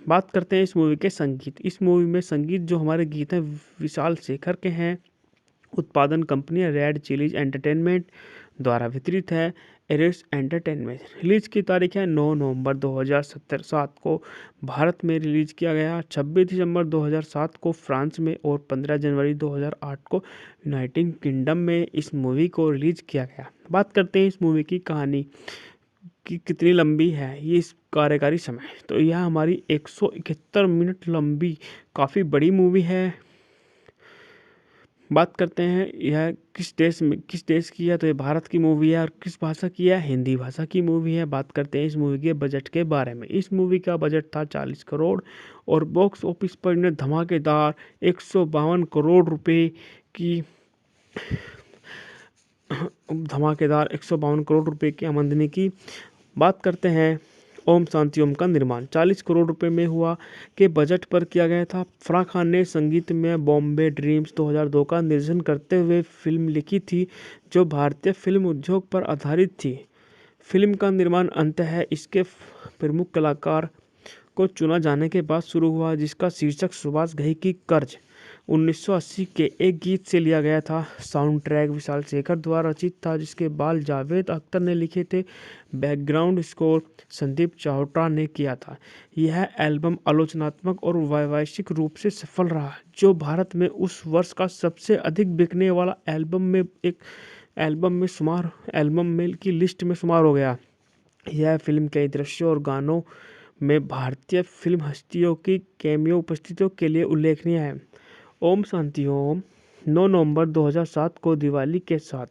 बात करते हैं इस मूवी के संगीत। इस मूवी में संगीत जो हमारे गीत हैं विशाल शेखर के हैं। उत्पादन कंपनी रेड चिलीज एंटरटेनमेंट द्वारा वितरित है एरिस एंटरटेनमेंट। रिलीज की तारीख है 9 नवंबर 2007 को भारत में रिलीज किया गया, 26 दिसंबर 2007 को फ्रांस में और 15 जनवरी 2008 को यूनाइटेड किंगडम में इस मूवी को रिलीज किया गया। बात करते हैं इस मूवी की कहानी कि कितनी लंबी है ये इस कार्यकारी समय। तो यह हमारी 171 मिनट लंबी काफ़ी बड़ी मूवी है। बात करते हैं यह किस देश की है, तो ये भारत की मूवी है और किस भाषा की है, हिंदी भाषा की मूवी है। बात करते हैं इस मूवी के बजट के बारे में। इस मूवी का बजट था 40 करोड़ और बॉक्स ऑफिस पर इन्हें धमाकेदार 152 करोड़ रुपए की आमदनी की। बात करते हैं ओम शांति ओम का निर्माण 40 करोड़ रुपए में हुआ के बजट पर किया गया था। फराह खान ने संगीत में बॉम्बे ड्रीम्स 2002 का निर्देशन करते हुए फिल्म लिखी थी, जो भारतीय फिल्म उद्योग पर आधारित थी। फिल्म का निर्माण अंततः इसके प्रमुख कलाकार को चुना जाने के बाद शुरू हुआ, जिसका शीर्षक सुभाष घई की कर्ज 1980 के एक गीत से लिया गया था। साउंड ट्रैक विशाल शेखर द्वारा रचित था, जिसके बाल जावेद अख्तर ने लिखे थे। बैकग्राउंड स्कोर संदीप चावटा ने किया था। यह एल्बम आलोचनात्मक और व्यावसायिक रूप से सफल रहा, जो भारत में उस वर्ष का सबसे अधिक बिकने वाला एल्बम की लिस्ट में शुमार हो गया। यह फिल्म कई दृश्यों और गानों में भारतीय फिल्म हस्तियों की कैमियो उपस्थितियों के लिए उल्लेखनीय है। ओम शांति ओम 9 नवंबर 2007 को दिवाली के साथ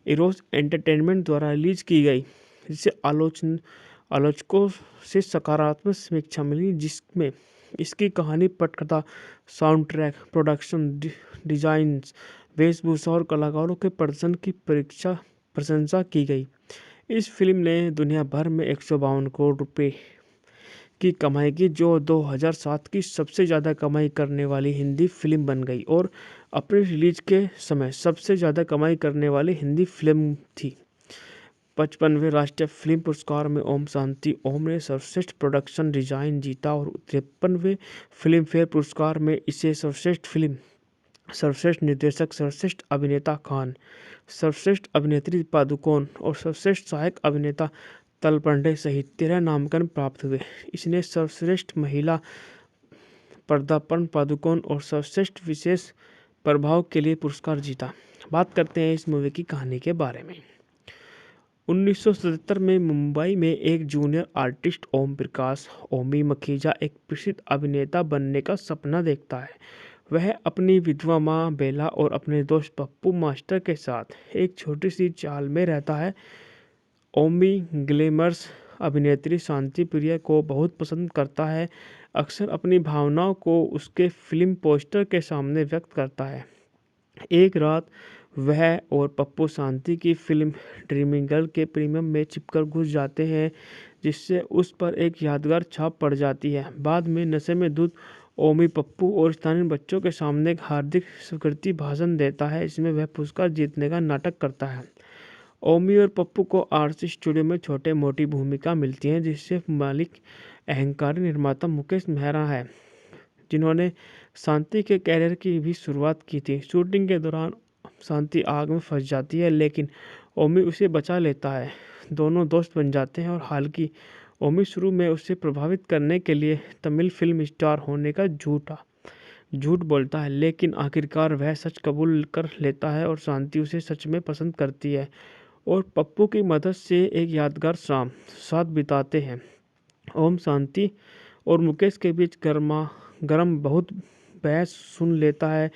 इरोस एंटरटेनमेंट द्वारा रिलीज की गई, जिसे आलोचकों से सकारात्मक समीक्षा मिली, जिसमें इसकी कहानी, पटकथा, साउंड ट्रैक, प्रोडक्शन डिजाइन, वेशभूषा और कलाकारों के प्रदर्शन की प्रशंसा की गई। इस फिल्म ने दुनिया भर में 152 करोड़ रुपए की कमाई की, जो 2007 की सबसे ज़्यादा कमाई करने वाली हिंदी फिल्म बन गई और अपने रिलीज के समय सबसे ज़्यादा कमाई करने वाली हिंदी फिल्म थी। 55वें राष्ट्रीय फिल्म पुरस्कार में ओम शांति ओम ने सर्वश्रेष्ठ प्रोडक्शन डिजाइन जीता और 53वें फिल्म फेयर पुरस्कार में इसे सर्वश्रेष्ठ फिल्म सर्वश्रेष्ठ निर्देशक सर्वश्रेष्ठ अभिनेता खान, सर्वश्रेष्ठ अभिनेत्री पादुकोण और सर्वश्रेष्ठ सहायक अभिनेता तलपंडे सहित 13 नामांकन प्राप्त हुए। इसने सर्वश्रेष्ठ महिला पदार्पण पादुकोण और सर्वश्रेष्ठ विशेष प्रभाव के लिए पुरस्कार जीता। बात करते हैं इस मूवी की कहानी के बारे में। 1977 में मुंबई में एक जूनियर आर्टिस्ट ओम प्रकाश ओमी मखीजा एक प्रसिद्ध अभिनेता बनने का सपना देखता है। वह अपनी विधवा माँ बेला और अपने दोस्त पप्पू मास्टर के साथ एक छोटी सी चाल में रहता है। ओमी ग्लैमरस अभिनेत्री शांति प्रिया को बहुत पसंद करता है, अक्सर अपनी भावनाओं को उसके फिल्म पोस्टर के सामने व्यक्त करता है। एक रात वह और पप्पू शांति की फिल्म ड्रीमिंग गर्ल के प्रीमियम में छिपकर घुस जाते हैं, जिससे उस पर एक यादगार छाप पड़ जाती है। बाद में नशे में धुत ओमी पप्पू और स्थानीय बच्चों के सामने एक हार्दिक स्वीकृति भाषण देता है। इसमें वह पुरस्कार जीतने का नाटक करता है। ओमी और पप्पू को आरसी स्टूडियो में छोटे मोटी भूमिका मिलती है, जिससे मालिक अहंकारी निर्माता मुकेश मेहरा है, जिन्होंने शांति के कैरियर की भी शुरुआत की थी। शूटिंग के दौरान शांति आग में फंस जाती है, लेकिन ओमी उसे बचा लेता है। दोनों दोस्त बन जाते हैं और हालांकि ओमी शुरू में उसे प्रभावित करने के लिए तमिल फिल्म स्टार होने का झूठ बोलता है, लेकिन आखिरकार वह सच कबूल कर लेता है और शांति उसे सच में पसंद करती है और पप्पू की मदद से एक यादगार शाम साथ बिताते हैं। ओम शांति और मुकेश के बीच गरम बहुत बहस सुन लेता है,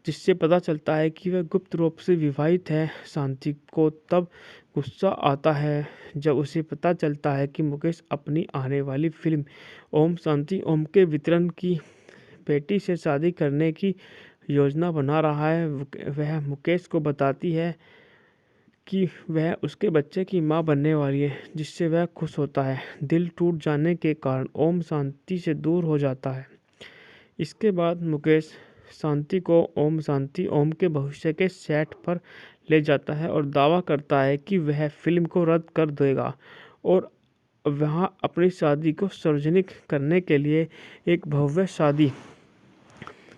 जिससे पता चलता है कि वह गुप्त रूप से विवाहित है। शांति को तब गुस्सा आता है जब उसे पता चलता है कि मुकेश अपनी आने वाली फिल्म ओम शांति ओम के वितरण की बेटी से शादी करने की योजना बना रहा है। वह मुकेश को बताती है कि वह उसके बच्चे की मां बनने वाली है, जिससे वह खुश होता है। दिल टूट जाने के कारण ओम शांति से दूर हो जाता है। इसके बाद मुकेश शांति को ओम शांति ओम के भविष्य के सेट पर ले जाता है और दावा करता है कि वह फिल्म को रद्द कर देगा और वहां अपनी शादी को सार्वजनिक करने के लिए एक भव्य शादी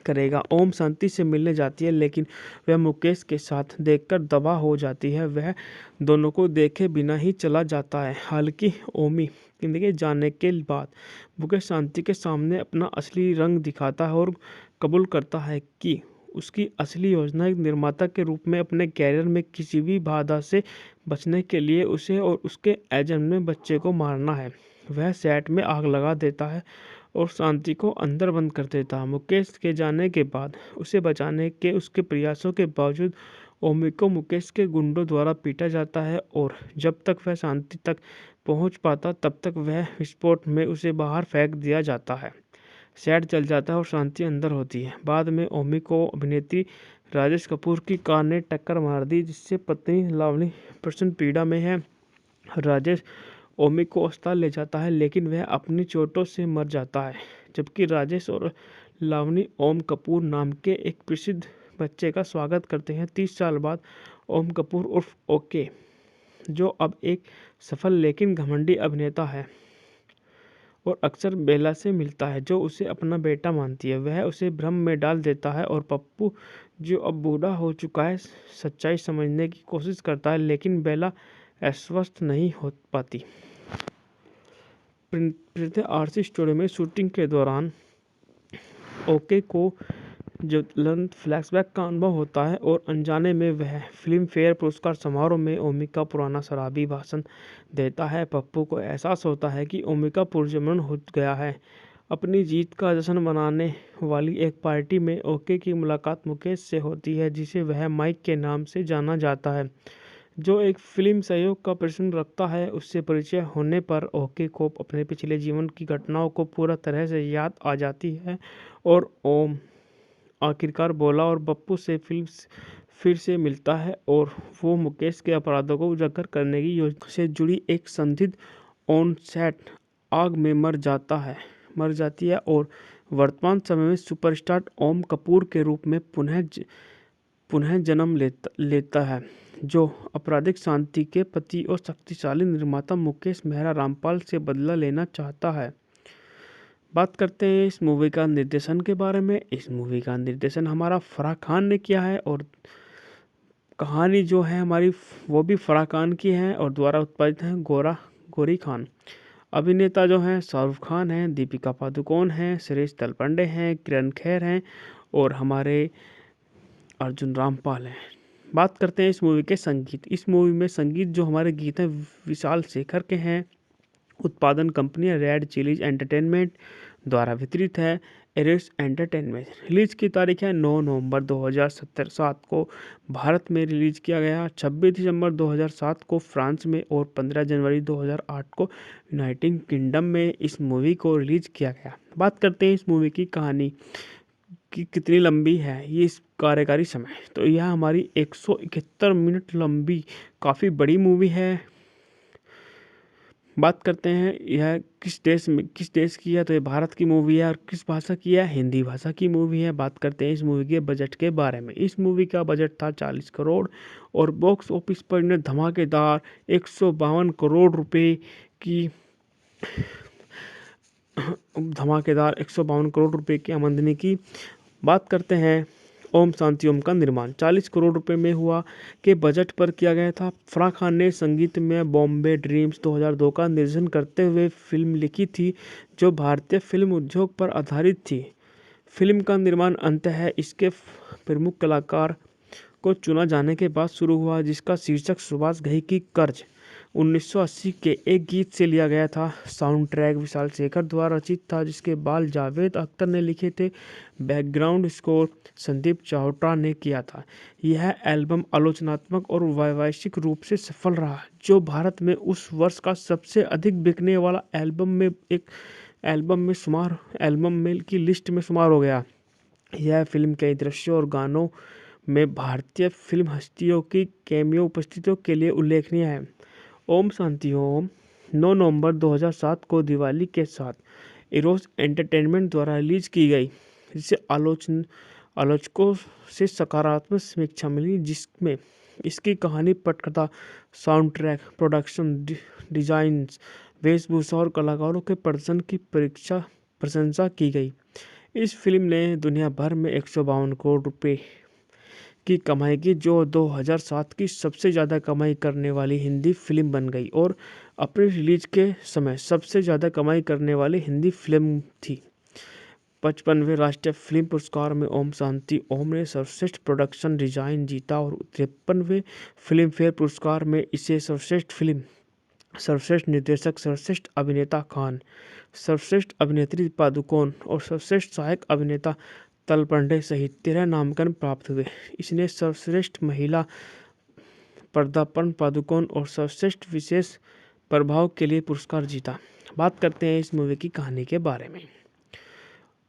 करेगा। ओम शांति से मिलने जाती है, लेकिन वह मुकेश के साथ देखकर दबा हो जाती है। वह दोनों को देखे बिना ही चला जाता है। हालांकि ओमी जिंदगी जाने के बाद मुकेश शांति के सामने अपना असली रंग दिखाता है और कबूल करता है कि उसकी असली योजना एक निर्माता के रूप में अपने कैरियर में किसी भी बाधा से बचने के लिए उसे और उसके एजेंट में बच्चे को मारना है। वह सेट में आग लगा देता है और शांति को अंदर बंद कर देता है। मुकेश के जाने के बाद उसे बचाने के उसके प्रयासों के बावजूद ओमी को मुकेश के गुंडों द्वारा पीटा जाता है और जब तक वह शांति तक पहुंच पाता तब तक वह विस्फोट में उसे बाहर फेंक दिया जाता है। सेट जल जाता है और शांति अंदर होती है। बाद में ओमी को अभिनेत्री राजेश कपूर की कार ने टक्कर मार दी, जिससे पत्नी लावनी प्रचंड पीड़ा में है। राजेश ओमी को अस्पताल ले जाता है, लेकिन वह अपनी चोटों से मर जाता है, जबकि राजेश और लावनी ओम कपूर नाम के एक प्रसिद्ध बच्चे का स्वागत करते हैं। 30 साल बाद ओम कपूर उर्फ ओके, जो अब एक सफल लेकिन घमंडी अभिनेता है और अक्सर बेला से मिलता है, जो उसे अपना बेटा मानती है, वह उसे भ्रम में डाल देता है और पप्पू, जो अब बूढ़ा हो चुका है, सच्चाई समझने की कोशिश करता है, लेकिन बेला आश्वस्त नहीं हो पाती। प्रीति आरसी स्टूडियो में शूटिंग के दौरान ओके को ज्वलंत फ्लैशबैक का अनुभव होता है और अनजाने में वह फिल्म फेयर पुरस्कार समारोह में ओमी का पुराना शराबी भाषण देता है। पप्पू को एहसास होता है कि ओमी का पुनर्जन्म हो गया है। अपनी जीत का जश्न मनाने वाली एक पार्टी में ओके की मुलाकात मुकेश से होती है, जिसे वह माइक के नाम से जाना जाता है, जो एक फिल्म सहयोग का प्रश्न रखता है। उससे परिचय होने पर ओके को अपने पिछले जीवन की घटनाओं को पूरा तरह से याद आ जाती है और ओम आखिरकार बोला और पप्पू से फिर से मिलता है और वो मुकेश के अपराधों को उजागर करने की योजना से जुड़ी एक संदिग्ध ऑन सेट आग में मर जाती है और वर्तमान समय में सुपरस्टार ओम कपूर के रूप में पुनः जन्म लेता है, जो आपराधिक शांति के पति और शक्तिशाली निर्माता मुकेश मेहरा रामपाल से बदला लेना चाहता है। बात करते हैं इस मूवी का निर्देशन के बारे में। इस मूवी का निर्देशन हमारा फराह खान ने किया है और कहानी जो है हमारी वो भी फराह खान की है और द्वारा उत्पादित है गौरी खान। अभिनेता जो हैं शाहरुख खान हैं, दीपिका पादुकोण हैं, सुरेश तलपंडे हैं, किरण खेर हैं और हमारे अर्जुन रामपाल हैं। बात करते हैं इस मूवी के संगीत। इस मूवी में संगीत जो हमारे गीत हैं विशाल शेखर के हैं। उत्पादन कंपनी रेड चिलीज एंटरटेनमेंट द्वारा वितरित है एरिस एंटरटेनमेंट। रिलीज की तारीख है 9 नवंबर 2007 को भारत में रिलीज किया गया, 26 दिसंबर 2007 को फ्रांस में और 15 जनवरी 2008 को यूनाइटेड किंगडम में इस मूवी को रिलीज किया गया। बात करते हैं इस मूवी की कहानी कि कितनी लंबी है ये इस कार्यकारी समय। तो यह हमारी 171 मिनट लंबी काफ़ी बड़ी मूवी है। बात करते हैं यह किस देश की है, तो ये भारत की मूवी है और किस भाषा की है, हिंदी भाषा की मूवी है। बात करते हैं इस मूवी के बजट के बारे में। इस मूवी का बजट था 40 करोड़ और बॉक्स ऑफिस पर इन्हें धमाकेदार 152 करोड़ रुपए की आमदनी की। बात करते हैं ओम शांति ओम का निर्माण 40 करोड़ रुपए में हुआ के बजट पर किया गया था। फराह खान ने संगीत में बॉम्बे ड्रीम्स 2002 का निर्देशन करते हुए फिल्म लिखी थी जो भारतीय फिल्म उद्योग पर आधारित थी। फिल्म का निर्माण अंततः इसके प्रमुख कलाकार को चुना जाने के बाद शुरू हुआ, जिसका शीर्षक सुभाष घई की कर्ज 1980 के एक गीत से लिया गया था। साउंड ट्रैक विशाल शेखर द्वारा रचित था, जिसके बाल जावेद अख्तर ने लिखे थे। बैकग्राउंड स्कोर संदीप चावटा ने किया था। यह एल्बम आलोचनात्मक और वैश्विक रूप से सफल रहा, जो भारत में उस वर्ष का सबसे अधिक बिकने वाला एल्बम में की लिस्ट में शुमार हो गया। यह फिल्म कई दृश्यों और गानों में भारतीय फिल्म हस्तियों की कैमियो उपस्थितियों के लिए उल्लेखनीय है। ओम शांति ओम 9 नवंबर 2007 को दिवाली के साथ इरोस एंटरटेनमेंट द्वारा रिलीज की गई, जिसे आलोचकों से सकारात्मक समीक्षा मिली, जिसमें इसकी कहानी, पटकथा, साउंड ट्रैक, प्रोडक्शन डिजाइन, वेशभूषा और कलाकारों के प्रदर्शन की प्रशंसा की गई। इस फिल्म ने दुनिया भर में 152 करोड़ रुपए की कमाई की, जो 2007 की सबसे ज़्यादा कमाई करने वाली हिंदी फिल्म बन गई और अपनी रिलीज के समय सबसे ज़्यादा कमाई करने वाली हिंदी फिल्म थी। 55वें राष्ट्रीय फिल्म पुरस्कार में ओम शांति ओम ने सर्वश्रेष्ठ प्रोडक्शन डिजाइन जीता और 53वें फिल्म फेयर पुरस्कार में इसे सर्वश्रेष्ठ फिल्म, सर्वश्रेष्ठ निर्देशक, सर्वश्रेष्ठ अभिनेता खान, सर्वश्रेष्ठ अभिनेत्री पादुकोण और सर्वश्रेष्ठ सहायक अभिनेता तलपंडे सहित 13 नामांकन प्राप्त हुए। इसने सर्वश्रेष्ठ महिला पदार्पण पादुकोण और सर्वश्रेष्ठ विशेष प्रभाव के लिए पुरस्कार जीता। बात करते हैं इस मूवी की कहानी के बारे में।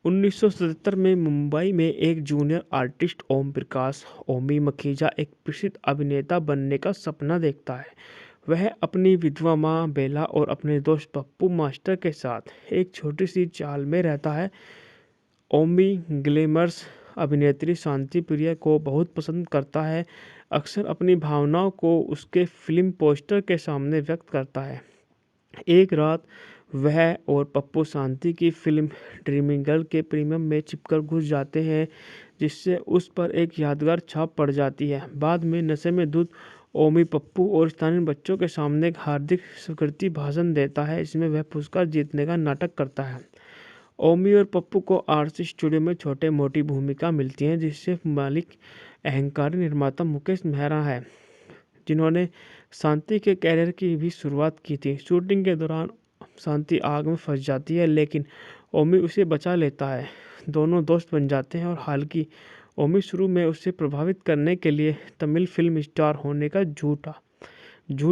1977 में मुंबई में एक जूनियर आर्टिस्ट ओम प्रकाश ओमी मखीजा एक प्रसिद्ध अभिनेता बनने का सपना देखता है। वह अपनी विधवा माँ बेला और अपने दोस्त पप्पू मास्टर के साथ एक छोटी सी चाल में रहता है। ओमी ग्लैमरस अभिनेत्री शांति प्रिया को बहुत पसंद करता है, अक्सर अपनी भावनाओं को उसके फिल्म पोस्टर के सामने व्यक्त करता है। एक रात वह और पप्पू शांति की फिल्म ड्रीमिंग गर्ल के प्रीमियम में छिपकर घुस जाते हैं, जिससे उस पर एक यादगार छाप पड़ जाती है। बाद में नशे में धुत ओमी पप्पू और स्थानीय बच्चों के सामने एक हार्दिक स्वीकृति भाषण देता है, जिसमें वह पुरस्कार जीतने का नाटक करता है। ओमी और पप्पू को आरसी स्टूडियो में छोटे मोटी भूमिका मिलती है, जिससे मालिक अहंकारी निर्माता मुकेश मेहरा है, जिन्होंने शांति के कैरियर की भी शुरुआत की थी। शूटिंग के दौरान शांति आग में फंस जाती है, लेकिन ओमी उसे बचा लेता है। दोनों दोस्त बन जाते हैं और हालांकि ओमी शुरू में उसे प्रभावित करने के लिए तमिल फिल्म स्टार होने का झूठ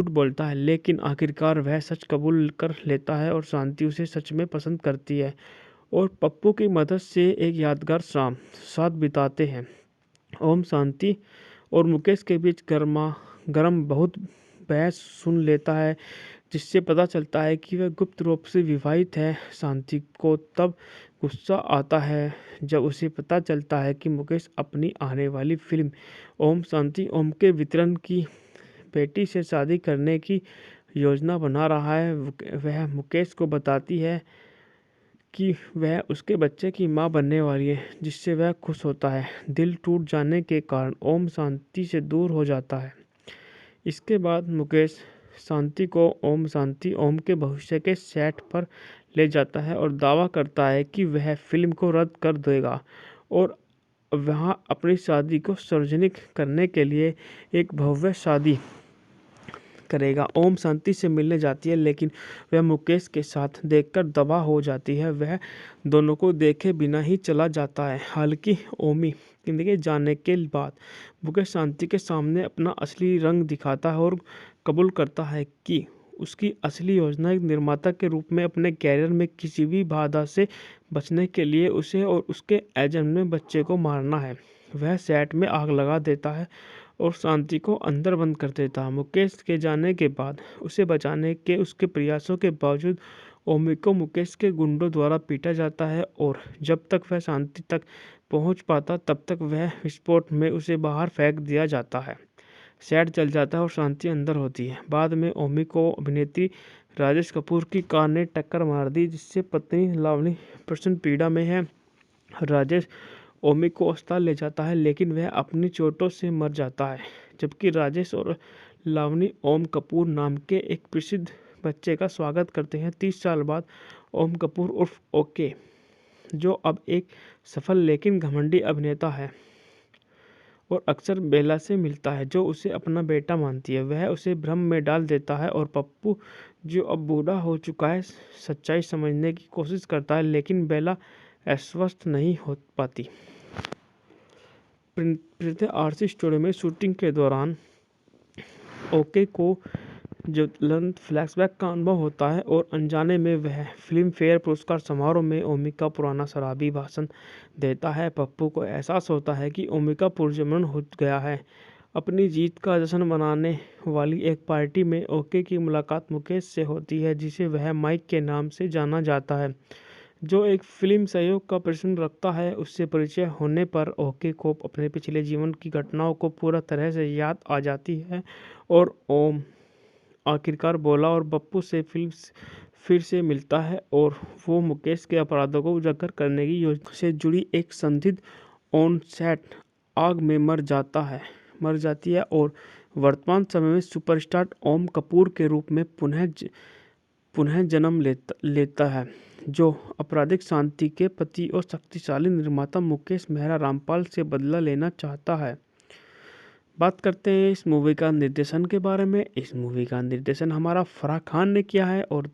बोलता है, लेकिन आखिरकार वह सच कबूल कर लेता है और शांति उसे सच में पसंद करती है और पप्पू की मदद से एक यादगार शाम साथ बिताते हैं। ओम शांति और मुकेश के बीच गरम बहुत बहस सुन लेता है, जिससे पता चलता है कि वह गुप्त रूप से विवाहित है। शांति को तब गुस्सा आता है जब उसे पता चलता है कि मुकेश अपनी आने वाली फिल्म ओम शांति ओम के वितरण की बेटी से शादी करने की योजना बना रहा है। वह मुकेश को बताती है कि वह उसके बच्चे की माँ बनने वाली है, जिससे वह खुश होता है। दिल टूट जाने के कारण ओम शांति से दूर हो जाता है। इसके बाद मुकेश शांति को ओम शांति ओम के भविष्य के सेट पर ले जाता है और दावा करता है कि वह फिल्म को रद्द कर देगा और वहाँ अपनी शादी को सार्वजनिक करने के लिए एक भव्य शादी करेगा। ओम शांति से मिलने जाती है, लेकिन वह मुकेश के साथ देखकर दबा हो जाती है। वह दोनों को देखे बिना ही चला जाता है। हालांकि ओमी जिंदगी जाने के बाद मुकेश शांति के सामने अपना असली रंग दिखाता है और कबूल करता है कि उसकी असली योजना एक निर्माता के रूप में अपने कैरियर में किसी भी बाधा से बचने के लिए उसे और उसके एजेंट में बच्चे को मारना है। वह सेट में आग लगा देता है और शांति को अंदर बंद कर देता है। मुकेश के जाने के बाद उसे बचाने के उसके प्रयासों के बावजूद ओमी को मुकेश के गुंडों द्वारा पीटा जाता है और जब तक वह शांति तक पहुंच पाता तब तक वह विस्फोट में उसे बाहर फेंक दिया जाता है। सेट जल जाता है और शांति अंदर होती है। बाद में ओमी को अभिनेत्री राजेश कपूर की कार ने टक्कर मार दी, जिससे पत्नी लावनी प्रचंड पीड़ा में है। राजेश ओमी को अस्पताल ले जाता है, लेकिन वह अपनी चोटों से मर जाता है। जबकि राजेश और लावनी ओम कपूर नाम के एक प्रसिद्ध बच्चे का स्वागत करते हैं। 30 साल बाद ओम कपूर उर्फ ओके, जो अब एक सफल लेकिन घमंडी अभिनेता है और अक्सर बेला से मिलता है, जो उसे अपना बेटा मानती है, वह उसे भ्रम में डाल देता है। और पप्पू, जो अब बूढ़ा हो चुका है, सच्चाई समझने की कोशिश करता है, लेकिन बेला आश्वस्त नहीं हो पाती। प्रीति आरसी स्टूडियो में शूटिंग के दौरान ओके को ज्वलंत फ्लैशबैक का अनुभव होता है और अनजाने में वह फिल्म फेयर पुरस्कार समारोह में ओमी का पुराना शराबी भाषण देता है। पप्पू को एहसास होता है कि ओमी का पुनर्जन्म हो गया है। अपनी जीत का जश्न मनाने वाली एक पार्टी में ओके की मुलाकात मुकेश से होती है, जिसे वह माइक के नाम से जाना जाता है, जो एक फिल्म सहयोग का प्रश्न रखता है। उससे परिचय होने पर ओके को अपने पिछले जीवन की घटनाओं को पूरा तरह से याद आ जाती है और ओम आखिरकार बोला और पप्पू से फिर से मिलता है और वो मुकेश के अपराधों को उजागर करने की योजना से जुड़ी एक संदिग्ध ऑन सेट आग में मर जाती है और वर्तमान समय में सुपरस्टार ओम कपूर के रूप में पुनः जन्म लेता है, जो आपराधिक शांति के पति और शक्तिशाली निर्माता मुकेश मेहरा रामपाल से बदला लेना चाहता है। बात करते हैं इस मूवी का निर्देशन के बारे में। इस मूवी का निर्देशन हमारा फराह खान ने किया है और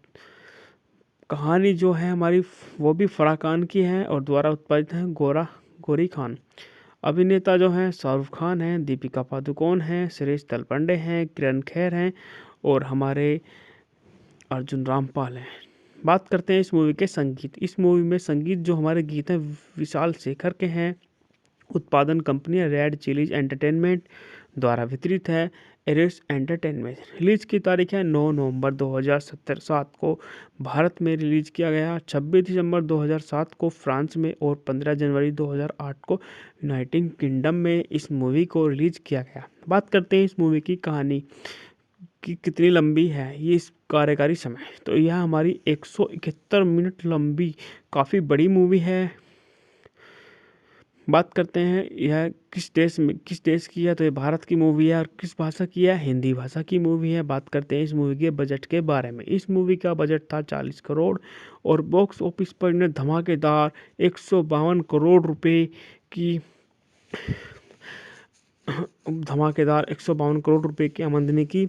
कहानी जो है हमारी वो भी फराह खान की है और द्वारा उत्पादित है गौरी खान। अभिनेता जो हैं शाहरुख खान हैं, दीपिका पादुकोण हैं, सुरेश तलपंडे हैं, किरण खेर हैं और हमारे अर्जुन रामपाल हैं। बात करते हैं इस मूवी के संगीत। इस मूवी में संगीत जो हमारे गीत हैं विशाल शेखर के हैं। उत्पादन कंपनी रेड चिलीज एंटरटेनमेंट द्वारा वितरित है एरिस एंटरटेनमेंट। रिलीज की तारीख है 9 नवंबर 2007 को भारत में रिलीज किया गया, 26 दिसंबर 2007 को फ्रांस में और 15 जनवरी 2008 को यूनाइटेड किंगडम में इस मूवी को रिलीज किया गया। बात करते हैं इस मूवी की कहानी कि कितनी लंबी है ये इस कार्यकारी समय। तो यह हमारी 171 मिनट लंबी काफ़ी बड़ी मूवी है। बात करते हैं यह किस देश की है, तो ये भारत की मूवी है। और किस भाषा की है, हिंदी भाषा की मूवी है। बात करते हैं इस मूवी के बजट के बारे में। इस मूवी का बजट था 40 करोड़ और बॉक्स ऑफिस पर ने धमाकेदार 152 करोड़ रुपए की आमदनी की।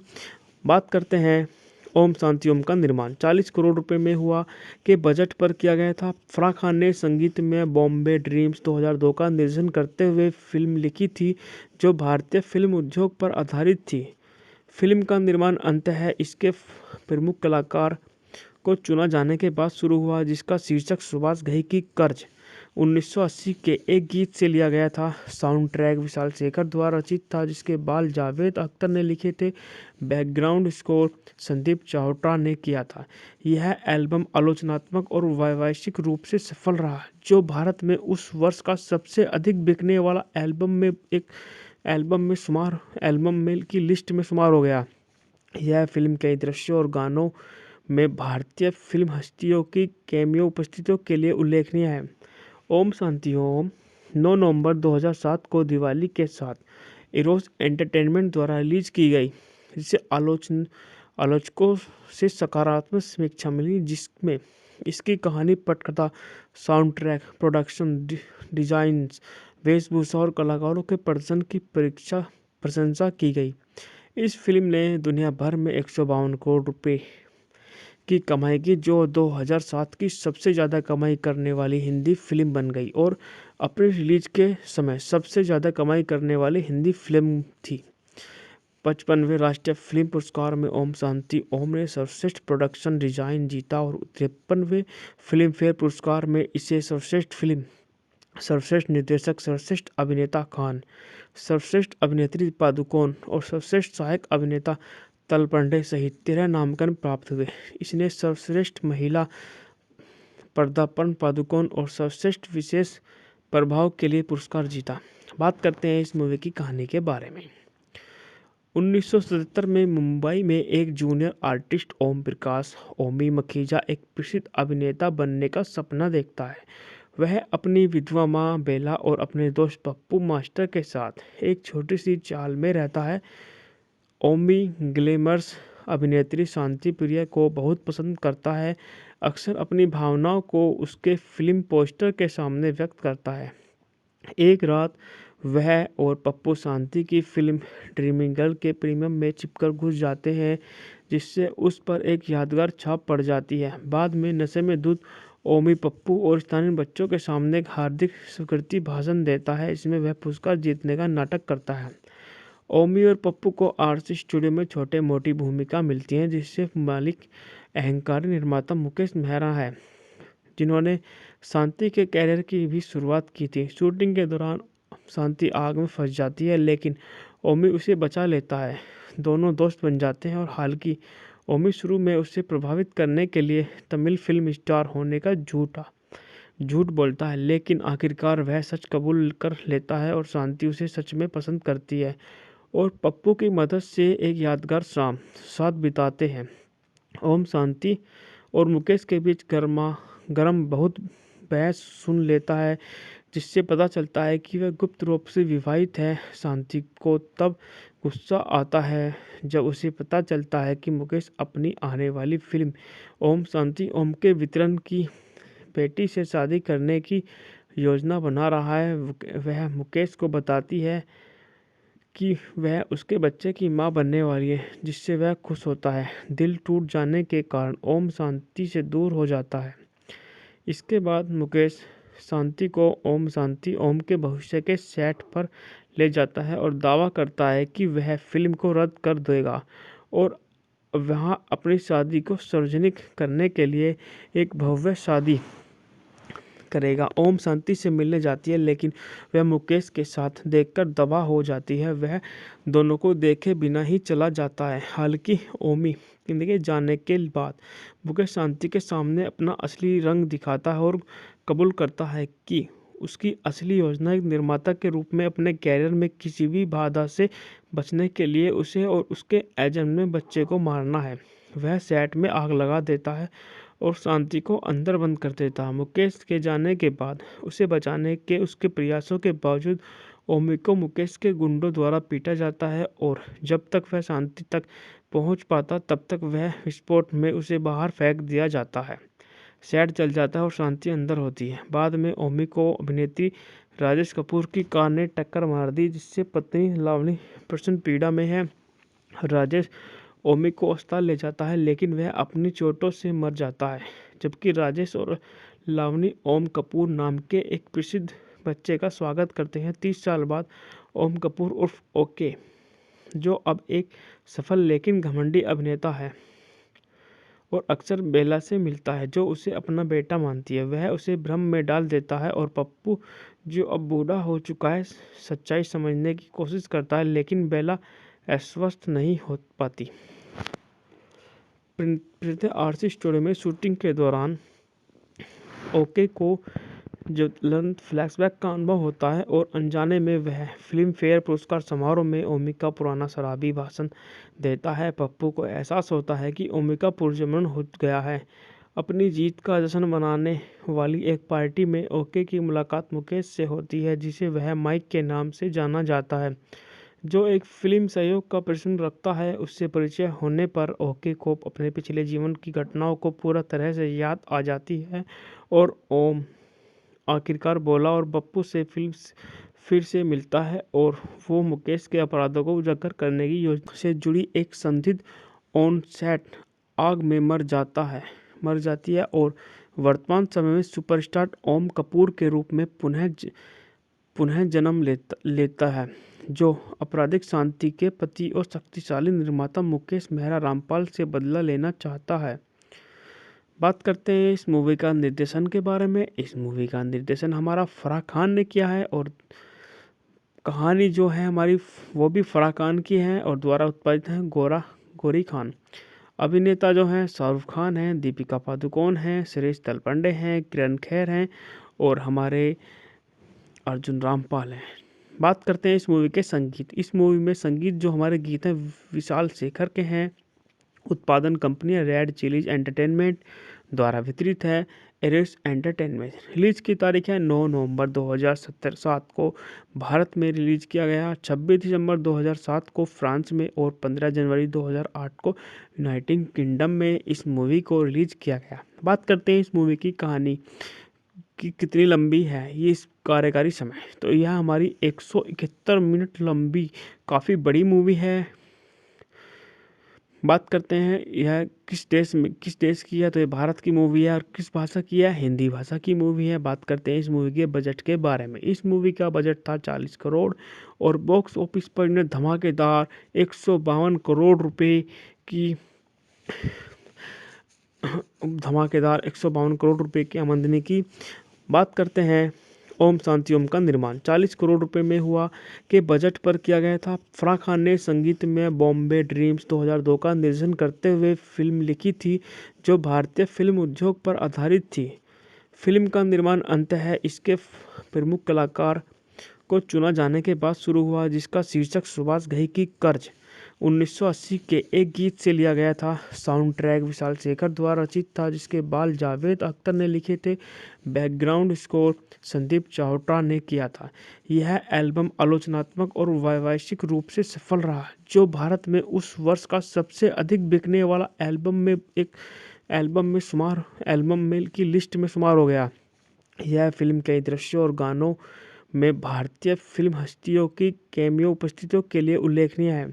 बात करते हैं ओम शांति ओम का निर्माण 40 करोड़ रुपए में हुआ के बजट पर किया गया था। फराह खान ने संगीत में बॉम्बे ड्रीम्स 2002 का निर्देशन करते हुए फिल्म लिखी थी, जो भारतीय फिल्म उद्योग पर आधारित थी। फिल्म का निर्माण अंततः इसके प्रमुख कलाकार को चुना जाने के बाद शुरू हुआ, जिसका शीर्षक सुभाष घई की कर्ज 1980 के एक गीत से लिया गया था। साउंड ट्रैक विशाल शेखर द्वारा रचित था, जिसके बाल जावेद अख्तर ने लिखे थे। बैकग्राउंड स्कोर संदीप चावटा ने किया था। यह एल्बम आलोचनात्मक और वैश्विक रूप से सफल रहा, जो भारत में उस वर्ष का सबसे अधिक बिकने वाला एल्बम की लिस्ट में शुमार हो गया। यह फिल्म कई दृश्यों और गानों में भारतीय फिल्म हस्तियों की कैमियो उपस्थितियों के लिए उल्लेखनीय है। ओम शांति ओम 9 नवंबर 2007 को दिवाली के साथ इरोस एंटरटेनमेंट द्वारा रिलीज की गई, जिसे आलोचकों से सकारात्मक समीक्षा मिली, जिसमें इसकी कहानी, पटकथा, साउंड ट्रैक, प्रोडक्शन डिजाइन, वेशभूषा और कलाकारों के प्रदर्शन की प्रशंसा की गई। इस फिल्म ने दुनिया भर में 152 करोड़ रुपए की कमाई की, जो 2007 की सबसे ज़्यादा कमाई करने वाली हिंदी फिल्म बन गई और अपने रिलीज के समय सबसे ज़्यादा कमाई करने वाली हिंदी फिल्म थी। 55वें राष्ट्रीय फिल्म पुरस्कार में ओम शांति ओम ने सर्वश्रेष्ठ प्रोडक्शन डिजाइन जीता और 53वें फिल्म फेयर पुरस्कार में इसे सर्वश्रेष्ठ फिल्म, सर्वश्रेष्ठ निर्देशक, सर्वश्रेष्ठ अभिनेता खान, सर्वश्रेष्ठ अभिनेत्री पादुकोण और सर्वश्रेष्ठ सहायक अभिनेता तलपंडे सहित 13 नामांकन प्राप्त हुए। इसने सर्वश्रेष्ठ महिला पदार्पण पादुकोण और सर्वश्रेष्ठ विशेष प्रभाव के लिए पुरस्कार जीता। बात करते हैं इस मूवी की कहानी के बारे में। 1977 में मुंबई में एक जूनियर आर्टिस्ट ओम प्रकाश ओमी मखीजा एक प्रसिद्ध अभिनेता बनने का सपना देखता है। वह अपनी विधवा माँ बेला और अपने दोस्त पप्पू मास्टर के साथ एक छोटी सी चाल में रहता है। ओमी ग्लैमरस अभिनेत्री शांति प्रिया को बहुत पसंद करता है, अक्सर अपनी भावनाओं को उसके फिल्म पोस्टर के सामने व्यक्त करता है। एक रात वह और पप्पू शांति की फिल्म ड्रीमिंग गर्ल के प्रीमियम में छिपकर घुस जाते हैं, जिससे उस पर एक यादगार छाप पड़ जाती है। बाद में नशे में धुत ओमी पप्पू और स्थानीय बच्चों के सामने एक हार्दिक स्वीकृति भाषण देता है, इसमें वह पुरस्कार जीतने का नाटक करता है। ओमी और पप्पू को आरसी स्टूडियो में छोटे मोटी भूमिका मिलती है, जिससे मालिक अहंकारी निर्माता मुकेश मेहरा है, जिन्होंने शांति के कैरियर की भी शुरुआत की थी। शूटिंग के दौरान शांति आग में फंस जाती है, लेकिन ओमी उसे बचा लेता है। दोनों दोस्त बन जाते हैं और हालांकि ओमी शुरू में उसे प्रभावित करने के लिए तमिल फिल्म स्टार होने का झूठ बोलता है, लेकिन आखिरकार वह सच कबूल कर लेता है और शांति उसे सच में पसंद करती है और पप्पू की मदद से एक यादगार शाम साथ बिताते हैं। ओम शांति और मुकेश के बीच गरम बहुत बहस सुन लेता है, जिससे पता चलता है कि वह गुप्त रूप से विवाहित है। शांति को तब गुस्सा आता है जब उसे पता चलता है कि मुकेश अपनी आने वाली फिल्म ओम शांति ओम के वितरण की बेटी से शादी करने की योजना बना रहा है। वह मुकेश को बताती है कि वह उसके बच्चे की मां बनने वाली है, जिससे वह खुश होता है। दिल टूट जाने के कारण ओम शांति से दूर हो जाता है। इसके बाद मुकेश शांति को ओम शांति ओम के भविष्य के सेट पर ले जाता है और दावा करता है कि वह फिल्म को रद्द कर देगा और वहां अपनी शादी को सार्वजनिक करने के लिए एक भव्य शादी करेगा। ओम शांति से मिलने जाती है, लेकिन वह मुकेश के साथ देखकर दबा हो जाती है। वह दोनों को देखे बिना ही चला जाता है। हालांकि ओमी के जाने के बाद मुकेश शांति के सामने अपना असली रंग दिखाता है और कबूल करता है कि उसकी असली योजना एक निर्माता के रूप में अपने कैरियर में किसी भी बाधा से बचने के लिए उसे और उसके एजेंट में बच्चे को मारना है। वह सेट में आग लगा देता है और शांति को अंदर बंद कर देता है। मुकेश के जाने के बाद उसे बचाने के उसके प्रयासों के बावजूद ओमी को मुकेश के गुंडों द्वारा पीटा जाता है और जब तक वह शांति तक पहुंच पाता तब तक वह विस्फोट में उसे बाहर फेंक दिया जाता है। सेट जल जाता है और शांति अंदर होती है। बाद में ओमी को अभिनेत्री राजेश कपूर की कार ने टक्कर मार दी, जिससे पत्नी लावनी प्रचंड पीड़ा में है। राजेश ओमी को अस्पताल ले जाता है, लेकिन वह अपनी चोटों से मर जाता है, जबकि राजेश और लावनी ओम कपूर नाम के एक प्रसिद्ध बच्चे का स्वागत करते हैं। 30 साल बाद ओम कपूर उर्फ ओके, जो अब एक सफल लेकिन घमंडी अभिनेता है और अक्सर बेला से मिलता है, जो उसे अपना बेटा मानती है, वह उसे भ्रम में डाल देता है और पप्पू, जो अब बूढ़ा हो चुका है, सच्चाई समझने की कोशिश करता है, लेकिन बेला आश्वस्त नहीं हो पाती। प्रीति आरसी स्टूडियो में शूटिंग के दौरान ओके को जो तुरंत फ्लैशबैक का अनुभव होता है और अनजाने में वह फिल्म फेयर पुरस्कार समारोह में ओमी का पुराना शराबी भाषण देता है। पप्पू को एहसास होता है कि ओमी का पुनर्जन्म हो गया है। अपनी जीत का जश्न मनाने वाली एक पार्टी में ओके की मुलाकात मुकेश से होती है, जिसे वह माइक के नाम से जाना जाता है, जो एक फिल्म सहयोग का प्रश्न रखता है। उससे परिचय होने पर ओके को अपने पिछले जीवन की घटनाओं को पूरा तरह से याद आ जाती है और ओम आखिरकार भोला और बप्पू से फिर से मिलता है और वो मुकेश के अपराधों को उजागर करने की योजना से जुड़ी एक संदिग्ध ऑन सेट आग में मर जाती है और वर्तमान समय में सुपरस्टार ओम कपूर के रूप में पुनः जन्म लेता है, जो आपराधिक शांति के पति और शक्तिशाली निर्माता मुकेश मेहरा रामपाल से बदला लेना चाहता है। बात करते हैं इस मूवी का निर्देशन के बारे में। इस मूवी का निर्देशन हमारा फराह खान ने किया है और कहानी जो है हमारी वो भी फराह खान की है और द्वारा उत्पादित है गौरी खान। अभिनेता जो हैं शाहरुख खान हैं, दीपिका पादुकोण हैं, सुरेश तलपंडे हैं, किरण खेर हैं और हमारे अर्जुन रामपाल हैं। बात करते हैं इस मूवी के संगीत। इस मूवी में संगीत जो हमारे गीत हैं विशाल शेखर के हैं। उत्पादन कंपनी रेड चिलीज एंटरटेनमेंट द्वारा वितरित है एरिस एंटरटेनमेंट। रिलीज की तारीख है 9 नवंबर 2007 को भारत में रिलीज किया गया, 26 दिसंबर 2007 को फ्रांस में और 15 जनवरी 2008 को यूनाइटेड किंगडम में इस मूवी को रिलीज किया गया। बात करते हैं इस मूवी की कहानी कि कितनी लंबी है ये इस कार्यकारी समय। तो यह हमारी 171 मिनट लंबी काफ़ी बड़ी मूवी है। बात करते हैं यह किस देश की है, तो ये भारत की मूवी है और किस भाषा की है, हिंदी भाषा की मूवी है। बात करते हैं इस मूवी के बजट के बारे में। इस मूवी का बजट था 40 करोड़ और बॉक्स ऑफिस पर इन्हें धमाकेदार 152 करोड़ रुपए की आमदनी की। बात करते हैं ओम शांति ओम का निर्माण 40 करोड़ रुपए में हुआ के बजट पर किया गया था। फराह खान ने संगीत में बॉम्बे ड्रीम्स 2002 का निर्देशन करते हुए फिल्म लिखी थी, जो भारतीय फिल्म उद्योग पर आधारित थी। फिल्म का निर्माण अंततः इसके प्रमुख कलाकार को चुना जाने के बाद शुरू हुआ, जिसका शीर्षक सुभाष घई की कर्ज 1980 के एक गीत से लिया गया था। साउंड ट्रैक विशाल शेखर द्वारा रचित था, जिसके बाल जावेद अख्तर ने लिखे थे। बैकग्राउंड स्कोर संदीप चावटा ने किया था। यह एल्बम आलोचनात्मक और व्यावसायिक रूप से सफल रहा, जो भारत में उस वर्ष का सबसे अधिक बिकने वाला एल्बम में की लिस्ट में शुमार हो गया। यह फिल्म कई दृश्यों और गानों में भारतीय फिल्म हस्तियों की कैमियो उपस्थितियों के लिए उल्लेखनीय है।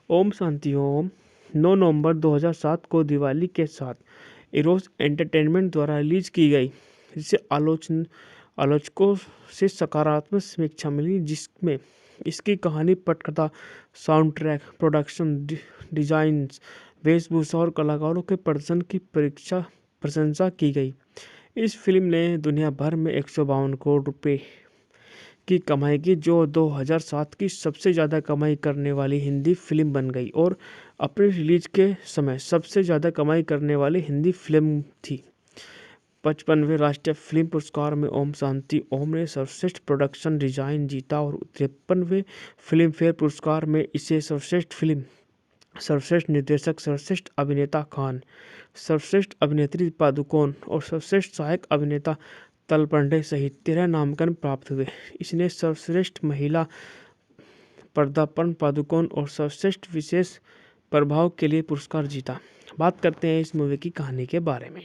ओम शांति ओम 9 नवंबर 2007 को दिवाली के साथ इरोस एंटरटेनमेंट द्वारा रिलीज की गई, जिसे आलोचकों से सकारात्मक समीक्षा मिली, जिसमें इसकी कहानी, पटकथा, साउंड ट्रैक, प्रोडक्शन डिजाइन, वेशभूषा और कलाकारों के प्रदर्शन की प्रशंसा की गई। इस फिल्म ने दुनिया भर में 152 करोड़ रुपए की कमाई की, जो 2007 की सबसे ज़्यादा कमाई करने वाली हिंदी फिल्म बन गई और अपने रिलीज के समय सबसे ज़्यादा कमाई करने वाली हिंदी फिल्म थी। 55वें राष्ट्रीय फिल्म पुरस्कार में ओम शांति ओम ने सर्वश्रेष्ठ प्रोडक्शन डिजाइन जीता और 53वें फिल्म फेयर पुरस्कार में इसे सर्वश्रेष्ठ फिल्म, सर्वश्रेष्ठ निर्देशक, सर्वश्रेष्ठ अभिनेता खान, सर्वश्रेष्ठ अभिनेत्री पादुकोण और सर्वश्रेष्ठ सहायक अभिनेता तलपंडे सहित 13 नामांकन प्राप्त हुए। इसने सर्वश्रेष्ठ महिला पदार्पण पादुकोण और सर्वश्रेष्ठ विशेष प्रभाव के लिए पुरस्कार जीता। बात करते हैं इस मूवी की कहानी के बारे में।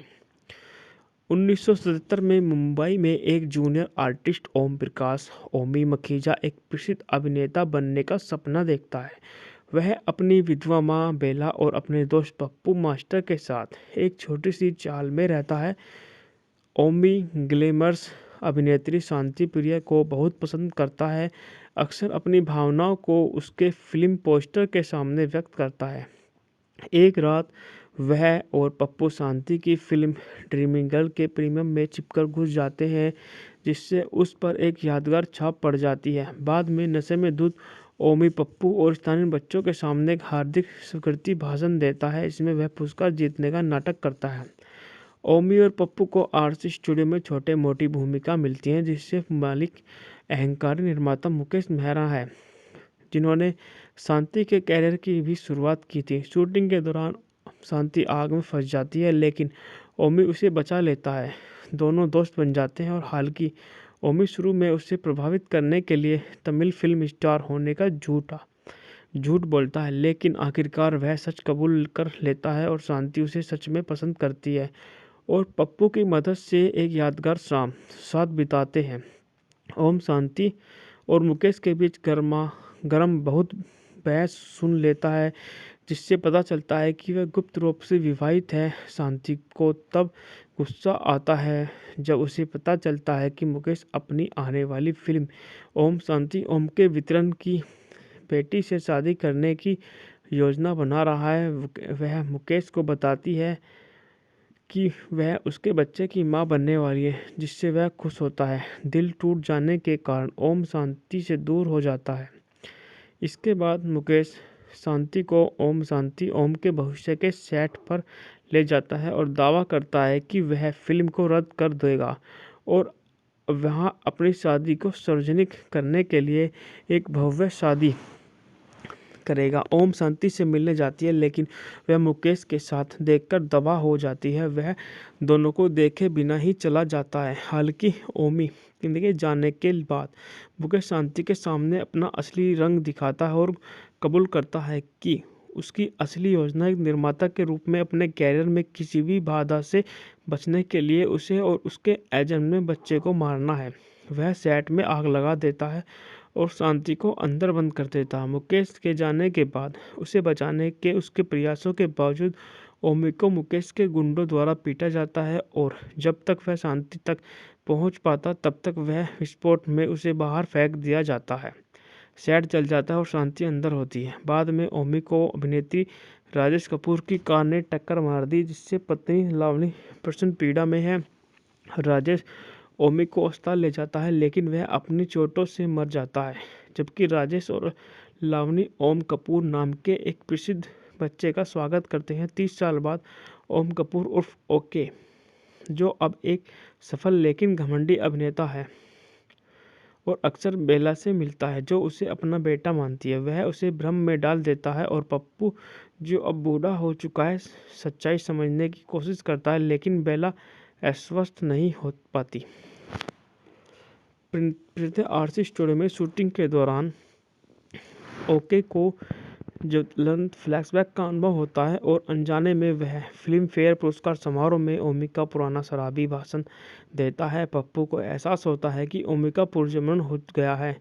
1977 में मुंबई में एक जूनियर आर्टिस्ट ओम प्रकाश ओमी मखीजा एक प्रसिद्ध अभिनेता बनने का सपना देखता है। वह अपनी विधवा माँ बेला और अपने दोस्त पप्पू मास्टर के साथ एक छोटी सी चाल में रहता है। ओमी ग्लैमरस अभिनेत्री शांति प्रिया को बहुत पसंद करता है, अक्सर अपनी भावनाओं को उसके फिल्म पोस्टर के सामने व्यक्त करता है। एक रात वह और पप्पू शांति की फिल्म ड्रीमिंग गर्ल के प्रीमियम में छिपकर घुस जाते हैं, जिससे उस पर एक यादगार छाप पड़ जाती है। बाद में नशे में धुत ओमी पप्पू और स्थानीय बच्चों के सामने एक हार्दिक स्वीकृति भाषण देता है, जिसमें वह पुरस्कार जीतने का नाटक करता है। ओमी और पप्पू को आरसी स्टूडियो में छोटे मोटी भूमिका मिलती है, जिससे मालिक अहंकारी निर्माता मुकेश मेहरा है, जिन्होंने शांति के कैरियर की भी शुरुआत की थी। शूटिंग के दौरान शांति आग में फंस जाती है, लेकिन ओमी उसे बचा लेता है। दोनों दोस्त बन जाते हैं और हालांकि ओमी शुरू में उसे प्रभावित करने के लिए तमिल फिल्म स्टार होने का झूठ बोलता है, लेकिन आखिरकार वह सच कबूल कर लेता है और शांति उसे सच में पसंद करती है और पप्पू की मदद से एक यादगार शाम साथ बिताते हैं। ओम शांति और मुकेश के बीच गर्मा गर्म बहुत बहस सुन लेता है, जिससे पता चलता है कि वह गुप्त रूप से विवाहित है। शांति को तब गुस्सा आता है जब उसे पता चलता है कि मुकेश अपनी आने वाली फिल्म ओम शांति ओम के वितरण की बेटी से शादी करने की योजना बना रहा है। वह मुकेश को बताती है कि वह उसके बच्चे की मां बनने वाली है, जिससे वह खुश होता है। दिल टूट जाने के कारण ओम शांति से दूर हो जाता है। इसके बाद मुकेश शांति को ओम शांति ओम के भविष्य के सेट पर ले जाता है और दावा करता है कि वह फिल्म को रद्द कर देगा और वहां अपनी शादी को सार्वजनिक करने के लिए एक भव्य शादी करेगा। ओम शांति से मिलने जाती है, लेकिन वह मुकेश के साथ देखकर दबा हो जाती है। वह दोनों को देखे बिना ही चला जाता है। हालांकि ओमी के जाने के बाद मुकेश शांति के सामने अपना असली रंग दिखाता है और कबूल करता है कि उसकी असली योजना एक निर्माता के रूप में अपने कैरियर में किसी भी बाधा से बचने के लिए उसे और उसके एजेंट में बच्चे को मारना है। वह सेट में आग लगा देता है और शांति को अंदर बंद कर देता है। मुकेश के जाने के बाद उसे बचाने के उसके प्रयासों के बावजूद ओमी को मुकेश के गुंडों द्वारा पीटा जाता है और जब तक वह शांति तक पहुंच पाता तब तक वह विस्फोट में उसे बाहर फेंक दिया जाता है। सेट जल जाता है और शांति अंदर होती है। बाद में ओमी को अभिनेत्री राजेश कपूर की कार ने टक्कर मार दी, जिससे पत्नी लावनी प्रचंड पीड़ा में है। राजेश ओमी को अस्पताल ले जाता है, लेकिन वह अपनी चोटों से मर जाता है, जबकि राजेश और लावनी ओम कपूर नाम के एक प्रसिद्ध बच्चे का स्वागत करते हैं। 30 साल बाद ओम कपूर उर्फ ओके, जो अब एक सफल लेकिन घमंडी अभिनेता है और अक्सर बेला से मिलता है, जो उसे अपना बेटा मानती है, वह उसे भ्रम में डाल देता है और पप्पू, जो अब बूढ़ा हो चुका है, सच्चाई समझने की कोशिश करता है, लेकिन बेला आश्वस्त नहीं हो पाती। प्रीति आरसी स्टूडियो में शूटिंग के दौरान ओके को ज्वलंत फ्लैशबैक का अनुभव होता है और अनजाने में वह फिल्म फेयर पुरस्कार समारोह में ओमी का पुराना शराबी भाषण देता है। पप्पू को एहसास होता है कि ओमी का पुनर्जन्म हो गया है।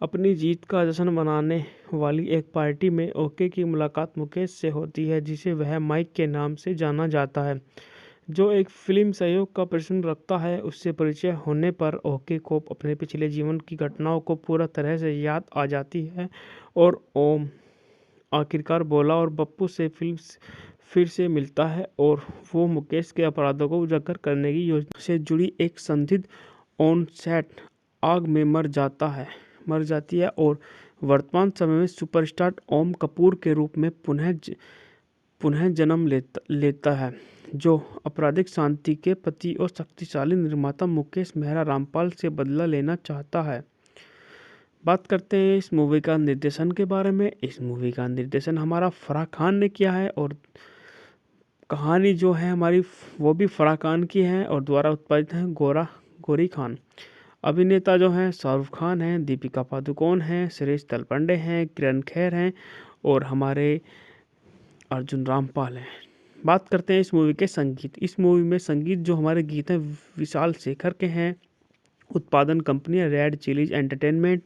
अपनी जीत का जश्न मनाने वाली एक पार्टी में ओके की मुलाकात मुकेश से होती है, जिसे वह माइक के नाम से जाना जाता है, जो एक फिल्म सहयोग का प्रश्न रखता है। उससे परिचय होने पर ओके को अपने पिछले जीवन की घटनाओं को पूरा तरह से याद आ जाती है और ओम आखिरकार बोला और पप्पू से फिर से मिलता है और वो मुकेश के अपराधों को उजागर करने की योजना से जुड़ी एक संदिग्ध ऑन सेट आग में मर जाती है और वर्तमान समय में सुपरस्टार ओम कपूर के रूप में पुनः जन्म लेता है, जो आपराधिक शांति के पति और शक्तिशाली निर्माता मुकेश मेहरा रामपाल से बदला लेना चाहता है। बात करते हैं इस मूवी का निर्देशन के बारे में। इस मूवी का निर्देशन हमारा फराह खान ने किया है और कहानी जो है हमारी वो भी फराह खान की है और द्वारा उत्पादित है गौरी खान। अभिनेता जो हैं शाहरुख खान हैं, दीपिका पादुकोण हैं, सुरेश तलपंडे हैं, किरण खेर हैं और हमारे अर्जुन रामपाल हैं। बात करते हैं इस मूवी के संगीत। इस मूवी में संगीत जो हमारे गीत हैं विशाल शेखर के हैं। उत्पादन कंपनी रेड चिलीज एंटरटेनमेंट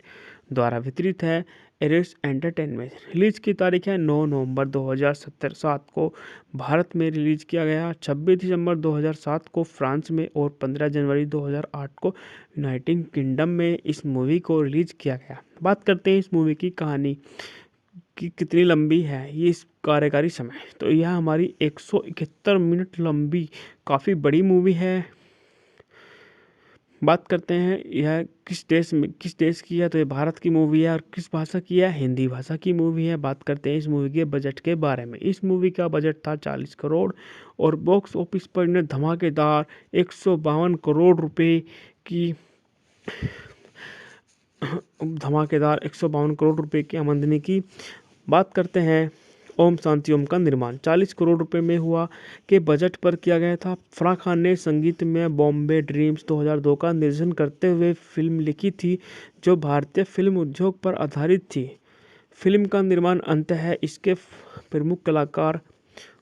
द्वारा वितरित है एरिस एंटरटेनमेंट। रिलीज की तारीख है 9 नवंबर 2007 को भारत में रिलीज किया गया, 26 दिसंबर 2007 को फ्रांस में और 15 जनवरी 2008 को यूनाइटेड किंगडम में इस मूवी को रिलीज किया गया। बात करते हैं इस मूवी की कहानी कि कितनी लंबी है ये इस कार्यकारी समय। तो यह हमारी 171 मिनट लंबी काफ़ी बड़ी मूवी है। बात करते हैं यह किस देश की है, तो ये भारत की मूवी है। और किस भाषा की है, हिंदी भाषा की मूवी है। बात करते हैं इस मूवी के बजट के बारे में। इस मूवी का बजट था 40 करोड़ और बॉक्स ऑफिस पर इन्हें धमाकेदार 152 करोड़ रुपए की धमाकेदार 152 करोड़ रुपए की आमदनी की। बात करते हैं ओम शांति ओम का निर्माण 40 करोड़ रुपए में हुआ के बजट पर किया गया था। फराह खान ने संगीत में बॉम्बे ड्रीम्स 2002 का निर्देशन करते हुए फिल्म लिखी थी, जो भारतीय फिल्म उद्योग पर आधारित थी। फिल्म का निर्माण अंततः इसके प्रमुख कलाकार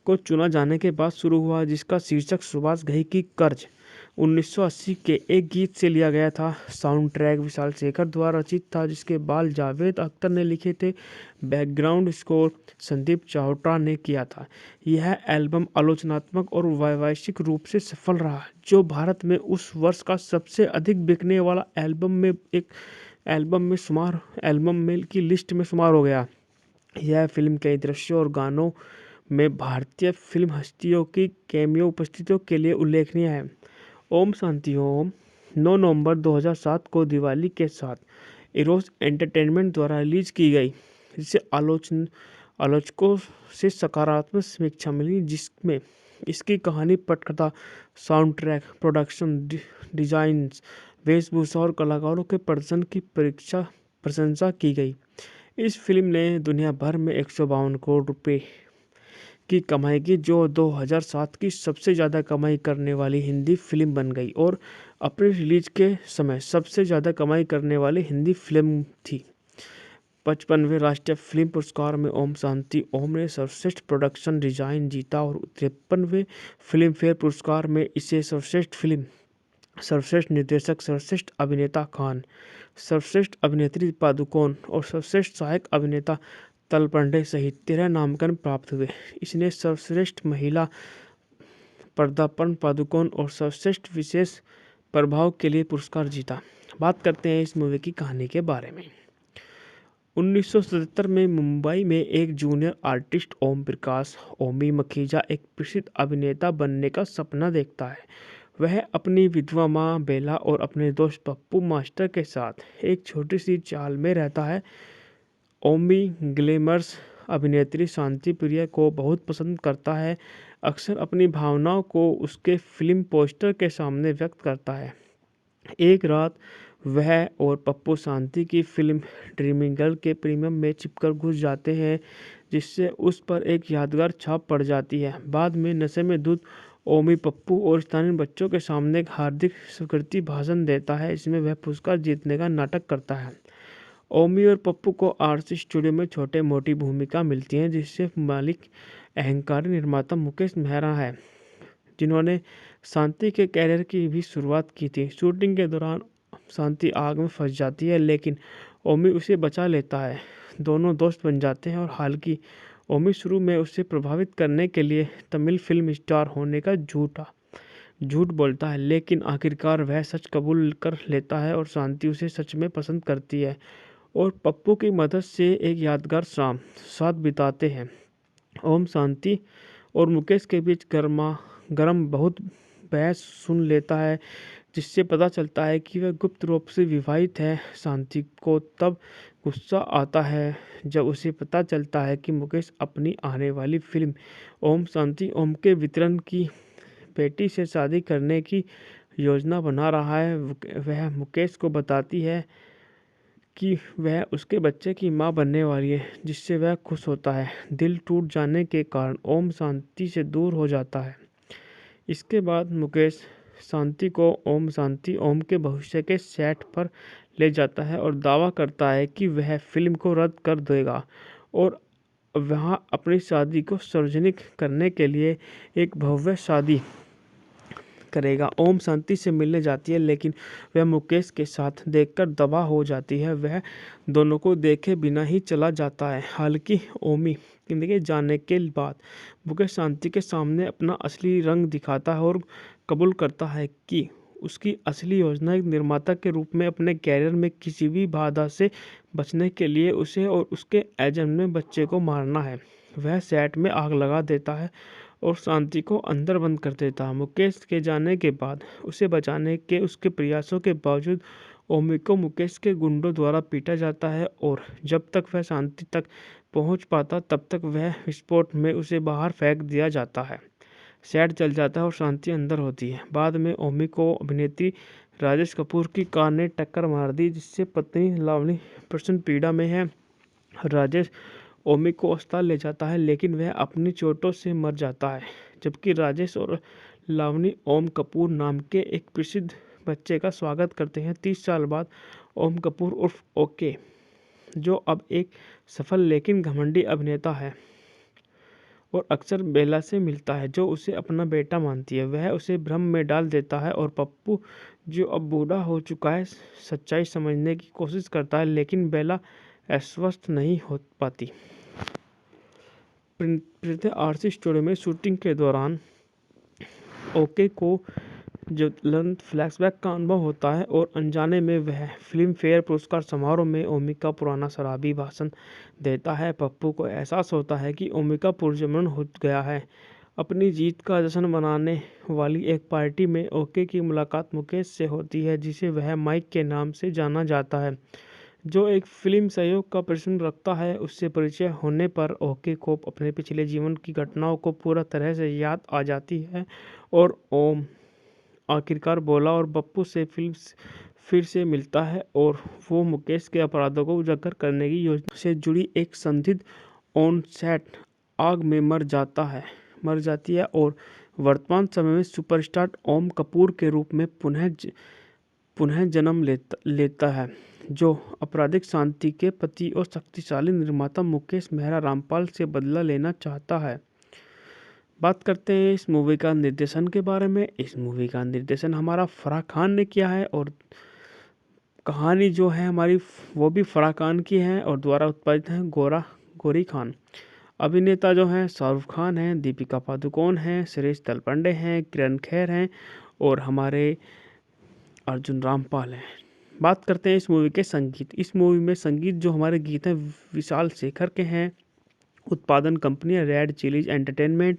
को चुना जाने के बाद शुरू हुआ, जिसका शीर्षक सुभाष घई की कर्ज 1980 के एक गीत से लिया गया था। साउंड ट्रैक विशाल शेखर द्वारा रचित था, जिसके बाल जावेद अख्तर ने लिखे थे। बैकग्राउंड स्कोर संदीप चावटा ने किया था। यह एल्बम आलोचनात्मक और वैश्विक रूप से सफल रहा, जो भारत में उस वर्ष का सबसे अधिक बिकने वाला एल्बम में की लिस्ट में शुमार हो गया। यह फिल्म कई दृश्यों और गानों में भारतीय फिल्म हस्तियों की कैमियो उपस्थितियों के लिए उल्लेखनीय है। ओम शांति ओम 9 नवंबर 2007 को दिवाली के साथ इरोस एंटरटेनमेंट द्वारा रिलीज की गई, जिसे आलोचकों से सकारात्मक समीक्षा मिली, जिसमें इसकी कहानी, पटकथा, साउंड ट्रैक, प्रोडक्शन डिजाइन, वेशभूषा और कलाकारों के प्रदर्शन की प्रशंसा की गई। इस फिल्म ने दुनिया भर में 152 करोड़ रुपए की कमाई की, जो 2007 की सबसे ज़्यादा कमाई करने वाली हिंदी फिल्म बन गई और अपने रिलीज के समय सबसे ज़्यादा कमाई करने वाली हिंदी फिल्म थी। 55वें राष्ट्रीय फिल्म पुरस्कार में ओम शांति ओम ने सर्वश्रेष्ठ प्रोडक्शन डिजाइन जीता और 53वें फिल्म फेयर पुरस्कार में इसे सर्वश्रेष्ठ फिल्म, सर्वश्रेष्ठ निर्देशक, सर्वश्रेष्ठ अभिनेता खान, सर्वश्रेष्ठ अभिनेत्री पादुकोण और सर्वश्रेष्ठ सहायक अभिनेता तलपंडे सहित 13 नामांकन प्राप्त हुए। इसने सर्वश्रेष्ठ महिला पदार्पण पादुकोण और सर्वश्रेष्ठ विशेष प्रभाव के लिए पुरस्कार जीता। बात करते हैं इस मूवी की कहानी के बारे में। 1977 में मुंबई में एक जूनियर आर्टिस्ट ओम प्रकाश ओमी मखीजा एक प्रसिद्ध अभिनेता बनने का सपना देखता है। वह अपनी विधवा माँ बेला और अपने दोस्त पप्पू मास्टर के साथ एक छोटी सी चाल में रहता है। ओमी ग्लैमरस अभिनेत्री शांति प्रिया को बहुत पसंद करता है, अक्सर अपनी भावनाओं को उसके फिल्म पोस्टर के सामने व्यक्त करता है। एक रात वह और पप्पू शांति की फिल्म ड्रीमिंग गर्ल के प्रीमियम में चिपकर घुस जाते हैं, जिससे उस पर एक यादगार छाप पड़ जाती है। बाद में नशे में धुत ओमी पप्पू और स्थानीय बच्चों के सामने एक हार्दिक स्वीकृति भाषण देता है, इसमें वह पुरस्कार जीतने का नाटक करता है। ओमी और पप्पू को आरसी स्टूडियो में छोटे मोटी भूमिका मिलती है, जिससे मालिक अहंकारी निर्माता मुकेश मेहरा है, जिन्होंने शांति के कैरियर की भी शुरुआत की थी। शूटिंग के दौरान शांति आग में फंस जाती है, लेकिन ओमी उसे बचा लेता है। दोनों दोस्त बन जाते हैं और हालांकि ओमी शुरू में उसे प्रभावित करने के लिए तमिल फिल्म स्टार होने का झूठ बोलता है, लेकिन आखिरकार वह सच कबूल कर लेता है और शांति उसे सच में पसंद करती है और पप्पू की मदद से एक यादगार शाम साथ बिताते हैं। ओम शांति और मुकेश के बीच गरम बहुत बहस सुन लेता है, जिससे पता चलता है कि वह गुप्त रूप से विवाहित है। शांति को तब गुस्सा आता है जब उसे पता चलता है कि मुकेश अपनी आने वाली फिल्म ओम शांति ओम के वितरण की बेटी से शादी करने की योजना बना रहा है। वह मुकेश को बताती है कि वह उसके बच्चे की मां बनने वाली है, जिससे वह खुश होता है। दिल टूट जाने के कारण ओम शांति से दूर हो जाता है। इसके बाद मुकेश शांति को ओम शांति ओम के भविष्य के सेट पर ले जाता है और दावा करता है कि वह फिल्म को रद्द कर देगा और वहां अपनी शादी को सार्वजनिक करने के लिए एक भव्य शादी करेगा। ओम शांति से मिलने जाती है, लेकिन वह मुकेश के साथ देखकर दबा हो जाती है। वह दोनों को देखे बिना ही चला जाता है। हालांकि ओमी के जाने के बाद मुकेश शांति के सामने अपना असली रंग दिखाता है और कबूल करता है कि उसकी असली योजना एक निर्माता के रूप में अपने कैरियर में किसी भी बाधा से बचने के लिए उसे और उसके एजेंट में बच्चे को मारना है। वह सेट में आग लगा देता है और शांति को अंदर बंद कर देता है। मुकेश के जाने के बाद उसे बचाने के उसके प्रयासों के बावजूद ओमी को मुकेश के गुंडों द्वारा पीटा जाता है और जब तक वह शांति तक पहुंच पाता तब तक वह विस्फोट में उसे बाहर फेंक दिया जाता है। सेट जल जाता है और शांति अंदर होती है। बाद में ओमी को अभिनेत्री राजेश कपूर की कार ने टक्कर मार दी, जिससे पत्नी लावनी प्रचंड पीड़ा में है। राजेश ओमी को अस्पताल ले जाता है, लेकिन वह अपनी चोटों से मर जाता है, जबकि राजेश और लावनी ओम कपूर नाम के एक प्रसिद्ध बच्चे का स्वागत करते हैं। 30 साल बाद ओम कपूर उर्फ ओके, जो अब एक सफल लेकिन घमंडी अभिनेता है और अक्सर बेला से मिलता है, जो उसे अपना बेटा मानती है, वह उसे भ्रम में डाल देता है। और पप्पू, जो अब बूढ़ा हो चुका है, सच्चाई समझने की कोशिश करता है, लेकिन बेला आश्वस्त नहीं हो पाती। प्रीति आरसी स्टूडियो में शूटिंग के दौरान ओके को ज्वलंत फ्लैशबैक का अनुभव होता है और अनजाने में वह फिल्म फेयर पुरस्कार समारोह में ओमी का पुराना शराबी भाषण देता है। पप्पू को एहसास होता है कि ओमी का पुनर्जन्म हो गया है। अपनी जीत का जश्न मनाने वाली एक पार्टी में ओके की मुलाकात मुकेश से होती है, जिसे वह माइक के नाम से जाना जाता है, जो एक फिल्म सहयोग का प्रश्न रखता है। उससे परिचय होने पर ओके को अपने पिछले जीवन की घटनाओं को पूरा तरह से याद आ जाती है और ओम आखिरकार बोला और बप्पू से फिर से मिलता है और वो मुकेश के अपराधों को उजागर करने की योजना से जुड़ी एक संदिग्ध ऑन सेट आग में मर जाती है और वर्तमान समय में सुपरस्टार ओम कपूर के रूप में पुनः जन्म लेता है, जो आपराधिक शांति के पति और शक्तिशाली निर्माता मुकेश मेहरा रामपाल से बदला लेना चाहता है। बात करते हैं इस मूवी का निर्देशन के बारे में। इस मूवी का निर्देशन हमारा फराह खान ने किया है और कहानी जो है हमारी वो भी फराह खान की है और द्वारा उत्पादित है गौरी खान। अभिनेता जो हैं शाहरुख खान हैं, दीपिका पादुकोण हैं, सुरेश तलपंडे हैं, किरण खेर हैं और हमारे अर्जुन रामपाल हैं। बात करते हैं इस मूवी के संगीत। इस मूवी में संगीत जो हमारे गीत हैं विशाल शेखर के हैं। उत्पादन कंपनी रेड चिलीज एंटरटेनमेंट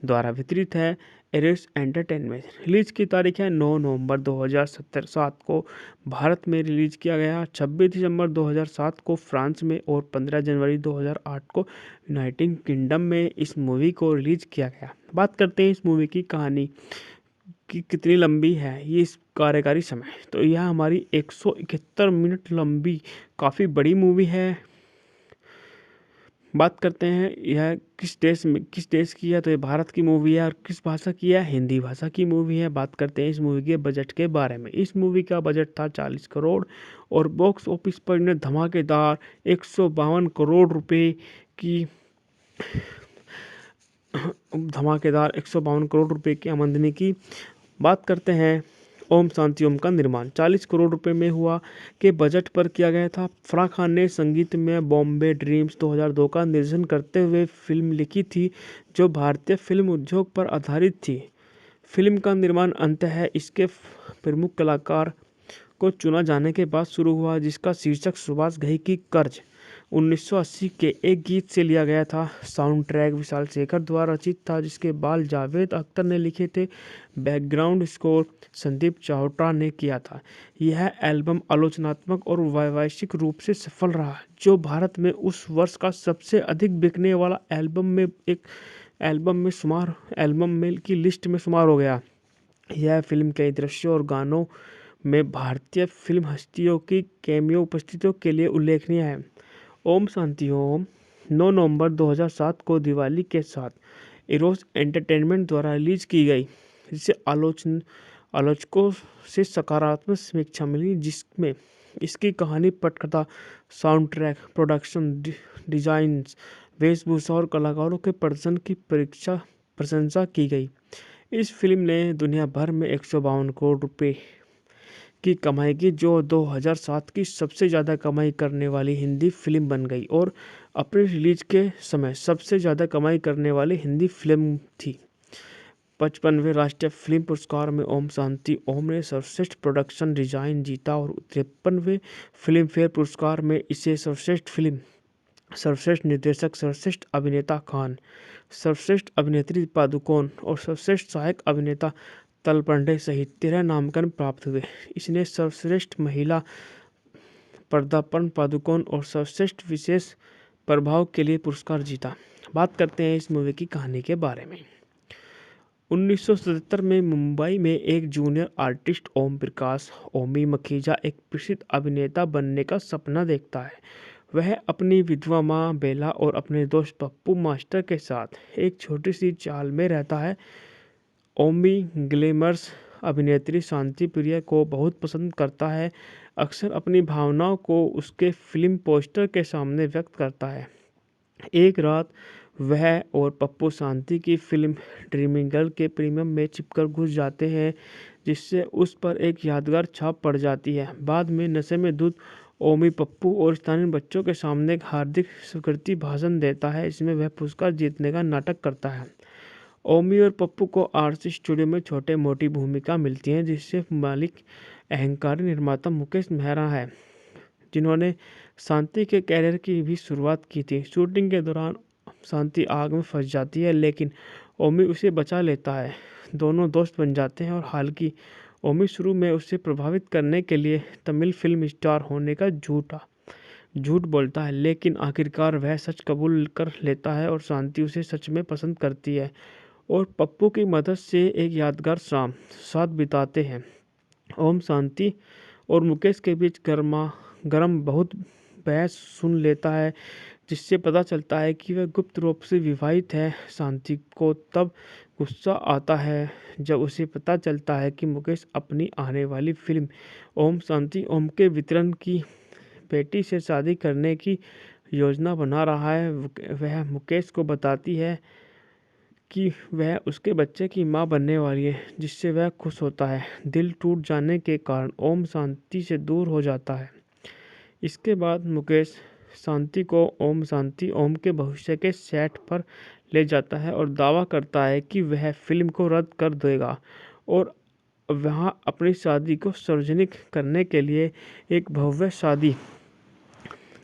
द्वारा वितरित है एरिस एंटरटेनमेंट। रिलीज की तारीख है 9 नवंबर 2007 को भारत में रिलीज किया गया, 26 दिसंबर 2007 को फ्रांस में और 15 जनवरी 2008 को यूनाइटेड किंगडम में इस मूवी को रिलीज किया गया। बात करते हैं इस मूवी की कहानी कि कितनी लंबी है ये इस कार्यकारी समय। तो यह हमारी 171 मिनट लंबी काफ़ी बड़ी मूवी है। बात करते हैं यह किस देश की है, तो ये भारत की मूवी है। और किस भाषा की है, हिंदी भाषा की मूवी है। बात करते हैं इस मूवी के बजट के बारे में। इस मूवी का बजट था 40 करोड़ और बॉक्स ऑफिस पर इन्हें धमाकेदार 152 करोड़ रुपए की आमदनी की। बात करते हैं ओम शांति ओम का निर्माण 40 करोड़ रुपए में हुआ के बजट पर किया गया था। फराह खान ने संगीत में बॉम्बे ड्रीम्स 2002 का निर्देशन करते हुए फिल्म लिखी थी, जो भारतीय फिल्म उद्योग पर आधारित थी। फिल्म का निर्माण अंततः इसके प्रमुख कलाकार को चुना जाने के बाद शुरू हुआ, जिसका शीर्षक सुभाष घई की कर्ज 1980 के एक गीत से लिया गया था। साउंड ट्रैक विशाल शेखर द्वारा रचित था, जिसके बाल जावेद अख्तर ने लिखे थे। बैकग्राउंड स्कोर संदीप चाहोटा ने किया था। यह एल्बम आलोचनात्मक और व्यावसायिक रूप से सफल रहा, जो भारत में उस वर्ष का सबसे अधिक बिकने वाला एल्बम में की लिस्ट में शुमार हो गया। यह फिल्म कई दृश्यों और गानों में भारतीय फिल्म हस्तियों की कैमियो उपस्थितियों के लिए उल्लेखनीय है। ओम शांति ओम 9 नवंबर 2007 को दिवाली के साथ इरोस एंटरटेनमेंट द्वारा रिलीज की गई, जिसे आलोचकों से सकारात्मक समीक्षा मिली, जिसमें इसकी कहानी, पटकथा, साउंड ट्रैक, प्रोडक्शन डिजाइन, वेशभूषा और कलाकारों के प्रदर्शन की प्रशंसा की गई। इस फिल्म ने दुनिया भर में 152 करोड़ रुपए की कमाई की, जो 2007 की सबसे ज़्यादा कमाई करने वाली हिंदी फिल्म बन गई और अपने रिलीज के समय सबसे ज़्यादा कमाई करने वाली हिंदी फिल्म थी। 55वें राष्ट्रीय फिल्म पुरस्कार में ओम शांति ओम ने सर्वश्रेष्ठ प्रोडक्शन डिजाइन जीता और 53वें फिल्म फेयर पुरस्कार में इसे सर्वश्रेष्ठ फिल्म सर्वश्रेष्ठ निर्देशक सर्वश्रेष्ठ अभिनेता खान, सर्वश्रेष्ठ अभिनेत्री पादुकोण और सर्वश्रेष्ठ सहायक अभिनेता तलपंडे सहित 13 नामांकन प्राप्त हुए। इसने सर्वश्रेष्ठ महिला पदार्पण पादुकोण और सर्वश्रेष्ठ विशेष प्रभाव के लिए पुरस्कार जीता। बात करते हैं इस मूवी की कहानी के बारे में। 1977 में मुंबई में एक जूनियर आर्टिस्ट ओम प्रकाश ओमी मखीजा एक प्रसिद्ध अभिनेता बनने का सपना देखता है। वह अपनी विधवा माँ बेला और अपने दोस्त पप्पू मास्टर के साथ एक छोटी सी चाल में रहता है। ओमी ग्लैमरस अभिनेत्री शांति प्रिया को बहुत पसंद करता है, अक्सर अपनी भावनाओं को उसके फिल्म पोस्टर के सामने व्यक्त करता है। एक रात वह और पप्पू शांति की फिल्म ड्रीमिंग गर्ल के प्रीमियम में चिपकर घुस जाते हैं, जिससे उस पर एक यादगार छाप पड़ जाती है। बाद में नशे में धुत ओमी पप्पू और स्थानीय बच्चों के सामने एक हार्दिक स्वीकृति भाषण देता है। इसमें वह पुरस्कार जीतने का नाटक करता है। ओमी और पप्पू को आरसी स्टूडियो में छोटे मोटी भूमिका मिलती है, जिससे मालिक अहंकारी निर्माता मुकेश मेहरा है, जिन्होंने शांति के कैरियर की भी शुरुआत की थी। शूटिंग के दौरान शांति आग में फंस जाती है, लेकिन ओमी उसे बचा लेता है। दोनों दोस्त बन जाते हैं और हालांकि ओमी शुरू में उसे प्रभावित करने के लिए तमिल फिल्म स्टार होने का झूठ बोलता है, लेकिन आखिरकार वह सच कबूल कर लेता है और शांति उसे सच में पसंद करती है और पप्पू की मदद से एक यादगार शाम साथ बिताते हैं। ओम शांति और मुकेश के बीच गर्म बहुत बहस सुन लेता है, जिससे पता चलता है कि वह गुप्त रूप से विवाहित है। शांति को तब गुस्सा आता है जब उसे पता चलता है कि मुकेश अपनी आने वाली फिल्म ओम शांति ओम के वितरण की बेटी से शादी करने की योजना बना रहा है। वह मुकेश को बताती है कि वह उसके बच्चे की मां बनने वाली है, जिससे वह खुश होता है। दिल टूट जाने के कारण ओम शांति से दूर हो जाता है। इसके बाद मुकेश शांति को ओम शांति ओम के भविष्य के सेट पर ले जाता है और दावा करता है कि वह फिल्म को रद्द कर देगा और वहां अपनी शादी को सार्वजनिक करने के लिए एक भव्य शादी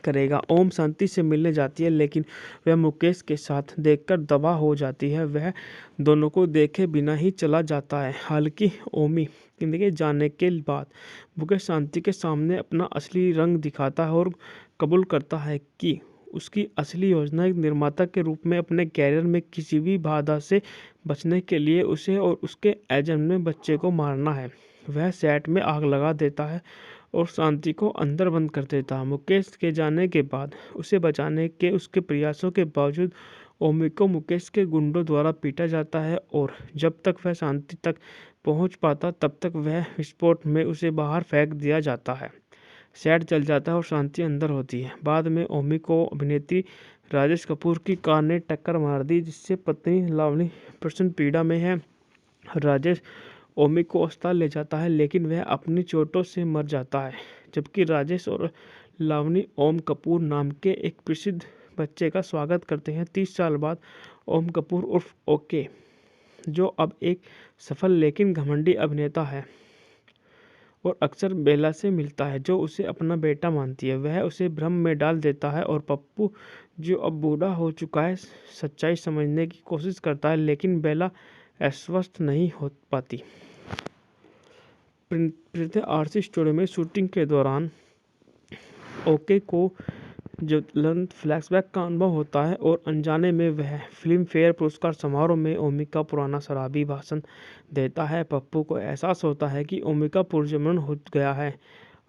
करेगा। ओम शांति से मिलने जाती है, लेकिन वह मुकेश के साथ देखकर दबा हो जाती है। वह दोनों को देखे बिना ही चला जाता है। हालांकि ओमी के जाने के बाद मुकेश शांति के सामने अपना असली रंग दिखाता है और कबूल करता है कि उसकी असली योजना एक निर्माता के रूप में अपने कैरियर में किसी भी बाधा से बचने के लिए उसे और उसके एजेंट में बच्चे को मारना है। वह सेट में आग लगा देता है और शांति को अंदर बंद कर देता है। मुकेश के जाने के बाद उसे बचाने के उसके प्रयासों के बावजूद ओमी को मुकेश के गुंडों द्वारा पीटा जाता है और जब तक वह शांति तक पहुंच पाता तब तक वह विस्फोट में उसे बाहर फेंक दिया जाता है। सेट जल जाता है और शांति अंदर होती है। बाद में ओमी को अभिनेत्री राजेश कपूर की कार ने टक्कर मार दी, जिससे पत्नी लावनी प्रचंड पीड़ा में है। राजेश ओमी को अस्पताल ले जाता है, लेकिन वह अपनी चोटों से मर जाता है, जबकि राजेश और लावनी ओम कपूर नाम के एक प्रसिद्ध बच्चे का स्वागत करते हैं। 30 साल बाद ओम कपूर उर्फ ओके, जो अब एक सफल लेकिन घमंडी अभिनेता है और अक्सर बेला से मिलता है, जो उसे अपना बेटा मानती है, वह उसे भ्रम में डाल देता है और पप्पू, जो अब बूढ़ा हो चुका है, सच्चाई समझने की कोशिश करता है, लेकिन बेला आश्वस्त नहीं हो पाती। प्रीति आरसी स्टूडियो में शूटिंग के दौरान ओके को ज्वलंत फ्लैशबैक का अनुभव होता है और अनजाने में वह फिल्म फेयर पुरस्कार समारोह में ओमी का पुराना शराबी भाषण देता है। पप्पू को एहसास होता है कि ओमी का पुनर्जन्म हो गया है।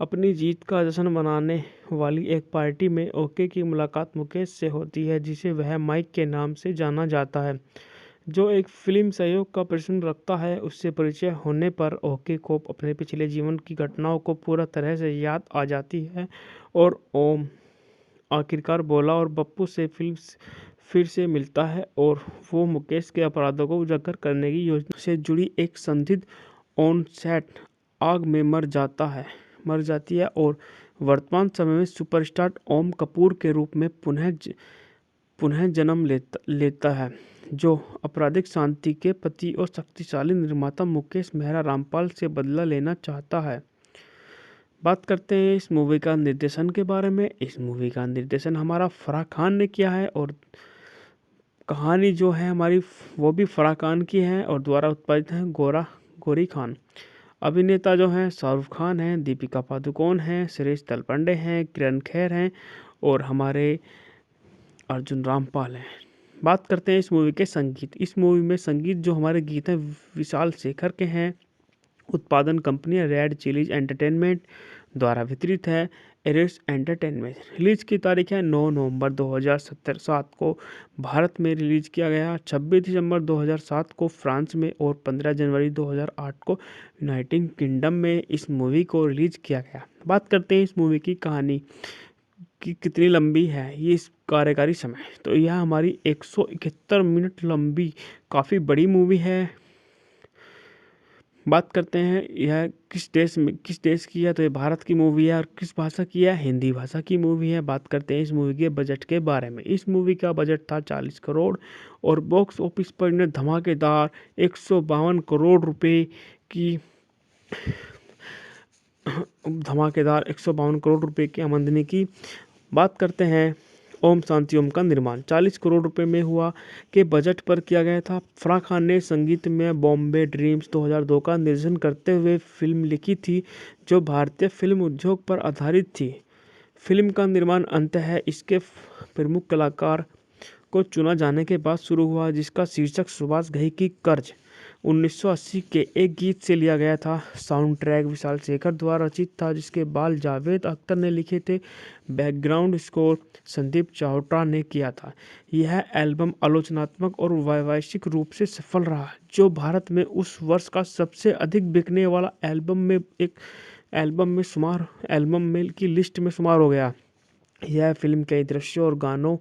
अपनी जीत का जश्न मनाने वाली एक पार्टी में ओके की मुलाकात मुकेश से होती है, जिसे वह माइक के नाम से जाना जाता है, जो एक फिल्म सहयोग का प्रश्न रखता है। उससे परिचय होने पर ओके को अपने पिछले जीवन की घटनाओं को पूरा तरह से याद आ जाती है और ओम आखिरकार बोला और पप्पू से फिर से मिलता है और वो मुकेश के अपराधों को उजागर करने की योजना से जुड़ी एक संदिग्ध ऑन सेट आग में मर जाती है और वर्तमान समय में सुपरस्टार ओम कपूर के रूप में पुनः जन्म लेता है, जो आपराधिक शांति के पति और शक्तिशाली निर्माता मुकेश मेहरा रामपाल से बदला लेना चाहता है। बात करते हैं इस मूवी का निर्देशन के बारे में। इस मूवी का निर्देशन हमारा फराह खान ने किया है और कहानी जो है हमारी वो भी फराह खान की है और द्वारा उत्पादित है गौरी खान। अभिनेता जो हैं शाहरुख खान हैं, दीपिका पादुकोण हैं, सुरेश तलपंडे हैं, किरण खेर हैं और हमारे अर्जुन रामपाल हैं। बात करते हैं इस मूवी के संगीत। इस मूवी में संगीत जो हमारे गीत हैं विशाल शेखर के हैं। उत्पादन कंपनी रेड चिलीज एंटरटेनमेंट द्वारा वितरित है। Eris entertainment. रिलीज की तारीख है 9 नवंबर 2007 को भारत में रिलीज किया गया, 26 दिसंबर 2007 को फ्रांस में और 15 जनवरी 2008 को यूनाइटेड किंगडम में इस मूवी को रिलीज किया गया। बात करते हैं इस मूवी की कहानी कि कितनी लंबी है ये इस कार्यकारी समय। तो यह हमारी 171 मिनट लंबी काफ़ी बड़ी मूवी है। बात करते हैं यह किस देश की है, तो ये भारत की मूवी है और किस भाषा की है, हिंदी भाषा की मूवी है। बात करते हैं इस मूवी के बजट के बारे में। इस मूवी का बजट था 40 करोड़ और बॉक्स ऑफिस पर इन्हें धमाकेदार 152 करोड़ रुपए की आमदनी की। बात करते हैं ओम शांति ओम का निर्माण 40 करोड़ रुपए में हुआ के बजट पर किया गया था। फराह खान ने संगीत में बॉम्बे ड्रीम्स 2002 का निर्देशन करते हुए फिल्म लिखी थी जो भारतीय फिल्म उद्योग पर आधारित थी। फिल्म का निर्माण अंततः इसके प्रमुख कलाकार को चुना जाने के बाद शुरू हुआ, जिसका शीर्षक सुभाष घई की कर्ज 1980 के एक गीत से लिया गया था। साउंड ट्रैक विशाल शेखर द्वारा रचित था, जिसके बाल जावेद अख्तर ने लिखे थे। बैकग्राउंड स्कोर संदीप चावटा ने किया था। यह एल्बम आलोचनात्मक और वैश्विक रूप से सफल रहा, जो भारत में उस वर्ष का सबसे अधिक बिकने वाला एल्बम में की लिस्ट में शुमार हो गया। यह फिल्म कई दृश्यों और गानों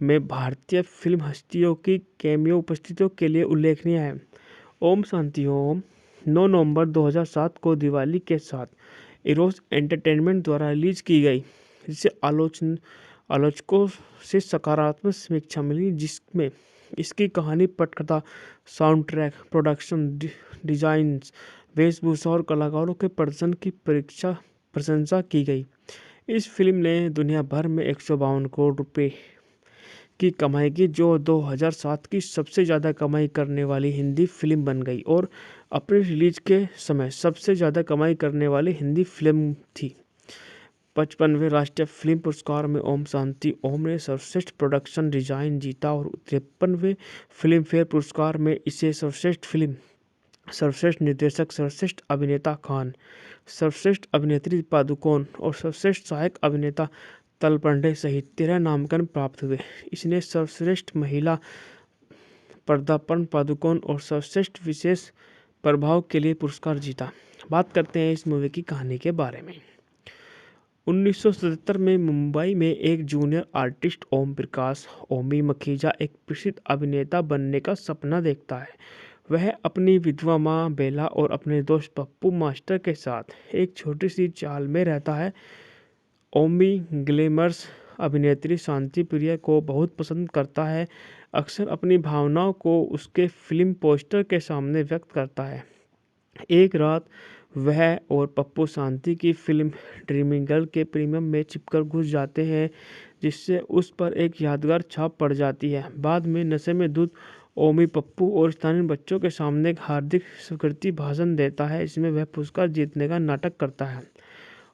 में भारतीय फिल्म हस्तियों की कैमियो उपस्थितियों के लिए उल्लेखनीय है। ओम शांति ओम 9 नवंबर 2007 को दिवाली के साथ इरोस एंटरटेनमेंट द्वारा रिलीज की गई, जिसे आलोचकों से सकारात्मक समीक्षा मिली, जिसमें इसकी कहानी, पटकथा, साउंड ट्रैक, प्रोडक्शन डिजाइन, वेशभूषा और कलाकारों के प्रदर्शन की प्रशंसा की गई। इस फिल्म ने दुनिया भर में 152 करोड़ रुपए की कमाई की, जो 2007 की सबसे ज़्यादा कमाई करने वाली हिंदी फिल्म बन गई और अपने रिलीज के समय सबसे ज़्यादा कमाई करने वाली हिंदी फिल्म थी। 55वें राष्ट्रीय फिल्म पुरस्कार में ओम शांति ओम ने सर्वश्रेष्ठ प्रोडक्शन डिजाइन जीता और 53वें फिल्म फेयर पुरस्कार में इसे सर्वश्रेष्ठ फिल्म, सर्वश्रेष्ठ निर्देशक, सर्वश्रेष्ठ अभिनेता खान, सर्वश्रेष्ठ अभिनेत्री पादुकोण और सर्वश्रेष्ठ सहायक अभिनेता तलपंडे सहित 13 नामांकन प्राप्त हुए। इसने सर्वश्रेष्ठ महिला पदार्पण पादुकोण और सर्वश्रेष्ठ विशेष प्रभाव के लिए पुरस्कार जीता। बात करते हैं इस मूवी की कहानी के बारे में। 1977 में मुंबई में एक जूनियर आर्टिस्ट ओम प्रकाश ओमी मखीजा एक प्रसिद्ध अभिनेता बनने का सपना देखता है। वह अपनी विधवा माँ बेला और अपने दोस्त पप्पू मास्टर के साथ एक छोटी सी चाल में रहता है। ओमी ग्लैमरस अभिनेत्री शांति प्रिया को बहुत पसंद करता है, अक्सर अपनी भावनाओं को उसके फिल्म पोस्टर के सामने व्यक्त करता है। एक रात वह और पप्पू शांति की फिल्म ड्रीमिंग गर्ल के प्रीमियम में चिपकर घुस जाते हैं, जिससे उस पर एक यादगार छाप पड़ जाती है। बाद में नशे में धुत ओमी पप्पू और स्थानीय बच्चों के सामने एक हार्दिक स्वीकृति भाषण देता है, इसमें वह पुरस्कार जीतने का नाटक करता है।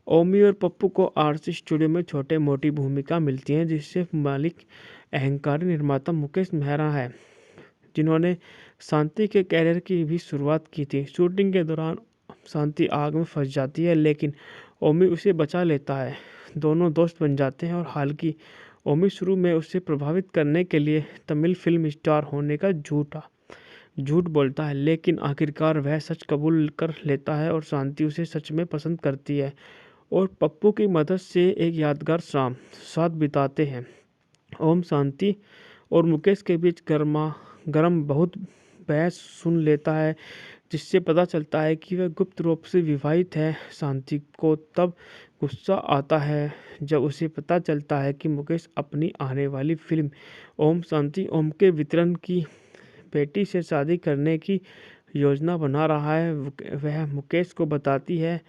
ओमी और पप्पू को आरसी स्टूडियो में छोटे मोटी भूमिका मिलती है, जिससे मालिक अहंकारी निर्माता मुकेश मेहरा है, जिन्होंने शांति के कैरियर की भी शुरुआत की थी। शूटिंग के दौरान शांति आग में फंस जाती है, लेकिन ओमी उसे बचा लेता है। दोनों दोस्त बन जाते हैं और हालांकि ओमी शुरू में उसे प्रभावित करने के लिए तमिल फिल्म स्टार होने का झूठ बोलता है, लेकिन आखिरकार वह सच कबूल कर लेता है और शांति उसे सच में पसंद करती है और पप्पू की मदद से एक यादगार शाम साथ बिताते हैं। ओम शांति और मुकेश के बीच गरम बहुत बहस सुन लेता है, जिससे पता चलता है कि वह गुप्त रूप से विवाहित है। शांति को तब गुस्सा आता है जब उसे पता चलता है कि मुकेश अपनी आने वाली फिल्म ओम शांति ओम के वितरण की बेटी से शादी करने की योजना बना रहा है। वह मुकेश को बताती है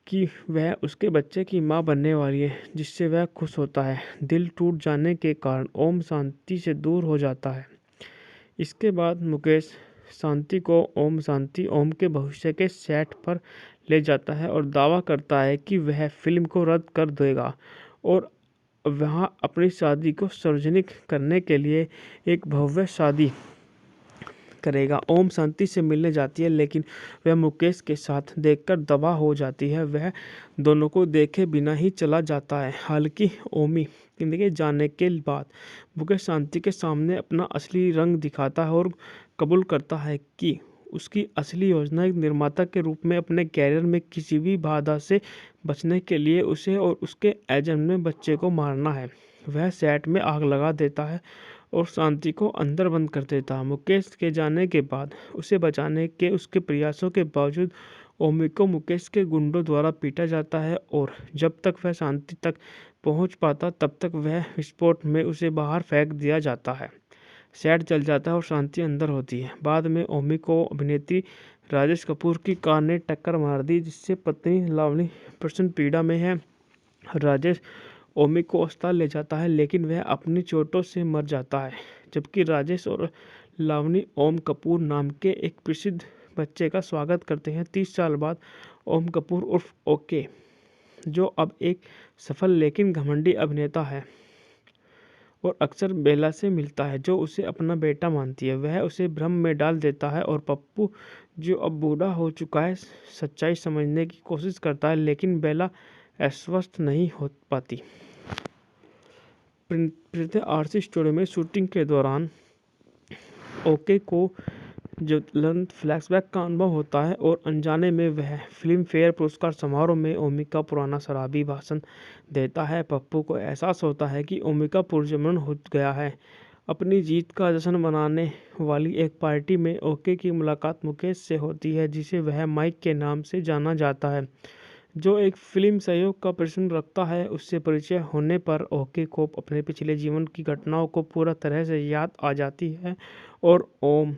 कि वह उसके बच्चे की माँ बनने वाली है, जिससे वह खुश होता है। दिल टूट जाने के कारण ओम शांति से दूर हो जाता है। इसके बाद मुकेश शांति को शांति ओम के भविष्य के सेट पर ले जाता है और दावा करता है कि वह फिल्म को रद्द कर देगा और वहाँ अपनी शादी को सार्वजनिक करने के लिए एक भव्य शादी करेगा। ओम शांति से मिलने जाती है, लेकिन वह मुकेश के साथ देखकर दबा हो जाती है। वह दोनों को देखे बिना ही चला जाता है। हालांकि ओमी जिंदगी जाने के बाद मुकेश शांति के सामने अपना असली रंग दिखाता है और कबूल करता है कि उसकी असली योजना एक निर्माता के रूप में अपने कैरियर में किसी भी बाधा से बचने के लिए उसे और उसके एजेंट में बच्चे को मारना है। वह सेट में आग लगा देता है और शांति को अंदर बंद कर देता है। मुकेश के जाने के बाद उसे बचाने के उसके प्रयासों के बावजूद ओमी को मुकेश के गुंडों द्वारा पीटा जाता है और जब तक वह शांति तक पहुंच पाता तब तक वह विस्फोट में उसे बाहर फेंक दिया जाता है। सेट जल जाता है और शांति अंदर होती है। बाद में ओमी को अभिनेत्री राजेश कपूर की कार ने टक्कर मार दी, जिससे पत्नी लावनी प्रचंड पीड़ा में है। राजेश ओमी को अस्पताल ले जाता है, लेकिन वह अपनी चोटों से मर जाता है, जबकि राजेश और लावनी ओम कपूर नाम के एक प्रसिद्ध बच्चे का स्वागत करते हैं। 30 साल बाद ओम कपूर उर्फ ओके, जो अब एक सफल लेकिन घमंडी अभिनेता है और अक्सर बेला से मिलता है, जो उसे अपना बेटा मानती है। वह उसे भ्रम में डाल देता है और पप्पू, जो अब बूढ़ा हो चुका है, सच्चाई समझने की कोशिश करता है, लेकिन बेला आश्वस्त नहीं हो पाती। प्रीति आरसी स्टूडियो में शूटिंग के दौरान ओके को ज्वलंत फ्लैशबैक का अनुभव होता है और अनजाने में वह फिल्म फेयर पुरस्कार समारोह में ओमी का पुराना शराबी भाषण देता है। पप्पू को एहसास होता है कि ओमी का पुनर्जन्म हो गया है। अपनी जीत का जश्न मनाने वाली एक पार्टी में ओके की मुलाकात मुकेश से होती है, जिसे वह माइक के नाम से जाना जाता है, जो एक फिल्म सहयोग का प्रश्न रखता है। उससे परिचय होने पर ओके को अपने पिछले जीवन की घटनाओं को पूरा तरह से याद आ जाती है और ओम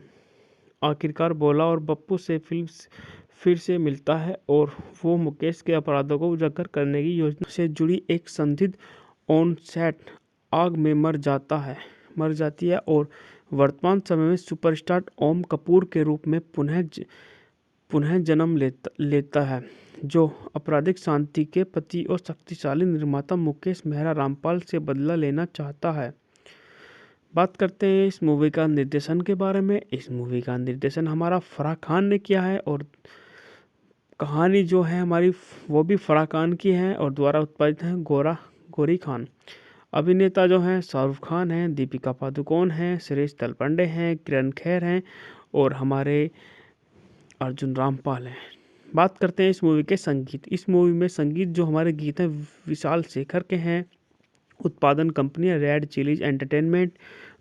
आखिरकार बोला और पप्पू से फिर से मिलता है और वो मुकेश के अपराधों को उजागर करने की योजना से जुड़ी एक संदिग्ध ऑन सेट आग में मर जाती है और वर्तमान समय में सुपरस्टार ओम कपूर के रूप में पुनः जन्म लेता है, जो आपराधिक शांति के पति और शक्तिशाली निर्माता मुकेश मेहरा रामपाल से बदला लेना चाहता है। बात करते हैं इस मूवी का निर्देशन के बारे में। इस मूवी का निर्देशन हमारा फराह खान ने किया है और कहानी जो है हमारी वो भी फराह खान की है और द्वारा उत्पादित है गौरी खान। अभिनेता जो हैं शाहरुख खान हैं, दीपिका पादुकोण हैं, सुरेश तलपंडे हैं, किरण खेर हैं और हमारे अर्जुन रामपाल हैं। बात करते हैं इस मूवी के संगीत। इस मूवी में संगीत जो हमारे गीत हैं विशाल शेखर के हैं। उत्पादन कंपनी रेड चिलीज एंटरटेनमेंट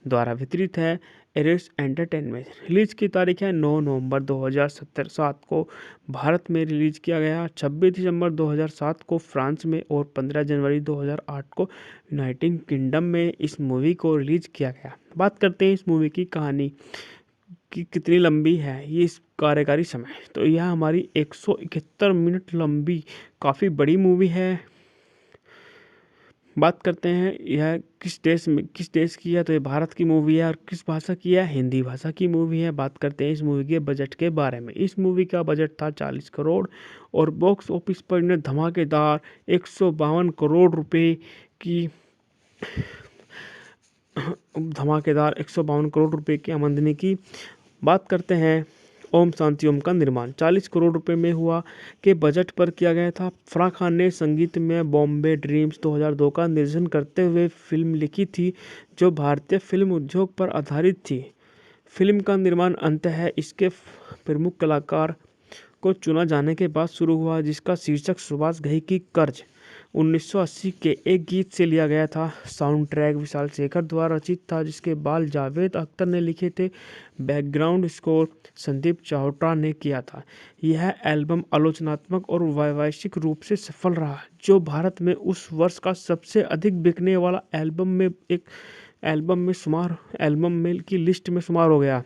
द्वारा वितरित है एरिस एंटरटेनमेंट। रिलीज की तारीख है 9 नवंबर 2007 को भारत में रिलीज किया गया, 26 दिसंबर 2007 को फ्रांस में और 15 जनवरी 2008 को यूनाइटेड किंगडम में इस मूवी को रिलीज किया गया। बात करते हैं इस मूवी की कहानी कि कितनी लंबी है ये इस कार्यकारी समय, तो यह हमारी 171 मिनट लंबी काफ़ी बड़ी मूवी है। बात करते हैं यह किस देश की है, तो ये भारत की मूवी है और किस भाषा की है, हिंदी भाषा की मूवी है। बात करते हैं इस मूवी के बजट के बारे में। इस मूवी का बजट था 40 करोड़ और बॉक्स ऑफिस पर इन्हें धमाकेदार 152 करोड़ रुपए की आमदनी की। बात करते हैं ओम शांति ओम का निर्माण 40 करोड़ रुपए में हुआ के बजट पर किया गया था। फराह खान ने संगीत में बॉम्बे ड्रीम्स 2002 का निर्देशन करते हुए फिल्म लिखी थी, जो भारतीय फिल्म उद्योग पर आधारित थी। फिल्म का निर्माण अंततः इसके प्रमुख कलाकार को चुना जाने के बाद शुरू हुआ, जिसका शीर्षक सुभाष घई की कर्ज 1980 के एक गीत से लिया गया था। साउंड ट्रैक विशाल शेखर द्वारा रचित था, जिसके बाल जावेद अख्तर ने लिखे थे। बैकग्राउंड स्कोर संदीप चावटा ने किया था। यह एल्बम आलोचनात्मक और वैश्विक रूप से सफल रहा, जो भारत में उस वर्ष का सबसे अधिक बिकने वाला एल्बम की लिस्ट में शुमार हो गया।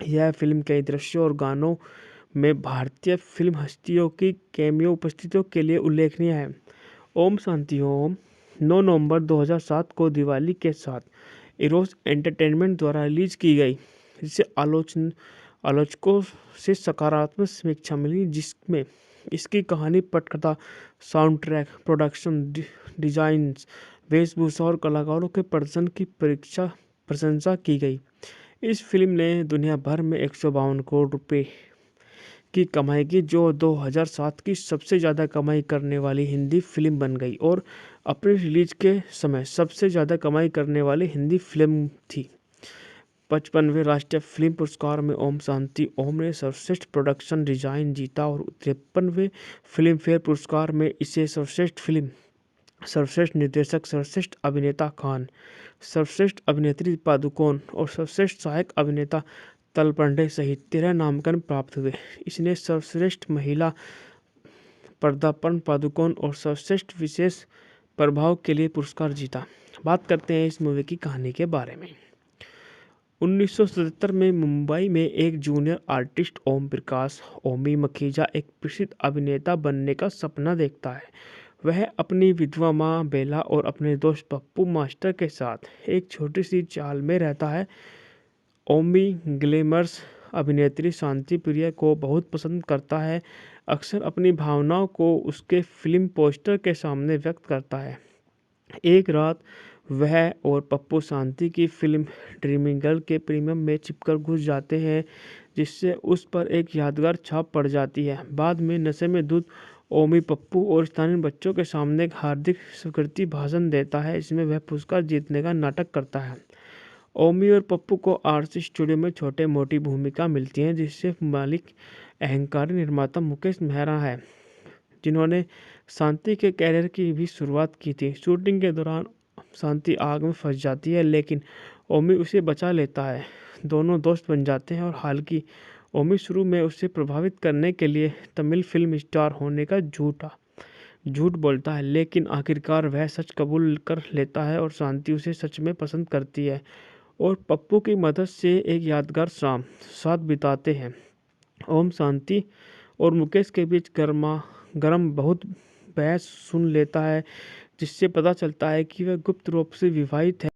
यह फिल्म कई दृश्यों और गानों में भारतीय फिल्म हस्तियों की कैमियो उपस्थितियों के लिए उल्लेखनीय है। ओम शांति ओम 9 नवंबर 2007 को दिवाली के साथ इरोस एंटरटेनमेंट द्वारा रिलीज की गई, जिसे आलोचकों से सकारात्मक समीक्षा मिली, जिसमें इसकी कहानी, पटकथा, साउंड ट्रैक, प्रोडक्शन डिजाइन्स, वेशभूषा और कलाकारों के प्रदर्शन की प्रशंसा की गई। इस फिल्म ने दुनिया भर में 152 करोड़ रुपए की कमाई की, जो 2007 की सबसे ज़्यादा कमाई करने वाली हिंदी फिल्म बन गई और अपने रिलीज के समय सबसे ज़्यादा कमाई करने वाली हिंदी फिल्म थी। 55वें राष्ट्रीय फिल्म पुरस्कार में ओम शांति ओम ने सर्वश्रेष्ठ प्रोडक्शन डिजाइन जीता और 53वें फिल्म फेयर पुरस्कार में इसे सर्वश्रेष्ठ फिल्म, सर्वश्रेष्ठ निर्देशक, सर्वश्रेष्ठ अभिनेता खान, सर्वश्रेष्ठ अभिनेत्री पादुकोण और सर्वश्रेष्ठ सहायक अभिनेता तलपंडे सहित 13 नामांकन प्राप्त हुए। इसने सर्वश्रेष्ठ महिला पदार्पण पादुकोण और सर्वश्रेष्ठ विशेष प्रभाव के लिए पुरस्कार जीता। बात करते हैं इस मूवी की कहानी के बारे में। 1977 में मुंबई में एक जूनियर आर्टिस्ट ओम प्रकाश ओमी मखीजा एक प्रसिद्ध अभिनेता बनने का सपना देखता है। वह अपनी विधवा माँ बेला और अपने दोस्त पप्पू मास्टर के साथ एक छोटी सी चाल में रहता है। ओमी ग्लैमरस अभिनेत्री शांति प्रिया को बहुत पसंद करता है, अक्सर अपनी भावनाओं को उसके फिल्म पोस्टर के सामने व्यक्त करता है। एक रात वह और पप्पू शांति की फिल्म ड्रीमिंग गर्ल के प्रीमियम में छिपकर घुस जाते हैं, जिससे उस पर एक यादगार छाप पड़ जाती है। बाद में नशे में धुत ओमी पप्पू और स्थानीय बच्चों के सामने एक हार्दिक स्वीकृति भाषण देता है, जिसमें वह पुरस्कार जीतने का नाटक करता है। ओमी और पप्पू को आरसी स्टूडियो में छोटे मोटी भूमिका मिलती है, जिससे मालिक अहंकारी निर्माता मुकेश मेहरा है, जिन्होंने शांति के कैरियर की भी शुरुआत की थी। शूटिंग के दौरान शांति आग में फंस जाती है, लेकिन ओमी उसे बचा लेता है। दोनों दोस्त बन जाते हैं और हालांकि ओमी शुरू में उसे प्रभावित करने के लिए तमिल फिल्म स्टार होने का झूठ बोलता है, लेकिन आखिरकार वह सच कबूल कर लेता है और शांति उसे सच में पसंद करती है और पप्पू की मदद से एक यादगार शाम साथ बिताते हैं। ओम शांति और मुकेश के बीच गरम बहुत बहस सुन लेता है, जिससे पता चलता है कि वह गुप्त रूप से विवाहित है।